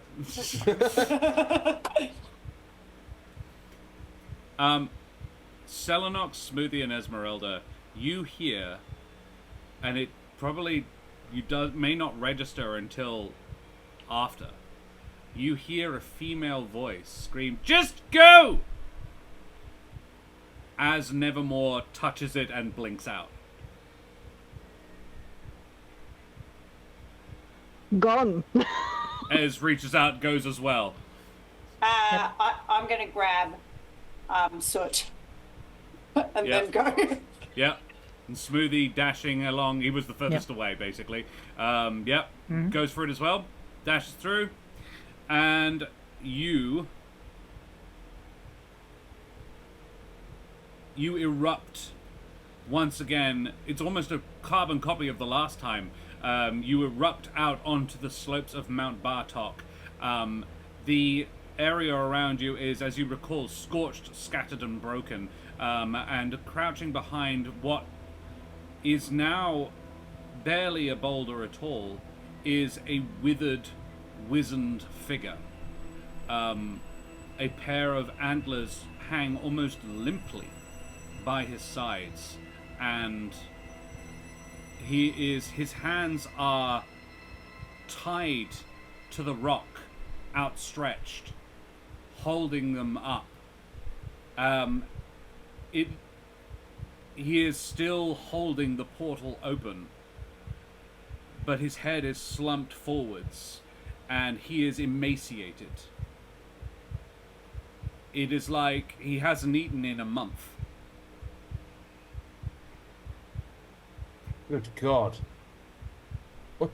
Selenox, Smoothie, and Esmeralda, you hear, and it probably may not register until after. You hear a female voice scream, "Just go!" as Nevermore touches it and blinks out.
Gone.
Ez reaches out, goes as well.
I'm going to grab Soot and
Yep.
then go.
Yep. And Smoothie dashing along. He was the furthest away, basically. Yep. Goes for it as well. Dashes through. And you erupt once again. It's almost a carbon copy of the last time. You erupt out onto the slopes of Mount Bartok. The area around you is, as you recall, scorched, scattered, and broken. And crouching behind what is now barely a boulder at all is a withered, wizened figure. A pair of antlers hang almost limply by his sides, and his hands are tied to the rock, outstretched, holding them up. He is still holding the portal open, but his head is slumped forwards, and he is emaciated. It is like he hasn't eaten in a month.
Good God! What?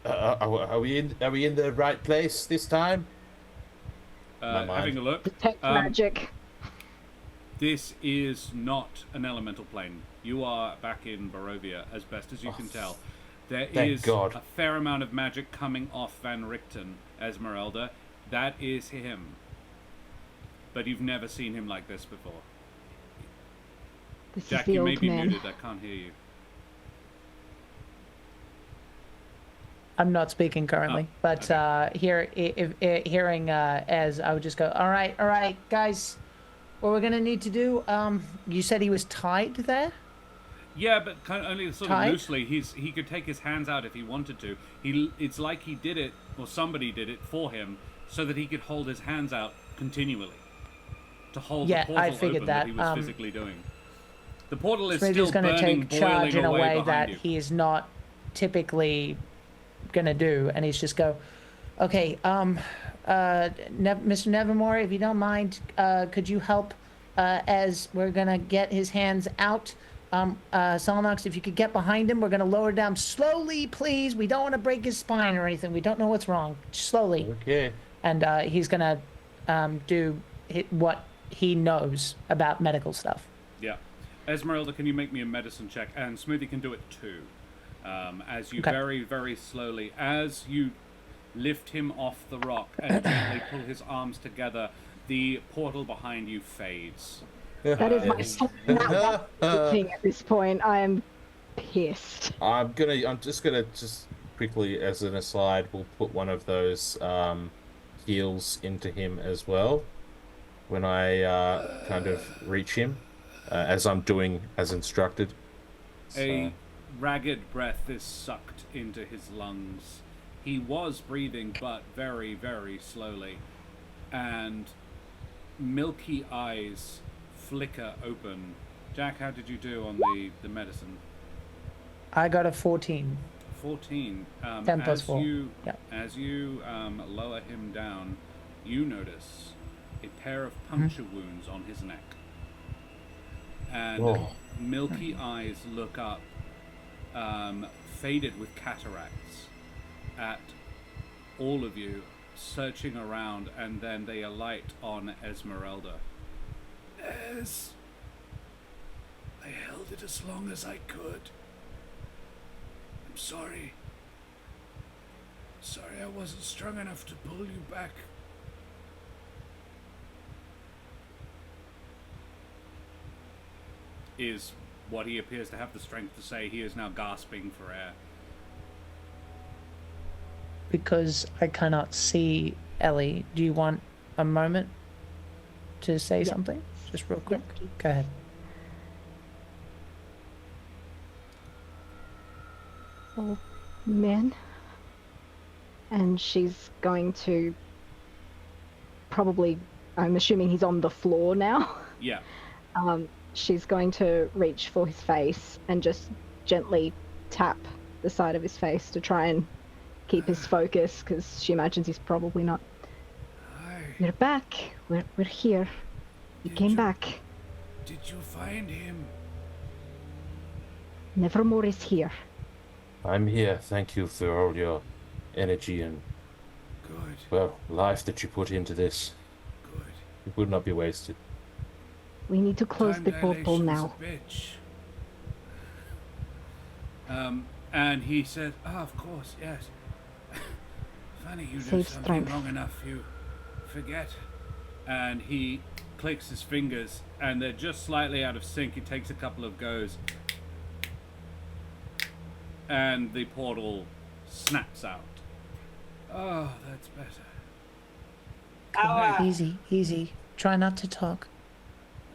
Are we in the right place this time? My mind.
Having a look.
Detect magic.
This is not an elemental plane. You are back in Barovia, as best as you can tell. There
thank
is
God.
a fair amount of magic coming off Van Richten, Esmeralda. That is him. But you've never seen him like this before.
This
Jack,
is the
you may
old
be
man.
muted. I can't hear you.
I'm not speaking currently,
Oh,
but hearing as I would just go, all right, guys, what we're gonna need to do. You said he was tied there.
Yeah, but kind of only sort of
Tied?
loosely. He could take his hands out if he wanted to. It's like he did it, or somebody did it for him, so that he could hold his hands out continually to hold
Yeah,
the portal
I figured
open
that,
he was physically doing. The portal is
Smoothie's
still
going to
burning,
take charge
boiling
in a
away
way
behind
that
you.
he is not typically going to do, and he's just go, okay, Mr. Nevermore, if you don't mind, could you help as we're going to get his hands out? Selenox, if you could get behind him, we're going to lower down slowly, please. We don't want to break his spine or anything. We don't know what's wrong. Slowly.
Okay.
And he's going to do what he knows about medical stuff.
Yeah. Esmeralda, can you make me a medicine check? And Smoothie can do it too. As you
Okay.
very, very slowly, as you lift him off the rock and gently pull his arms together, the portal behind you fades.
That is my thing at this point. I am pissed.
I'm just gonna quickly, as an aside, we'll put one of those heals into him as well. when I kind of reach him, as I'm doing as instructed.
A ragged breath is sucked into his lungs. He was breathing, but very, very slowly. And milky eyes flicker open. Jack, how did you do on the medicine?
I got a 14.
14.
10 plus 4.
As you lower him down, you notice a pair of puncture wounds on his neck. And milky eyes look up, faded with cataracts, at all of you, searching around, and then they alight on Esmeralda. Es, I held it as long as I could. I'm sorry. Sorry I wasn't strong enough to pull you back. Is what he appears to have the strength to say. He is now gasping for air.
Because I cannot see Ellie, do you want a moment to say something? Just real quick.
Yes, please.
Go ahead.
Oh, man. And she's going to probably, I'm assuming he's on the floor now.
Yeah.
She's going to reach for his face and just gently tap the side of his face to try and keep his focus, because she imagines he's probably not.
Hi.
We're back. We're here. We
Did
came
you-
back.
Did you find him?
Nevermore is here.
I'm here. Thank you for all your energy and,
Good.
well, life that you put into this.
Good.
It would not be wasted.
We need to close
Time
the portal
dilatation's
now.
a bitch. And he said, of course, yes. Funny you do
Save
something
strength.
long enough, you forget. And he clicks his fingers, and they're just slightly out of sync. He takes a couple of goes, and the portal snaps out. Oh, that's better.
Easy, easy. Try not to talk.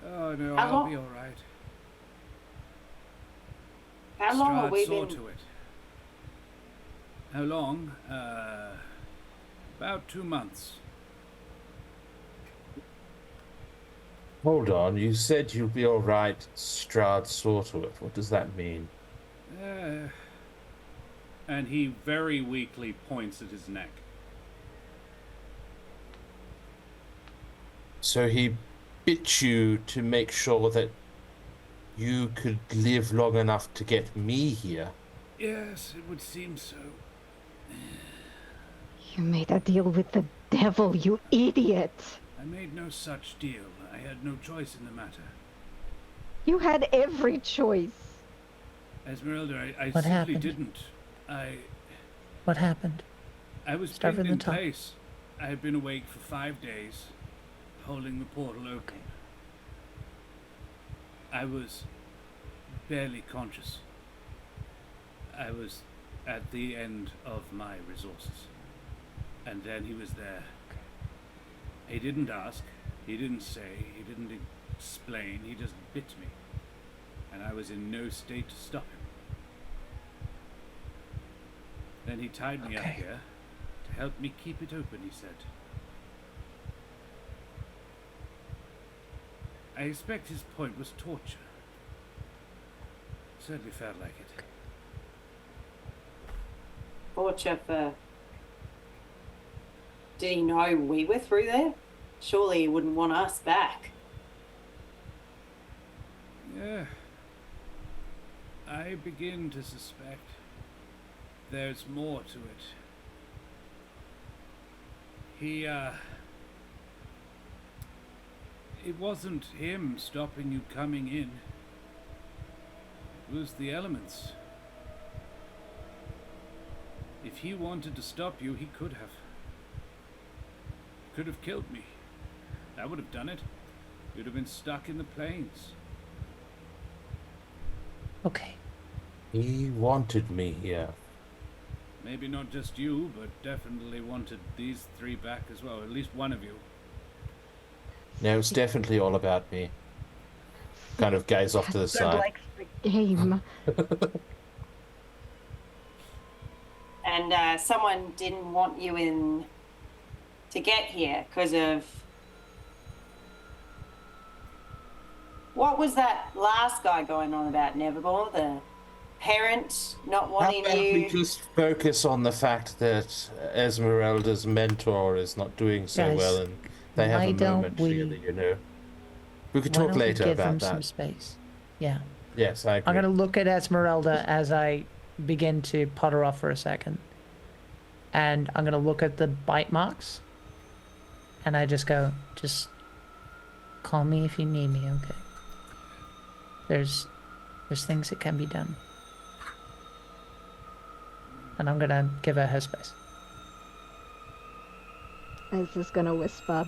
Oh no,
How
I'll
long-
be all right.
How long have
Strahd
we
saw
been?
to it. How long? About 2 months.
Hold on, you said you'll be alright. Strahd saw to it. What does that mean?
And he very weakly points at his neck.
So he bit you to make sure that you could live long enough to get me here.
Yes, it would seem so.
You made a deal with the devil, you idiot.
I made no such deal. I had no choice in the matter.
You had every choice.
Esmeralda, I
What
simply
happened?
didn't.
What happened?
I was
Start
pinned
from
in
the top.
place. I had been awake for 5 days, holding the portal open. I was barely conscious. I was at the end of my resources. And then he was there. He didn't ask, he didn't say, he didn't explain, he just bit me. And I was in no state to stop him. Then he tied me up
Okay.
here to help me keep it open, he said. I expect his point was torture. Certainly felt like it.
Torture for. Did he know we were through there? Surely he wouldn't want us back.
Yeah. I begin to suspect there's more to it. It wasn't him stopping you coming in. It was the elements. If he wanted to stop you, he could have. He could have killed me. That would have done it. You'd have been stuck in the plains.
Okay.
He wanted me here.
Maybe not just you, but definitely wanted these 3 back as well. At least one of you.
No, it's definitely all about me. Kind of gaze off to the
That
side.
likes the game.
And someone didn't want you in to get here because of what was that last guy going on about, Nevermore? The parent not
How
wanting
about we
you.
just focus on the fact that Esmeralda's mentor is not doing so
Guys,
well, and they have
why
a
don't
moment
we-
together, you know? We could
Why
talk
don't we
later
give
about
him some
that.
space? Yeah.
Yes, I agree.
I'm gonna look at Esmeralda as I begin to potter off for a second. And I'm gonna look at the bite marks. And I just go, just call me if you need me, okay? There's things that can be done. And I'm gonna give her space.
Ez is gonna whisper,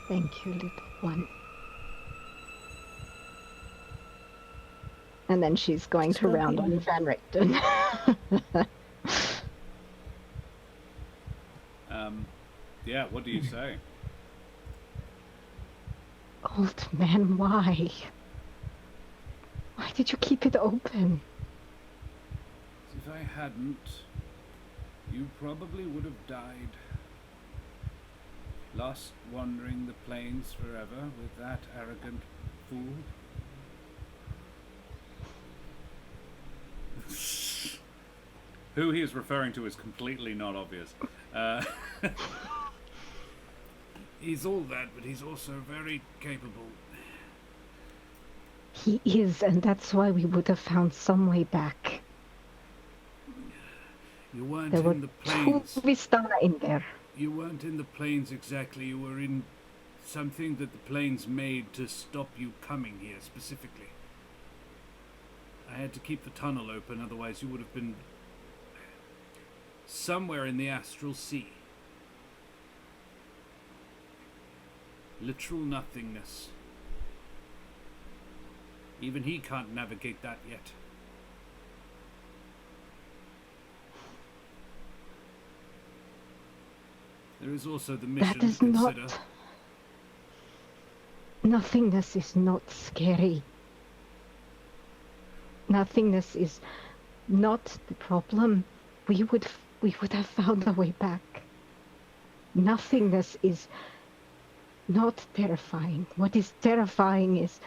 "Thank you, little one." And then she's going to round on Van Richten.
Yeah, what do you say?
Old man, why? Why did you keep it open?
If I hadn't, you probably would have died. Lost wandering the plains forever with that arrogant fool. Who he is referring to is completely not obvious. He's all that, but he's also very capable.
He is, and that's why we would have found some way back.
You weren't
There were
in the
two
plains.
Vistana in there.
You weren't in the plains exactly. You were in something that the plains made to stop you coming here specifically. I had to keep the tunnel open, otherwise you would have been somewhere in the astral sea. Literal nothingness. Even he can't navigate that yet. There is also the mission
That is
to consider.
not. Nothingness is not scary. Nothingness is not the problem. We would have found a way back. Nothingness is not terrifying. What is terrifying is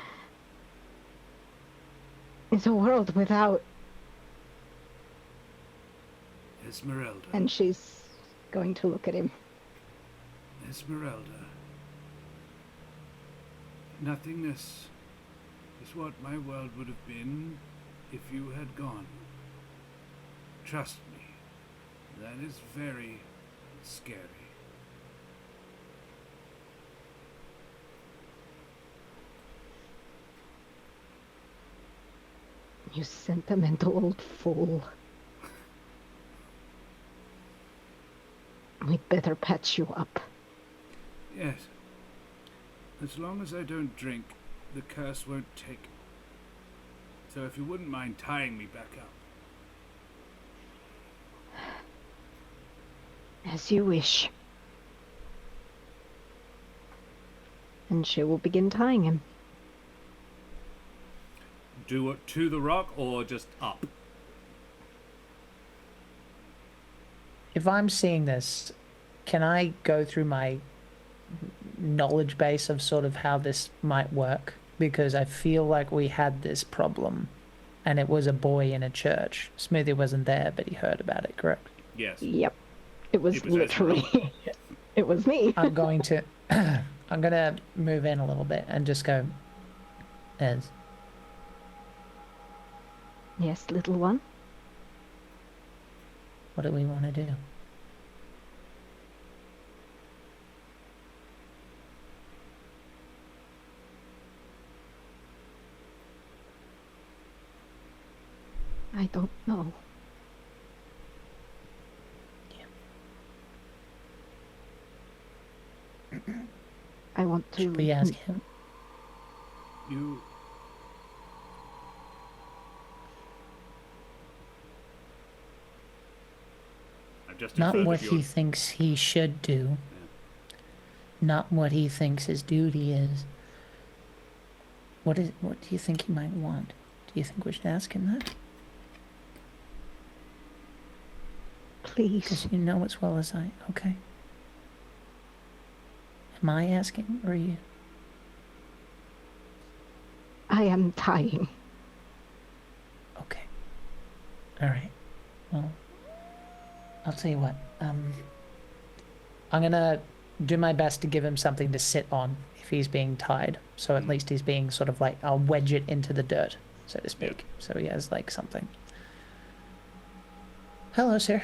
a world without.
Esmeralda.
And she's going to look at him.
Esmeralda. Nothingness is what my world would have been if you had gone. Trust me, that is very scary.
You sentimental old fool. We'd better patch you up.
Yes. As long as I don't drink, the curse won't take. So if you wouldn't mind tying me back up.
As you wish. And she will begin tying him.
Do it to the rock or just up?
If I'm seeing this, can I go through my knowledge base of sort of how this might work? Because I feel like we had this problem and it was a boy in a church. Smoothie wasn't there, but he heard about it, correct?
Yes.
Yep. It was
It was
literally. It was me.
I'm going to I'm gonna move in a little bit and just go, Ez,
Yes, little one.
what do we want to do?
I don't know. I want to.
Should we ask him?
You. I just
Not
inferred
what
if
he
you're-
thinks he should do. not what he thinks his duty is. What do you think he might want? Do you think we should ask him that?
Please.
Because you know as well as I. Okay. Am I asking or are you?
I am dying.
Okay. All right. Well, I'll tell you what. I'm gonna do my best to give him something to sit on if he's being tied. So at least he's being sort of like, I'll wedge it into the dirt, so to speak. So he has like something. Hello, sir.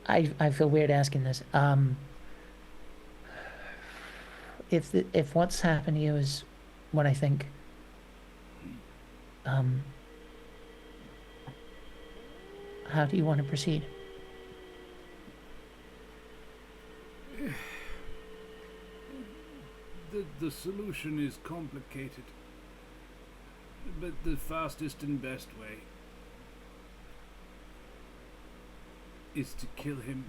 I feel weird asking this. If what's happened to you is what I think, how do you want to proceed?
The solution is complicated, but the fastest and best way is to kill him.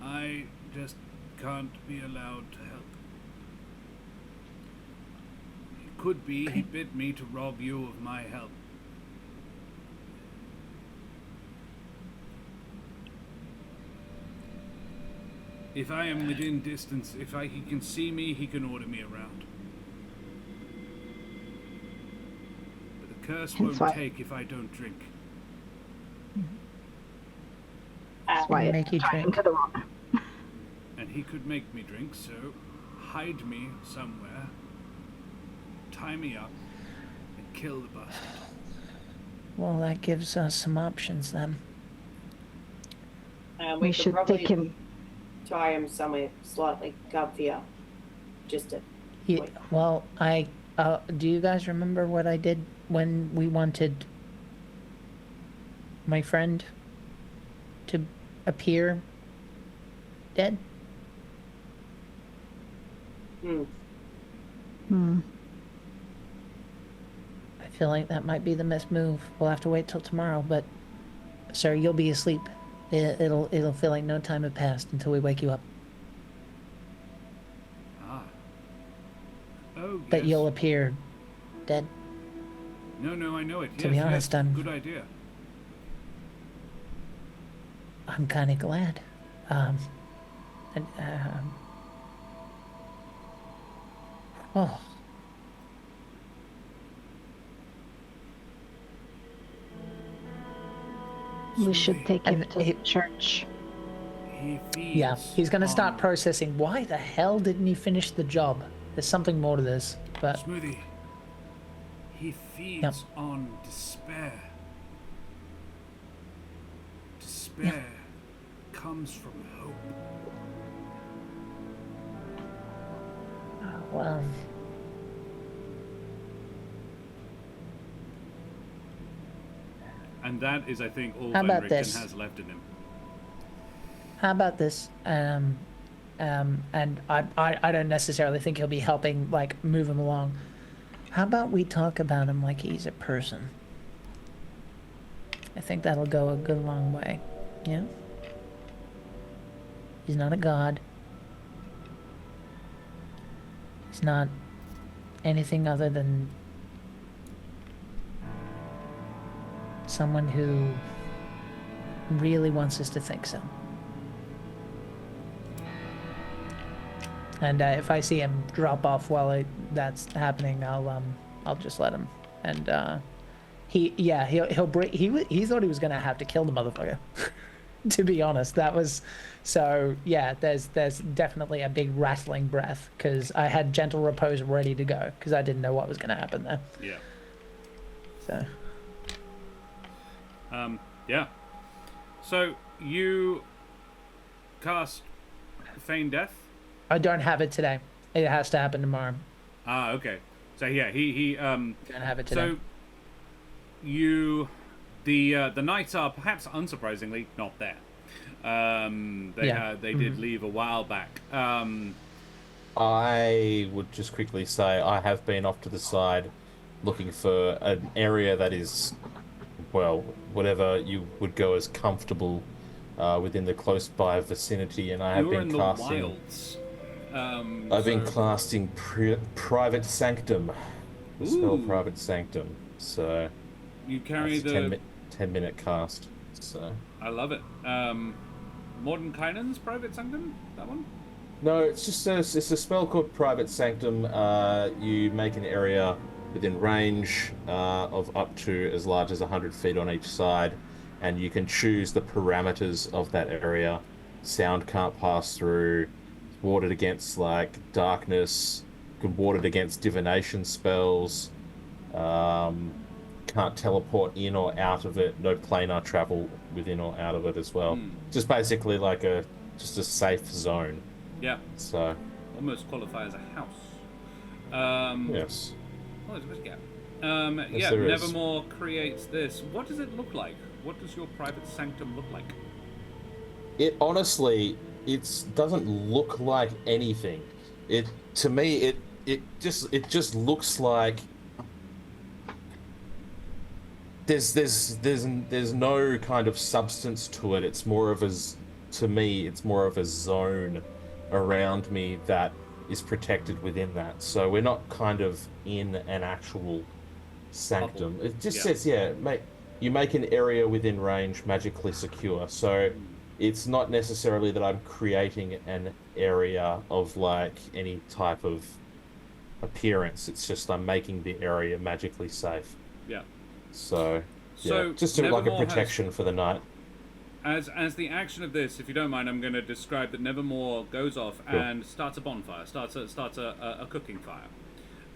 I just can't be allowed to help. It could be he bid me to rob you of my help. If I am within distance, he can see me, he can order me around. But the curse
Hence
won't
why-
take if I don't drink.
That's why
Make you
it's tied
drink.
into the rock.
And he could make me drink, so hide me somewhere, tie me up, and kill the bastard.
Well, that gives us some options then.
We
could
should
probably
take him.
tie him somewhere slightly comfier. Just to Wait.
Well, do you guys remember what I did when we wanted my friend to appear dead?
Hmm.
I feel like that might be the best move. We'll have to wait till tomorrow, but sir, you'll be asleep. It'll feel like no time had passed until we wake you up.
Ah. Oh,
But
yes.
you'll appear dead.
No, I know it.
To
yes,
be honest,
yes.
I'm-
Good idea.
I'm kind of glad. And, oh,
We should take him
And
to
it-
church.
He feeds
yeah. He's gonna start
on-
processing. Why the hell didn't he finish the job? There's something more to this, but
Smoothie. He feeds on despair. Despair comes from hope.
well,
And that is, I think, all
How
Van
about
Richten
this?
has left in him.
how about this? And I don't necessarily think he'll be helping like move him along. How about we talk about him like he's a person? I think that'll go a good long way. Yeah. He's not a god. He's not anything other than someone who really wants us to think so. And if I see him drop off while that's happening, I'll just let him. And he'll break. He thought he was gonna have to kill the motherfucker. To be honest, that was so. Yeah, there's definitely a big rattling breath because I had gentle repose ready to go because I didn't know what was gonna happen there.
Yeah.
So
Yeah. So you cast Feign Death?
I don't have it today. It has to happen tomorrow.
Ah, okay. So yeah, he
Don't have it today.
so the knights are perhaps unsurprisingly not there. They did leave a while back.
I would just quickly say I have been off to the side looking for an area that is, well, whatever you would go as comfortable within the close by vicinity, and I have
You're
been
in
casting.
the wilds.
I've been casting Private Sanctum. The spell
Ooh.
Private Sanctum. So
You carry
that's a
the.
10-minute cast. So
I love it. Mordenkainen's Private Sanctum? That one?
no, it's just it's a spell called Private Sanctum. You make an area within range of up to as large as 100 feet on each side, and you can choose the parameters of that area. Sound can't pass through. Warded against like darkness. Can warded against divination spells. Can't teleport in or out of it. No planar travel within or out of it as well. Just basically like a safe zone.
Yeah.
So
Almost qualify as a house.
yes.
Oh, there's a bit of gap.
Yes,
Yeah,
there is.
Nevermore creates this. What does it look like? What does your Private Sanctum look like?
It honestly, it doesn't look like anything. It to me, it just looks like there's no kind of substance to it. It's more of to me, it's more of a zone around me that is protected within that. So we're not kind of in an actual sanctum.
Bubble.
It just
Yeah.
says, you make an area within range magically secure. So it's not necessarily that I'm creating an area of like any type of appearance. It's just I'm making the area magically safe.
Yeah.
So
So,
just like a
Nevermore has-
protection for the night.
As the action of this, if you don't mind, I'm going to describe that Nevermore goes off
Sure.
and starts a bonfire, starts a cooking fire,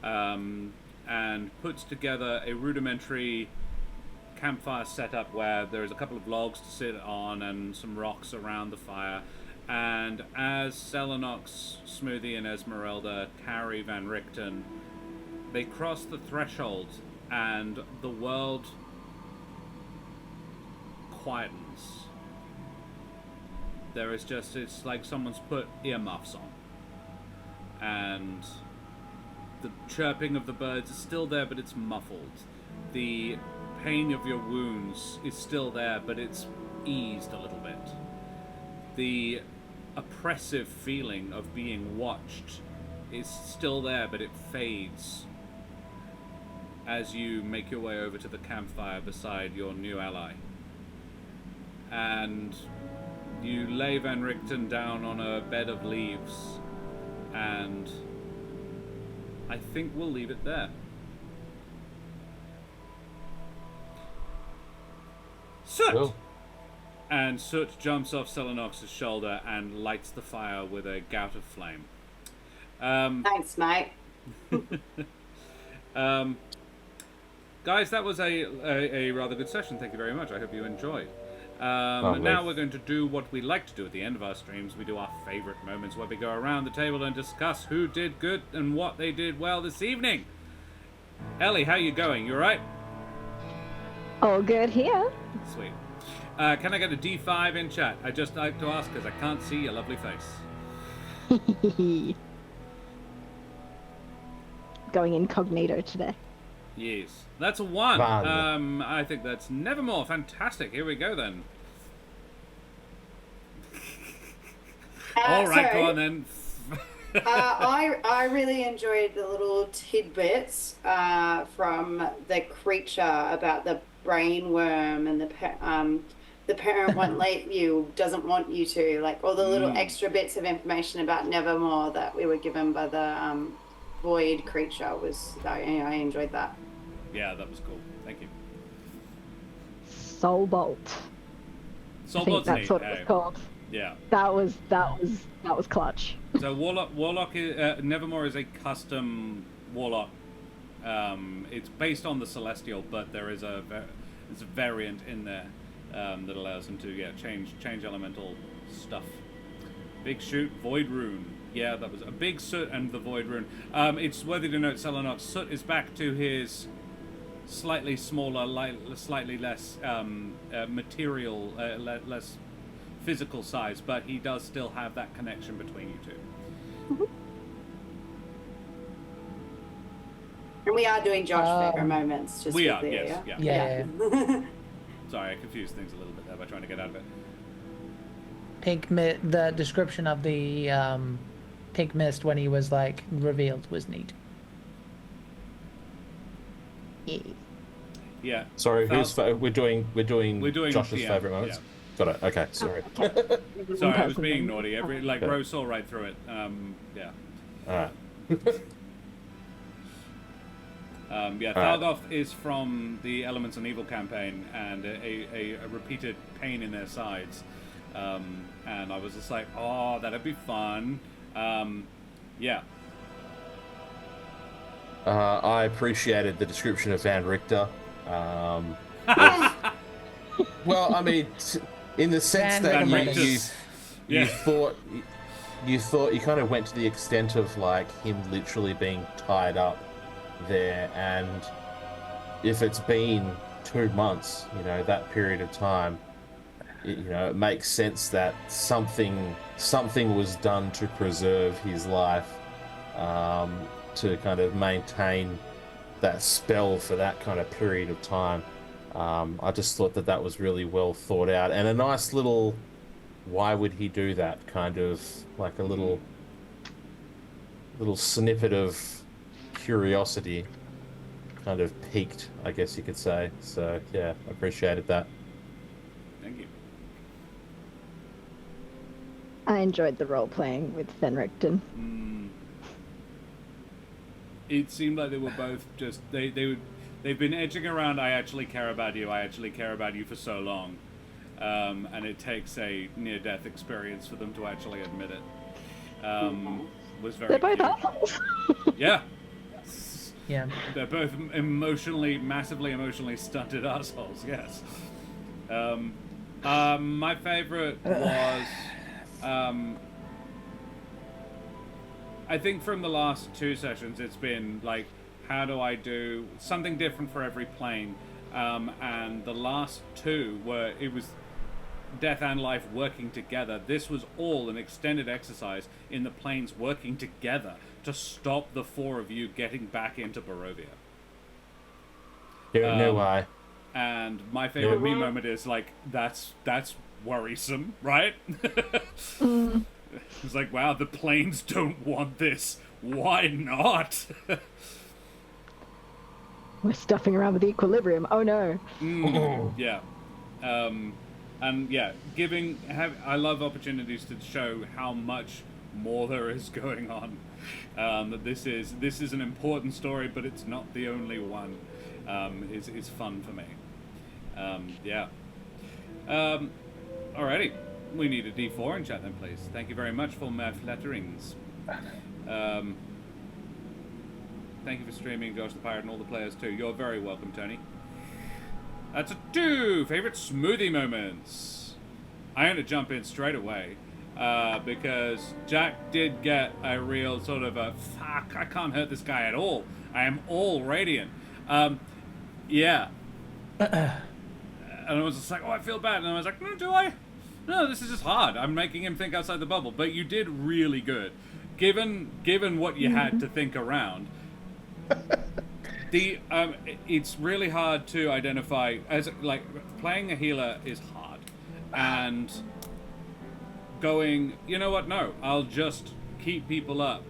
and puts together a rudimentary campfire setup where there's a couple of logs to sit on and some rocks around the fire. And as Selenox, Smoothie, and Esmeralda carry Van Richten, they cross the threshold, and the world quietens. It's like someone's put earmuffs on. And the chirping of the birds is still there, but it's muffled. The pain of your wounds is still there, but it's eased a little bit. The oppressive feeling of being watched is still there, but it fades as you make your way over to the campfire beside your new ally. And you lay Van Richten down on a bed of leaves, and I think we'll leave it there. Soot!
Cool.
And Soot jumps off Selenox's shoulder and lights the fire with a gout of flame.
Thanks, mate.
Guys, that was a rather good session. Thank you very much. I hope you enjoyed.
Lovely.
Now we're going to do what we like to do at the end of our streams. We do our favorite moments where we go around the table and discuss who did good and what they did well this evening. Ellie, how you going? You alright?
All good here.
Sweet. Can I get a D5 in chat? I just like to ask because I can't see your lovely face.
Going incognito today.
Yes. That's a 1.
Fun.
I think that's Nevermore. Fantastic. Here we go then. All right, go on then.
I really enjoyed the little tidbits from the creature about the brain worm and the parent won't let you, doesn't want you to, like all the little extra bits of information about Nevermore that we were given by the void creature I enjoyed that.
Yeah, that was cool. Thank you.
Soul Bolt. I
Soul
think
Bolt's
that's
neat.
what it was called.
Yeah.
That was clutch.
So Warlock Nevermore is a custom Warlock. It's based on the Celestial, but there is there's a variant in there that allows him to change elemental stuff. Big Shoot, Void Rune. Yeah, that was a big Soot and the Void Rune. It's worthy to note, Selenox, Soot is back to his slightly smaller, slightly less material, less physical size, but he does still have that connection between you two.
And we are doing Josh favorite moments. Just
We
to
are,
be clear,
yes, yeah.
Yeah.
Sorry, I confused things a little bit there by trying to get out of it.
The description of the pink mist when he was like revealed was neat. Yeah.
Yeah.
Sorry,
Val-
we're doing Josh's
DM,
favorite moments. Got it. Okay, sorry.
Sorry, I was being naughty. Rose saw right through it. Yeah.
All right.
Thalgoth is from the Elements and Evil campaign, and a repeated pain in their sides. And I was just like, oh, that'd be fun. Yeah.
I appreciated the description of Van Richter. Well, I mean, in the sense that you thought you kind of went to the extent of like him literally being tied up there, and if it's been 2 months, that period of time, it makes sense that something was done to preserve his life, to kind of maintain that spell for that kind of period of time. I just thought that was really well thought out, and a nice little why would he do that kind of like a little snippet of curiosity kind of piqued, I guess you could say. So yeah, I appreciated that.
Thank you.
I enjoyed the role playing with Fenrichten.
It seemed like they were both just they've been edging around. I actually care about you. I actually care about you for so long, and it takes a near-death experience for them to actually admit it. Was very.
They're both
cute.
assholes.
Yeah.
Yeah.
They're both massively emotionally stunted assholes. Yes. My favorite was. I think from the last 2 sessions, it's been like, how do I do something different for every plane? And the last 2 were it was death and life working together. This was all an extended exercise in the planes working together to stop the 4 of you getting back into Barovia.
No way.
And my favorite me moment is like, that's worrisome, right? It's like, wow, the planes don't want this. Why not?
We're stuffing around with equilibrium. Oh no.
Yeah. And yeah, I love opportunities to show how much more there is going on. That this is an important story, but it's not the only one. Is fun for me. Yeah. Alrighty. We need a D4 in chat then, please. Thank you very much for my flatterings. Thank you for streaming, Josh the Pirate, and all the players too. You're very welcome, Tony. That's a 2! Favorite smoothie moments. I'm going to jump in straight away. Because Jack did get a real sort of a, fuck, I can't hurt this guy at all. I am all radiant. Yeah. And I was just like, oh, I feel bad. And I was like, do I? No, this is just hard. I'm making him think outside the bubble. But you did really good. Given what you had to think around. It's really hard to identify, as like, playing a healer is hard. And going, you know what, no, I'll just keep people up.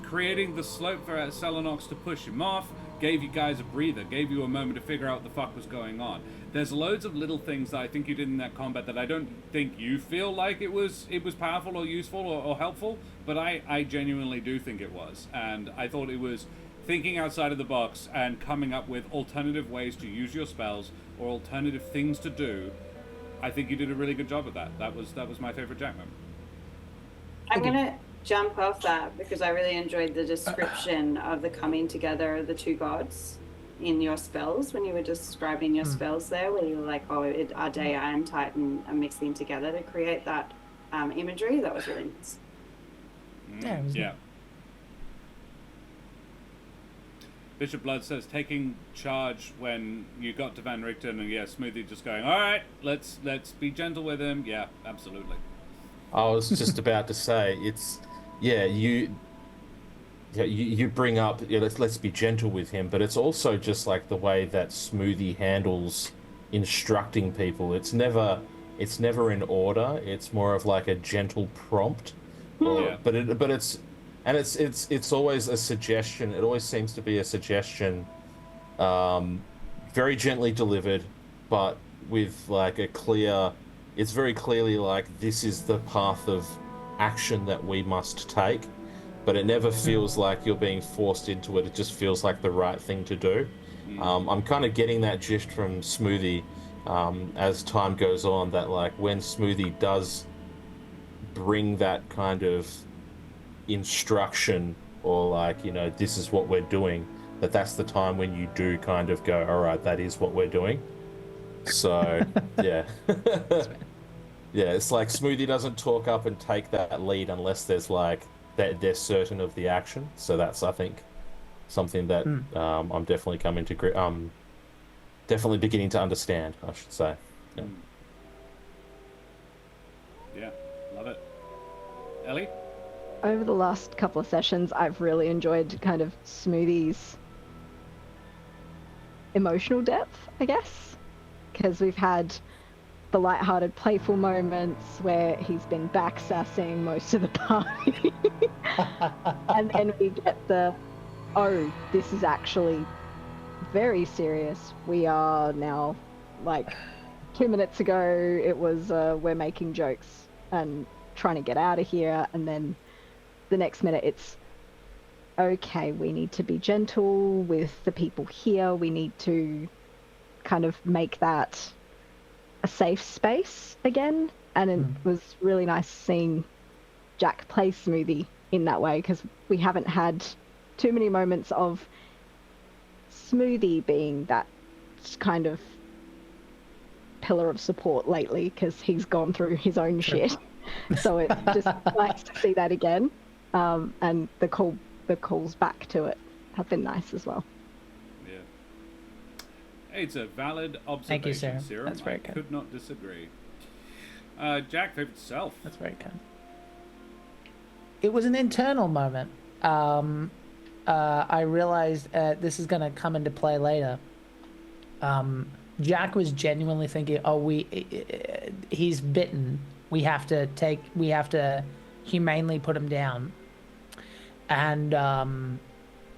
Creating the slope for Selenox to push him off gave you guys a breather, gave you a moment to figure out what the fuck was going on. There's loads of little things that I think you did in that combat that I don't think you feel like it was powerful or useful or helpful, but I genuinely do think it was. And I thought it was thinking outside of the box and coming up with alternative ways to use your spells or alternative things to do. I think you did a really good job of that. That was my favorite Jack moment.
I'm gonna jump off that because I really enjoyed the description of the coming together of the 2 gods in your spells when you were describing your spells there, where you were like, Ardea and Titan are mixing together to create that imagery. That was really nice.
Yeah.
Bishop Blood says taking charge when you got to Van Richten, and yeah, Smoothie just going, all right, let's be gentle with him. Yeah, absolutely.
I was just about to say, it's, yeah, you bring up, yeah, let's be gentle with him, but it's also just like the way that Smoothie handles instructing people. It's never in order. It's more of like a gentle prompt.
Yeah.
But it's always a suggestion. It always seems to be a suggestion, very gently delivered, but with like a clear. It's very clearly like this is the path of action that we must take, but it never feels like you're being forced into it. It just feels like the right thing to do. I'm kind of getting that gist from Smoothie as time goes on, that like when Smoothie does bring that kind of instruction, or like, you know, this is what we're doing, that's the time when you do kind of go, all right, that is what we're doing. So yeah. Yeah, it's like Smoothie doesn't talk up and take that lead unless there's like they're certain of the action. So that's, I think, something that I'm definitely coming to definitely beginning to understand, I should say. Yeah.
Yeah, love it. Ellie?
Over the last couple of sessions, I've really enjoyed kind of Smoothie's emotional depth, I guess, because we've had the light-hearted, playful moments where he's been backsassing most of the party, and then we get the, oh, this is actually very serious. We are now, like, 2 minutes ago, it was we're making jokes and trying to get out of here, and then the next minute it's, okay, we need to be gentle with the people here. We need to kind of make that a safe space again. And it was really nice seeing Jack play Smoothie in that way, because we haven't had too many moments of Smoothie being that kind of pillar of support lately, because he's gone through his own shit. So it's just nice to see that again. And the calls back to it have been nice as well.
Yeah. Hey, it's a valid observation.
Thank you, Sarah.
Serum.
That's very
I
good.
could not disagree. Jack, favorite self.
That's very kind. It was an internal moment. I realized this is going to come into play later. Jack was genuinely thinking, "Oh, he's bitten. We have to humanely put him down, and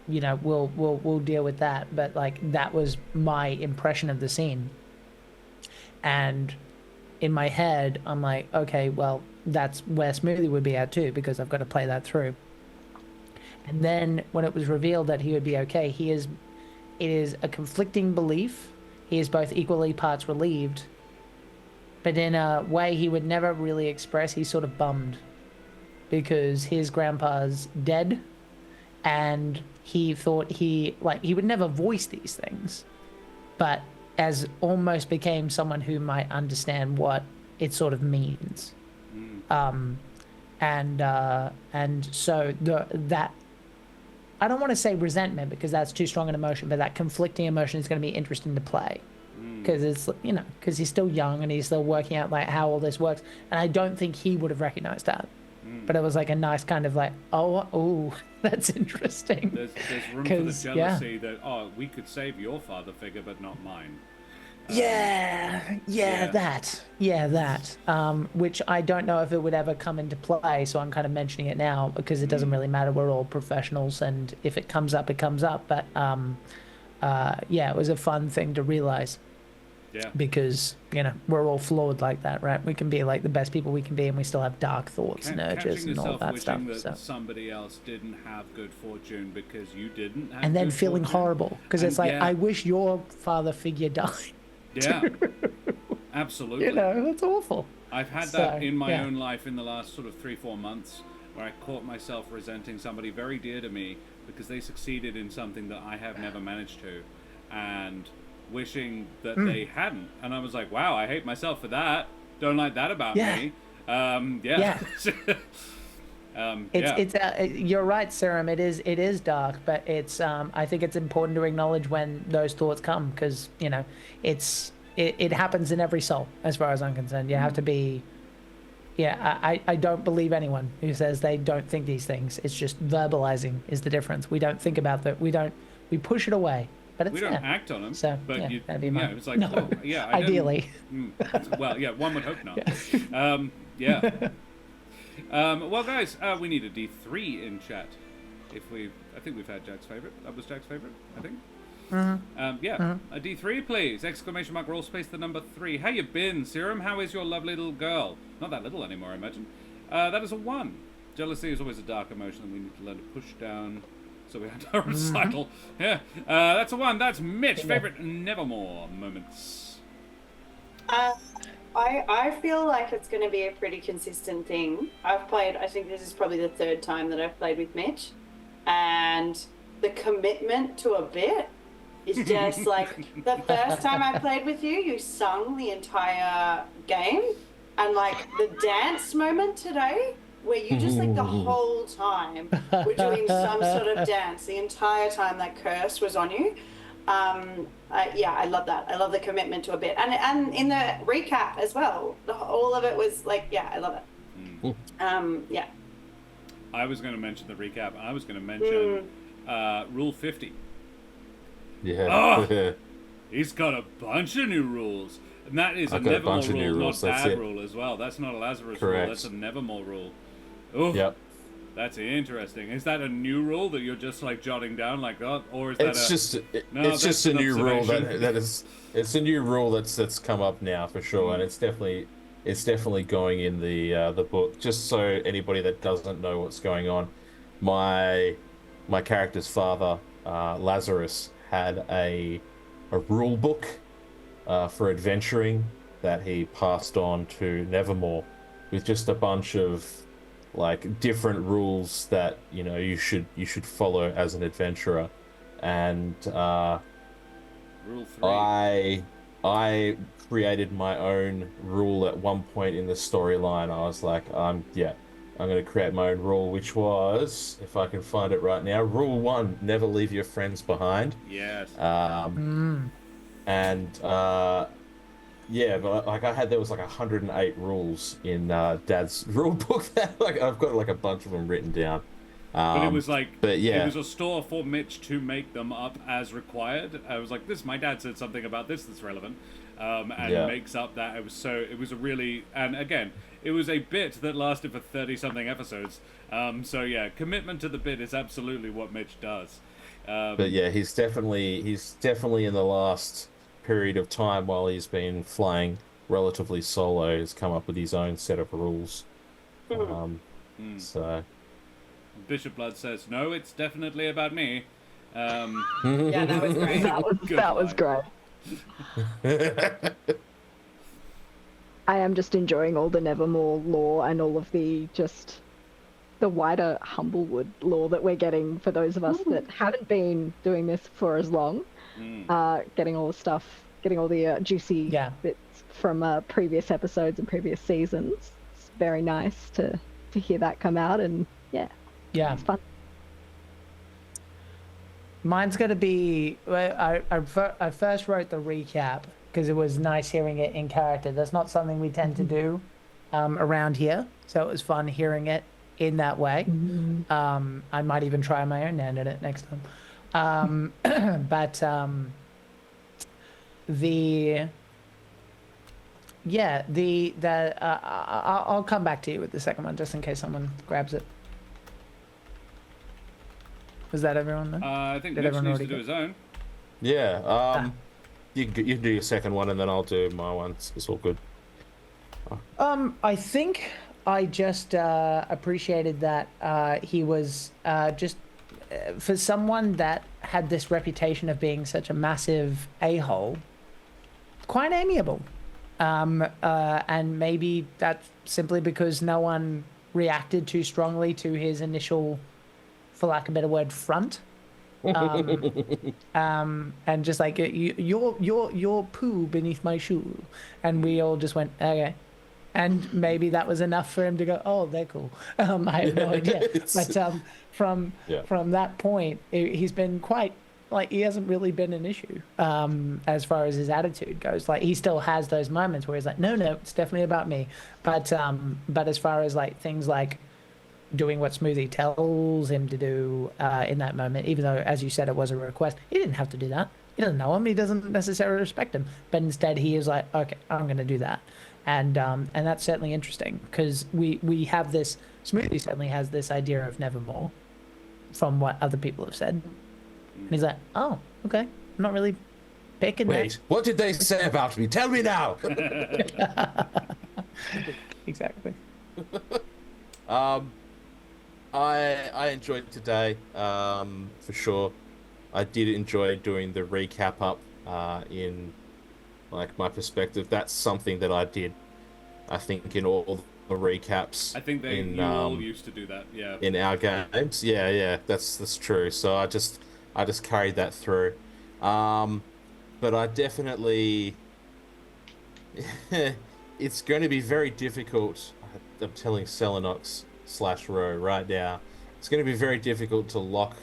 you know, we'll deal with that." But like, that was my impression of the scene, and in my head, I'm like, okay, well, that's where Smoothie would be at too, because I've got to play that through. And then when it was revealed that he would be okay, it is a conflicting belief. He is both equally parts relieved, but in a way he would never really express. He's sort of bummed because his grandpa's dead, and he thought he would never voice these things, but as almost became someone who might understand what it sort of means. And so that, I don't want to say resentment because that's too strong an emotion, but that conflicting emotion is going to be interesting to play, because it's, you know, because he's still young and he's still working out like how all this works, and I don't think he would have recognized that. But it was like a nice kind of like, oh, that's interesting.
There's room for the jealousy that, oh, we could save your father figure, but not mine.
That. Which I don't know if it would ever come into play, so I'm kind of mentioning it now because it doesn't really matter. We're all professionals, and if it comes up, it comes up. But it was a fun thing to realize.
Yeah.
Because, you know, we're all flawed like that, right? We can be like the best people we can be, and we still have dark thoughts and urges and all that stuff.
That somebody else didn't have good fortune because you didn't have
and then
good
feeling
fortune.
Horrible because it's like, I wish your father figure died.
Yeah, absolutely.
You know, it's awful.
I've had that in my own life in the last sort of 3-4 months, where I caught myself resenting somebody very dear to me because they succeeded in something that I have never managed to, and wishing that they hadn't. And I was like, wow, I hate myself for that. Don't like that about me.
You're right, Serum. It is dark, but it's I think it's important to acknowledge when those thoughts come, because it happens in every soul, as far as I'm concerned. You have to be. Yeah, I don't believe anyone who says they don't think these things. It's just verbalizing is the difference. We don't think about that. We push it away, but it's
we don't
there.
act on them.
So
but
yeah,
you,
that'd be mine.
it's like,
no,
oh, yeah, I
ideally.
Well, yeah, one would hope not. Yeah. Well, guys, we need a D3 in chat. I think we've had Jack's favorite. That was Jack's favorite, I think. A D3, please! Exclamation mark, roll space, the number 3. How you been, Serum? How is your lovely little girl? Not that little anymore, I imagine. That is a 1. Jealousy is always a dark emotion that we need to learn to push down. So we had our recital. Yeah, that's a 1. That's Mitch. Favorite Nevermore moments.
I feel like it's going to be a pretty consistent thing. I think this is probably the 3rd time that I've played with Mitch. And the commitment to a bit is just like, the first time I played with you, you sung the entire game. And like the dance moment today, where you just like the whole time were doing some sort of dance the entire time that curse was on you. I love that. I love the commitment to a bit, and in the recap as well, all of it was like, yeah, I love it. Yeah.
I was going to mention the recap. I was going to mention Rule 50.
Yeah.
Oh, he's got a bunch of new rules, and that is a Nevermore rule, not Bad rule as well. That's not a Lazarus rule. That's a Nevermore rule. Oh. Yep. That's interesting. Is that a new rule that you're just like jotting down, like, oh, or is that?
It's just a new rule that is. It's a new rule that's come up now for sure, and it's definitely going in the book. Just so anybody that doesn't know what's going on, my character's father, Lazarus, had a rule book for adventuring that he passed on to Nevermore, with just a bunch of like different rules that you should follow as an adventurer. And
Rule 3.
I created my own rule at one point in the storyline. I was like, I'm going to create my own rule, which was, if I can find it right now, Rule 1: never leave your friends behind.
Yes.
And but like there was like 108 rules in Dad's rule book. Like I've got like a bunch of them written down.
But it was like, it was a store for Mitch to make them up as required. I was like, my dad said something about this that's relevant, and makes up that. It was a really, and again, it was a bit that lasted for 30-something episodes. So yeah, commitment to the bit is absolutely what Mitch does.
But yeah, he's definitely in the last period of time while he's been flying relatively solo, has come up with his own set of rules. So
Bishop Blood says, no, it's definitely about me.
Yeah, that was great.
that was great. I am just enjoying all the Nevermore lore and all of the wider Humblewood lore that we're getting for those of us that haven't been doing this for as long. Getting all the stuff, getting all the juicy bits from previous episodes and previous seasons. It's very nice to hear that come out, and it's fun.
Mine's going to be, I first wrote the recap because it was nice hearing it in character. That's not something we tend to do around here, so it was fun hearing it in that way. I might even try my own hand at it next time. But I'll come back to you with the second one just in case someone grabs it. Was that everyone then?
I think Mitch needs to do his own.
Yeah. You can do your second one and then I'll do my one. It's all good.
I think I just appreciated that he was just for someone that had this reputation of being such a massive a-hole, quite amiable. And maybe that's simply because no one reacted too strongly to his initial, for lack of a better word, front. And just like your poo beneath my shoe, and we all just went, okay. and maybe that was enough for him to go, oh, they're cool. I have no idea. But from that point, he's been quite, like, he hasn't really been an issue as far as his attitude goes. Like, he still has those moments where he's like, no, it's definitely about me. But as far as like things like doing what Smoothie tells him to do in that moment, even though, as you said, it was a request, he didn't have to do that. He doesn't know him. He doesn't necessarily respect him. But instead, he is like, okay, I'm going to do that. And that's certainly interesting because we have this, Smoothie certainly has this idea of nevermore from what other people have said. And he's like, oh, okay. I'm not really picking
Wait, what did they say about me? Tell me now.
Exactly.
I enjoyed today, for sure. I did enjoy doing the recap up in like my perspective. That's something that I did, I think, in all the recaps.
I think you all used to do that, yeah.
In our games. Yeah, that's true. So I just carried that through. But I definitely it's going to be very difficult. I'm telling Selenox/Ro right now, it's going to be very difficult to lock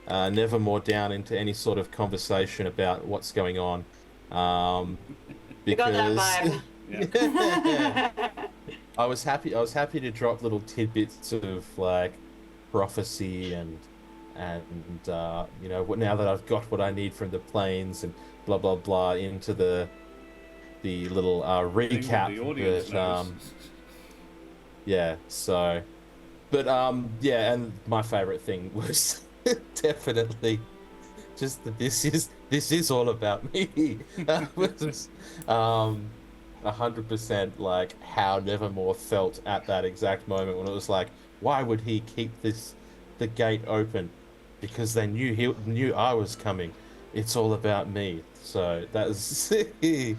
Nevermore down into any sort of conversation about what's going on. Because
got that vibe.
I was happy to drop little tidbits of like prophecy and you know, now that I've got what I need from the planes and blah blah blah into the little recap.
The audience knows.
Yeah, so, but yeah, and my favorite thing was definitely just that this is all about me. That was 100% like how Nevermore felt at that exact moment when it was like, why would he keep the gate open? Because they knew I was coming. It's all about me. So that was I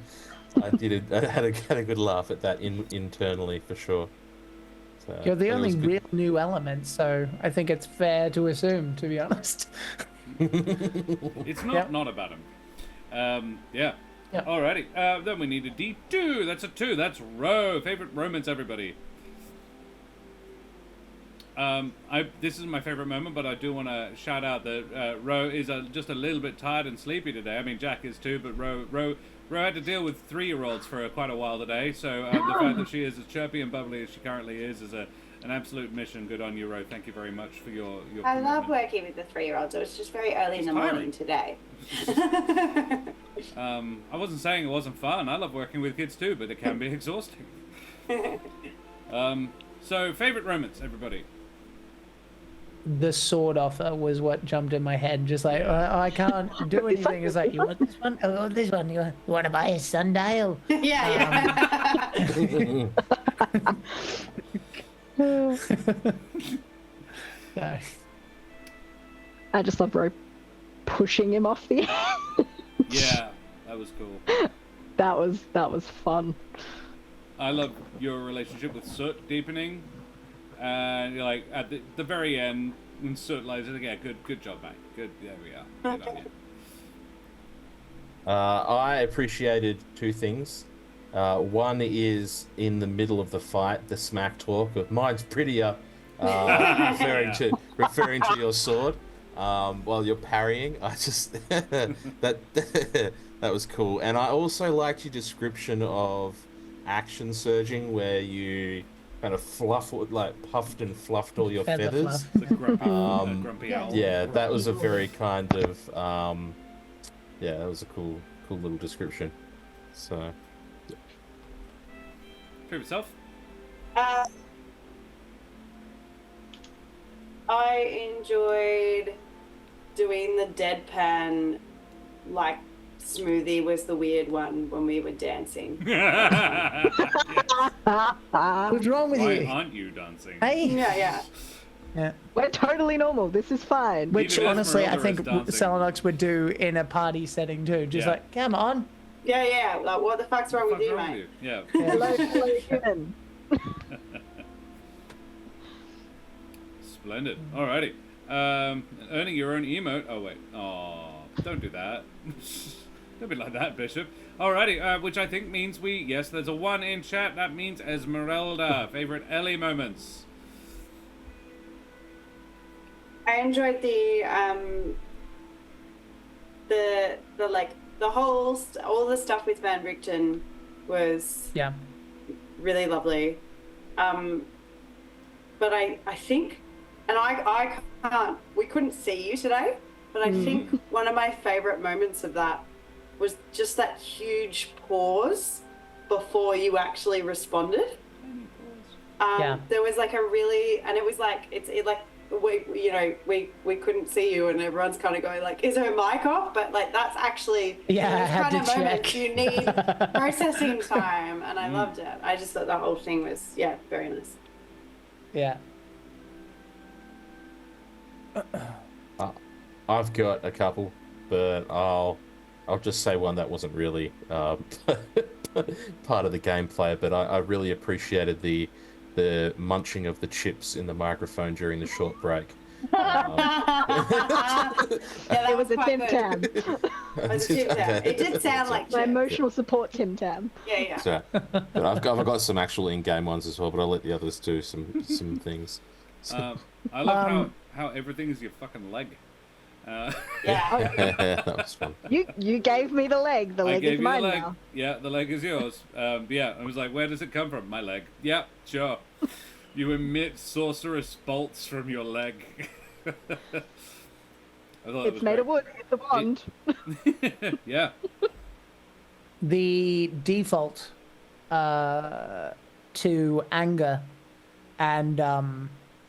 had a good laugh at that internally for sure. So,
You're the
but it
only
was good.
real new element, so I think it's fair to assume, to be honest.
It's not about him. Yeah.
Yeah.
Alrighty. Then we need a D2. That's a 2. That's Ro. Favorite romance, everybody. This is my favorite moment, but I do want to shout out that Ro is just a little bit tired and sleepy today. I mean, Jack is too, but Ro had to deal with 3-year-olds for quite a while today. So the fact that she is as chirpy and bubbly as she currently is an absolute mission. Good on you, Ro. Thank you very much for your
I love
commitment.
working with the 3-year-olds. It was just very early in the morning today.
I wasn't saying it wasn't fun. I love working with kids too, but it can be exhausting. So, favorite romance, everybody.
The sword offer was what jumped in my head. Just like, I can't do anything. It's like, you want this one? Oh, this one. You want to buy a sundial?
Yeah.
No.
I just love Ro pushing him off the end.
Yeah, that was cool.
That was fun.
I love your relationship with Soot deepening. And you're like at the very end, when Soot lies, yeah, good job, mate. Good, there we are. Good on you.
I appreciated 2 things. One is in the middle of the fight, the smack talk of mine's prettier, referring to your sword while you're parrying. I just that was cool, and I also liked your description of action surging, where you kind of puffed and fluffed all your
Feather
feathers.
fluff.
The grumpy owl.
Yeah, that was a very kind of that was a cool little description. So
Prove yourself.
I enjoyed doing the deadpan, like Smoothie was the weird one when we were dancing.
What's wrong with
Why
you?
aren't you dancing?
Hey.
Yeah.
Yeah.
We're totally normal. This is fine.
Which
Even
honestly, I
Esmeralda
think
is dancing.
Selenox would do in a party setting too. Just
Yeah.
like, come on.
Yeah. Like, what the fuck's wrong with
What's
you,
wrong
mate?
with you? Yeah.
Hello, human.
Splendid. Alrighty. Earning your own emote. Oh wait. Oh, don't do that. Don't be like that, Bishop. Alrighty, which I think means yes, there's a 1 in chat. That means Esmeralda. Favorite Ellie moments.
I enjoyed the whole all the stuff with Van Richten was
Yeah.
really lovely. But I think, and I can't, we couldn't see you today, but I think one of my favorite moments of that was just that huge pause before you actually responded.
Yeah.
There was like a really, and it was like, we couldn't see you, and everyone's kind of going like, is her mic off? But like, that's actually
Yeah, I
those
had
kind
to
of moments
check.
you need processing time, and I loved it. I just thought the whole thing was, very nice.
Yeah.
I've got a couple, but I'll just say one that wasn't really part of the gameplay, but I really appreciated the munching of the chips in the microphone during the short break.
That
It was a
quite
Tim
good.
Tam.
It was a Tim Tam. It did sound like
My
Tim.
emotional support Tim Tam.
Yeah.
So, but I've got some actual in-game ones as well, but I'll let the others do some things.
I love how everything is your fucking leg.
Yeah.
That was fun.
You gave me the leg. The
I
leg
gave
is
you
mine
the leg.
now.
Yeah, the leg is yours. Yeah, I was like, where does it come from? My leg. Yeah, sure. You emit sorcerous bolts from your leg. I thought
It's made of wood. It's a wand.
Yeah.
The default to anger and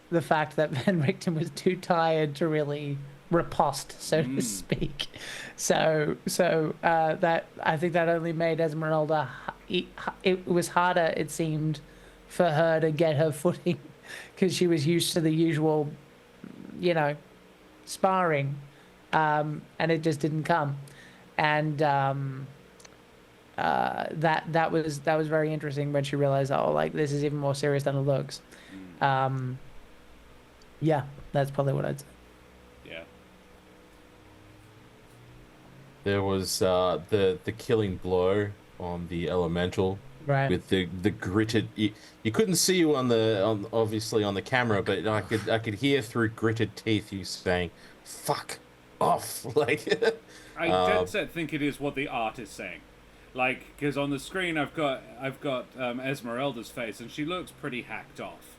the fact that Van Richten was too tired to really riposte, so to speak. So that I think that only made Esmeralda. It was harder, it seemed, for her to get her footing because she was used to the usual, sparring, and it just didn't come. And that was very interesting when she realized, this is even more serious than it looks. Yeah, that's probably what I'd say.
Yeah.
There was the killing blow on the elemental,
Right.
with the gritted. You couldn't see you obviously on the camera, but I could hear through gritted teeth you saying, "Fuck off!" Like.
I dead set think it is what the art is saying. Like, because on the screen I've got Esmeralda's face, and she looks pretty hacked off,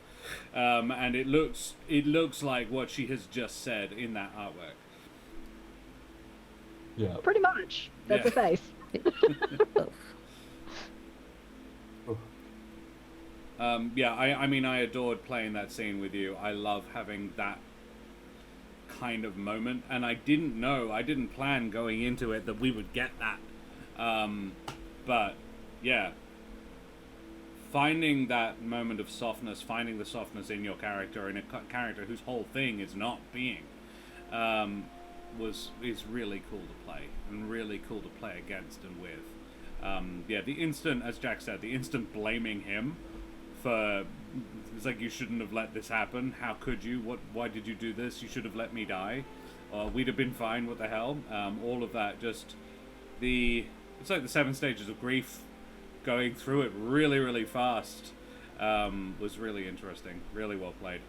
and it looks like what she has just said in that artwork.
Yeah.
Pretty much. That's
Yeah.
a face.
I mean, I adored playing that scene with you. I love having that kind of moment, and I didn't plan going into it that we would get that. But yeah, finding that moment of softness, finding the softness in your character, in a character whose whole thing is not being, is really cool to play, and really cool to play against and with. The instant, as Jack said, the instant blaming him for, it's like, you shouldn't have let this happen. How could you? Why did you do this? You should have let me die. We'd have been fine. What the hell? All of that, just it's like the 7 stages of grief, going through it really, really fast, was really interesting. Really well played.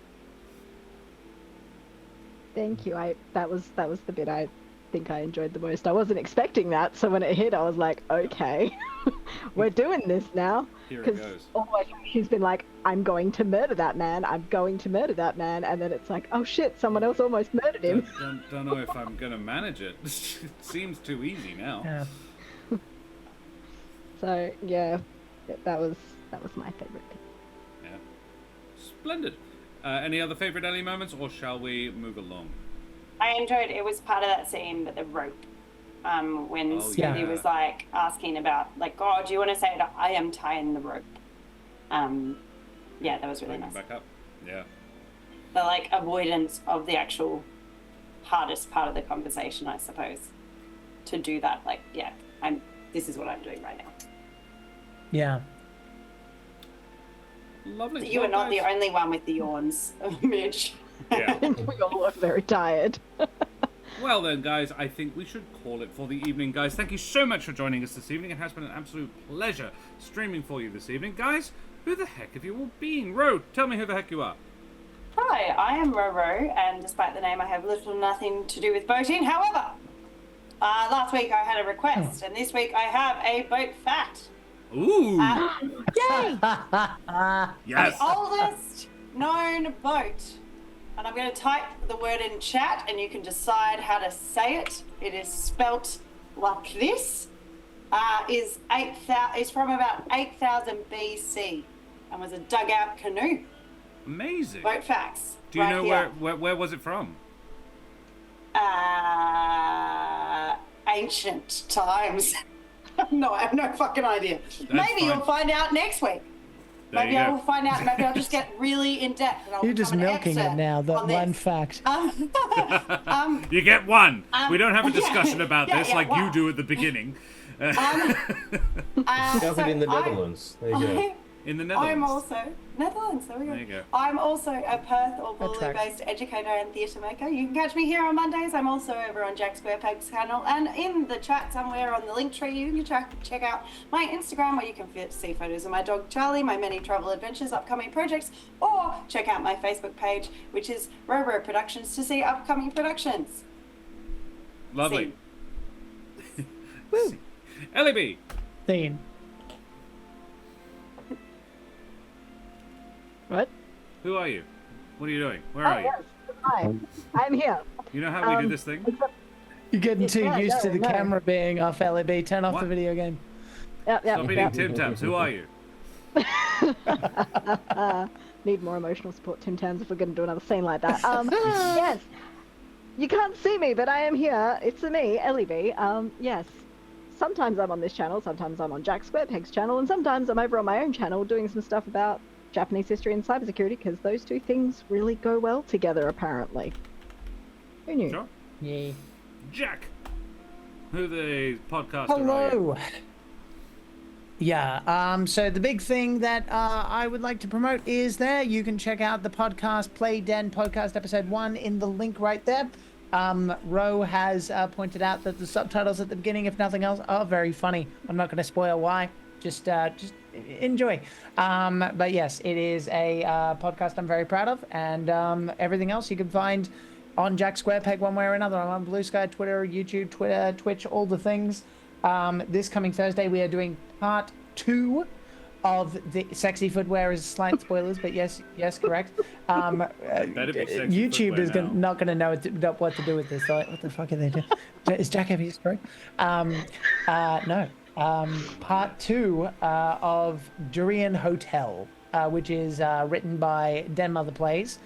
Thank you. That was the bit I think I enjoyed the most. I wasn't expecting that, so when it hit, I was like, okay, we're doing this now.
Here it
Because
goes.
always he's been like, I'm going to murder that man. I'm going to murder that man, and then it's like, oh shit, someone else almost murdered him.
Don't know if I'm gonna manage it. It seems too easy now.
Yeah.
So yeah, that was my favorite bit.
Yeah. Splendid. Any other favorite Ellie moments, or shall we move along?
I enjoyed it. Was part of that scene, but the rope. When Smithy
yeah.
was like asking about, like, oh, do you want to say that I am tying the rope? That was really nice.
Back up. Yeah.
The like avoidance of the actual hardest part of the conversation, I suppose. To do that, like, this is what I'm doing right now.
Yeah.
Lovely.
You
Well,
are not the
guys-
only one with the yawns, Mitch.
Yeah.
We all look very tired.
Well then, guys, I think we should call it for the evening, guys. Thank you so much for joining us this evening. It has been an absolute pleasure streaming for you this evening. Guys, who the heck have you all been? Ro, tell me who the heck you are.
Hi, I am Roro, and despite the name, I have little or nothing to do with boating. However, last week I had a request, and this week I have a boat fact.
Ooh.
Yay!
Yes.
The oldest known boat. And I'm going to type the word in chat and you can decide how to say it. It is spelt like this. Is from about 8,000 BC and was a dugout canoe.
Amazing.
Boat facts.
Do you
right
know
here.
where was it from?
Ancient times. No, I have no fucking idea. Maybe
fine.
you'll find out next week.
There
Maybe
you
I
go.
will find out. Maybe I'll just get really in depth. And I'll
You're just
become an
milking it
expert
now, that
on this.
one fact.
You get one. We don't have a
yeah,
discussion about
yeah,
this
yeah,
like you
wow.
do at the beginning.
Discovered in the Netherlands. There you go.
In the Netherlands.
I'm also Netherlands. There we go.
There you go.
I'm also a Perth or
That tracks.
Bulu-based educator and theatre maker. You can catch me here on Mondays. I'm also over on Jack Squarepeg's channel, and in the chat somewhere on the link tree, you can check out my Instagram, where you can see photos of my dog Charlie, my many travel adventures, upcoming projects, or check out my Facebook page, which is Robo Productions, to see upcoming productions.
Lovely.
See.
Woo.
Ellie B.
Scene.
What?
Who are you? What are you doing? Where
Oh,
are you?
yes. Hi. I'm here.
You know how we do this thing?
You're getting too
Yeah,
used to
no,
the
no.
camera being off, LAB. Turn off
What?
the video game.
Yep,
Stop eating
yep.
Tim Tams. Who are you?
Need more emotional support, Tim Tams, if we're going to do another scene like that. Yes. You can't see me, but I am here. It's me, Ellie B. Yes. Sometimes I'm on this channel, sometimes I'm on Jack Squarepeg's channel, and sometimes I'm over on my own channel doing some stuff about Japanese history and cybersecurity, because those two things really go well together, apparently. Who knew?
Sure.
Yeah.
Jack. Who the podcaster are you?
Hello. Yeah, so the big thing that I would like to promote is there. You can check out the podcast, Play Den Podcast Episode 1 in the link right there. Ro has pointed out that the subtitles at the beginning, if nothing else, are very funny. I'm not going to spoil why. Just enjoy. But yes, it is a podcast I'm very proud of, and everything else you can find on Jack Squarepeg one way or another. I'm on Blue Sky, Twitter, YouTube, Twitter, Twitch, all the things. This coming Thursday, we are doing part 2 of the sexy footwear. Is slight spoilers, but yes, correct.
Better be sexy
YouTube
footwear
is
now.
not going to know what to do with this. They're like, what the fuck are they doing? Is Jack having a stroke? No. Part 2 of Durian Hotel, which is written by Den Mother Plays,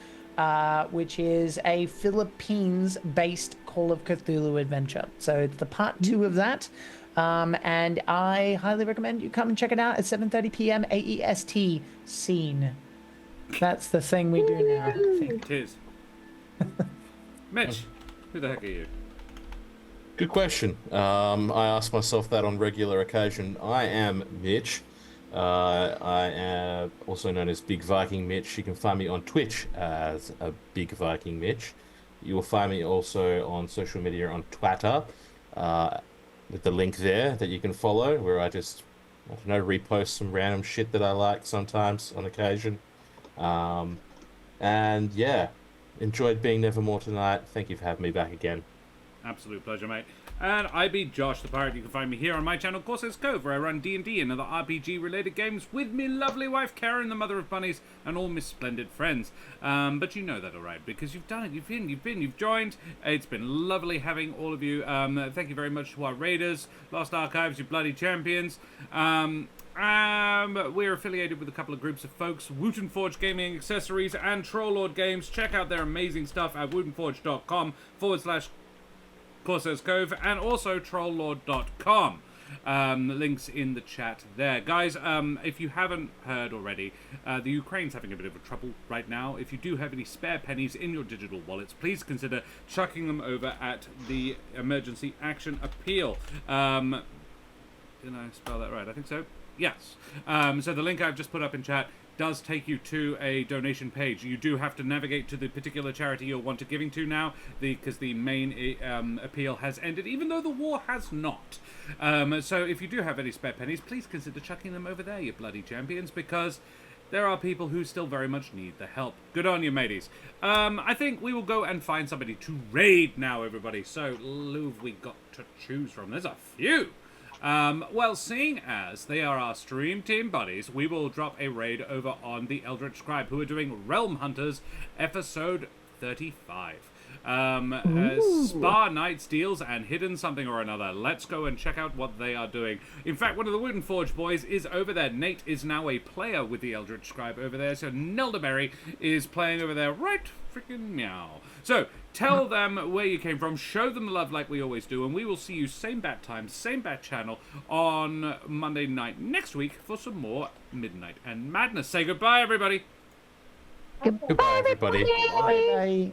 which is a Philippines-based Call of Cthulhu adventure. So it's the part 2 of that. And I highly recommend you come and check it out at 7:30 p.m. AEST scene. That's the thing we do now, I think.
Tis. Mitch. Who the heck are you?
Good question. I ask myself that on regular occasion. I am Mitch. I am also known as Big Viking Mitch. You can find me on Twitch as a Big Viking Mitch. You will find me also on social media on Twitter, with the link there that you can follow, where I just, I don't know, repost some random shit that I like sometimes on occasion. And yeah, enjoyed being Nevermore tonight. Thank you for having me back again.
Absolute pleasure, mate. And I be Josh the Pirate. You can find me here on my channel, Corsair's Cove, where I run D&D and other RPG-related games with me lovely wife, Karen, the mother of bunnies, and all my splendid friends. But you know that, all right, because you've done it. You've joined. It's been lovely having all of you. Thank you very much to our raiders, Lost Archives, you bloody champions. We're affiliated with a couple of groups of folks, Wooten Forge Gaming Accessories and Trollord Games. Check out their amazing stuff at wootenforge.com/Corsair's Cove, and also trolllord.com. Links in the chat there. Guys, if you haven't heard already, the Ukraine's having a bit of a trouble right now. If you do have any spare pennies in your digital wallets, please consider chucking them over at the Emergency Action Appeal. Did I spell that right? I think so. Yes. So the link I've just put up in chat, does take you to a donation page. You do have to navigate to the particular charity you'll want to giving to now, because the main appeal has ended, even though the war has not. So if you do have any spare pennies, please consider chucking them over there, you bloody champions, because there are people who still very much need the help. Good on you, mateys. I think we will go and find somebody to raid now, everybody. So, who have we got to choose from? There's a few. Well, seeing as they are our stream team buddies, we will drop a raid over on the Eldritch Scribe, who are doing Realm Hunters episode 35. Spar Night Steals and Hidden Something or Another. Let's go and check out what they are doing. In fact, one of the Wooden Forge boys is over there. Nate is now a player with the Eldritch Scribe over there, so Neldaberry is playing over there right freaking meow. So, tell them where you came from, show them love like we always do, and we will see you same bat time, same bat channel on Monday night next week for some more Midnight and Madness. Say goodbye, everybody.
Goodbye, everybody.
Bye.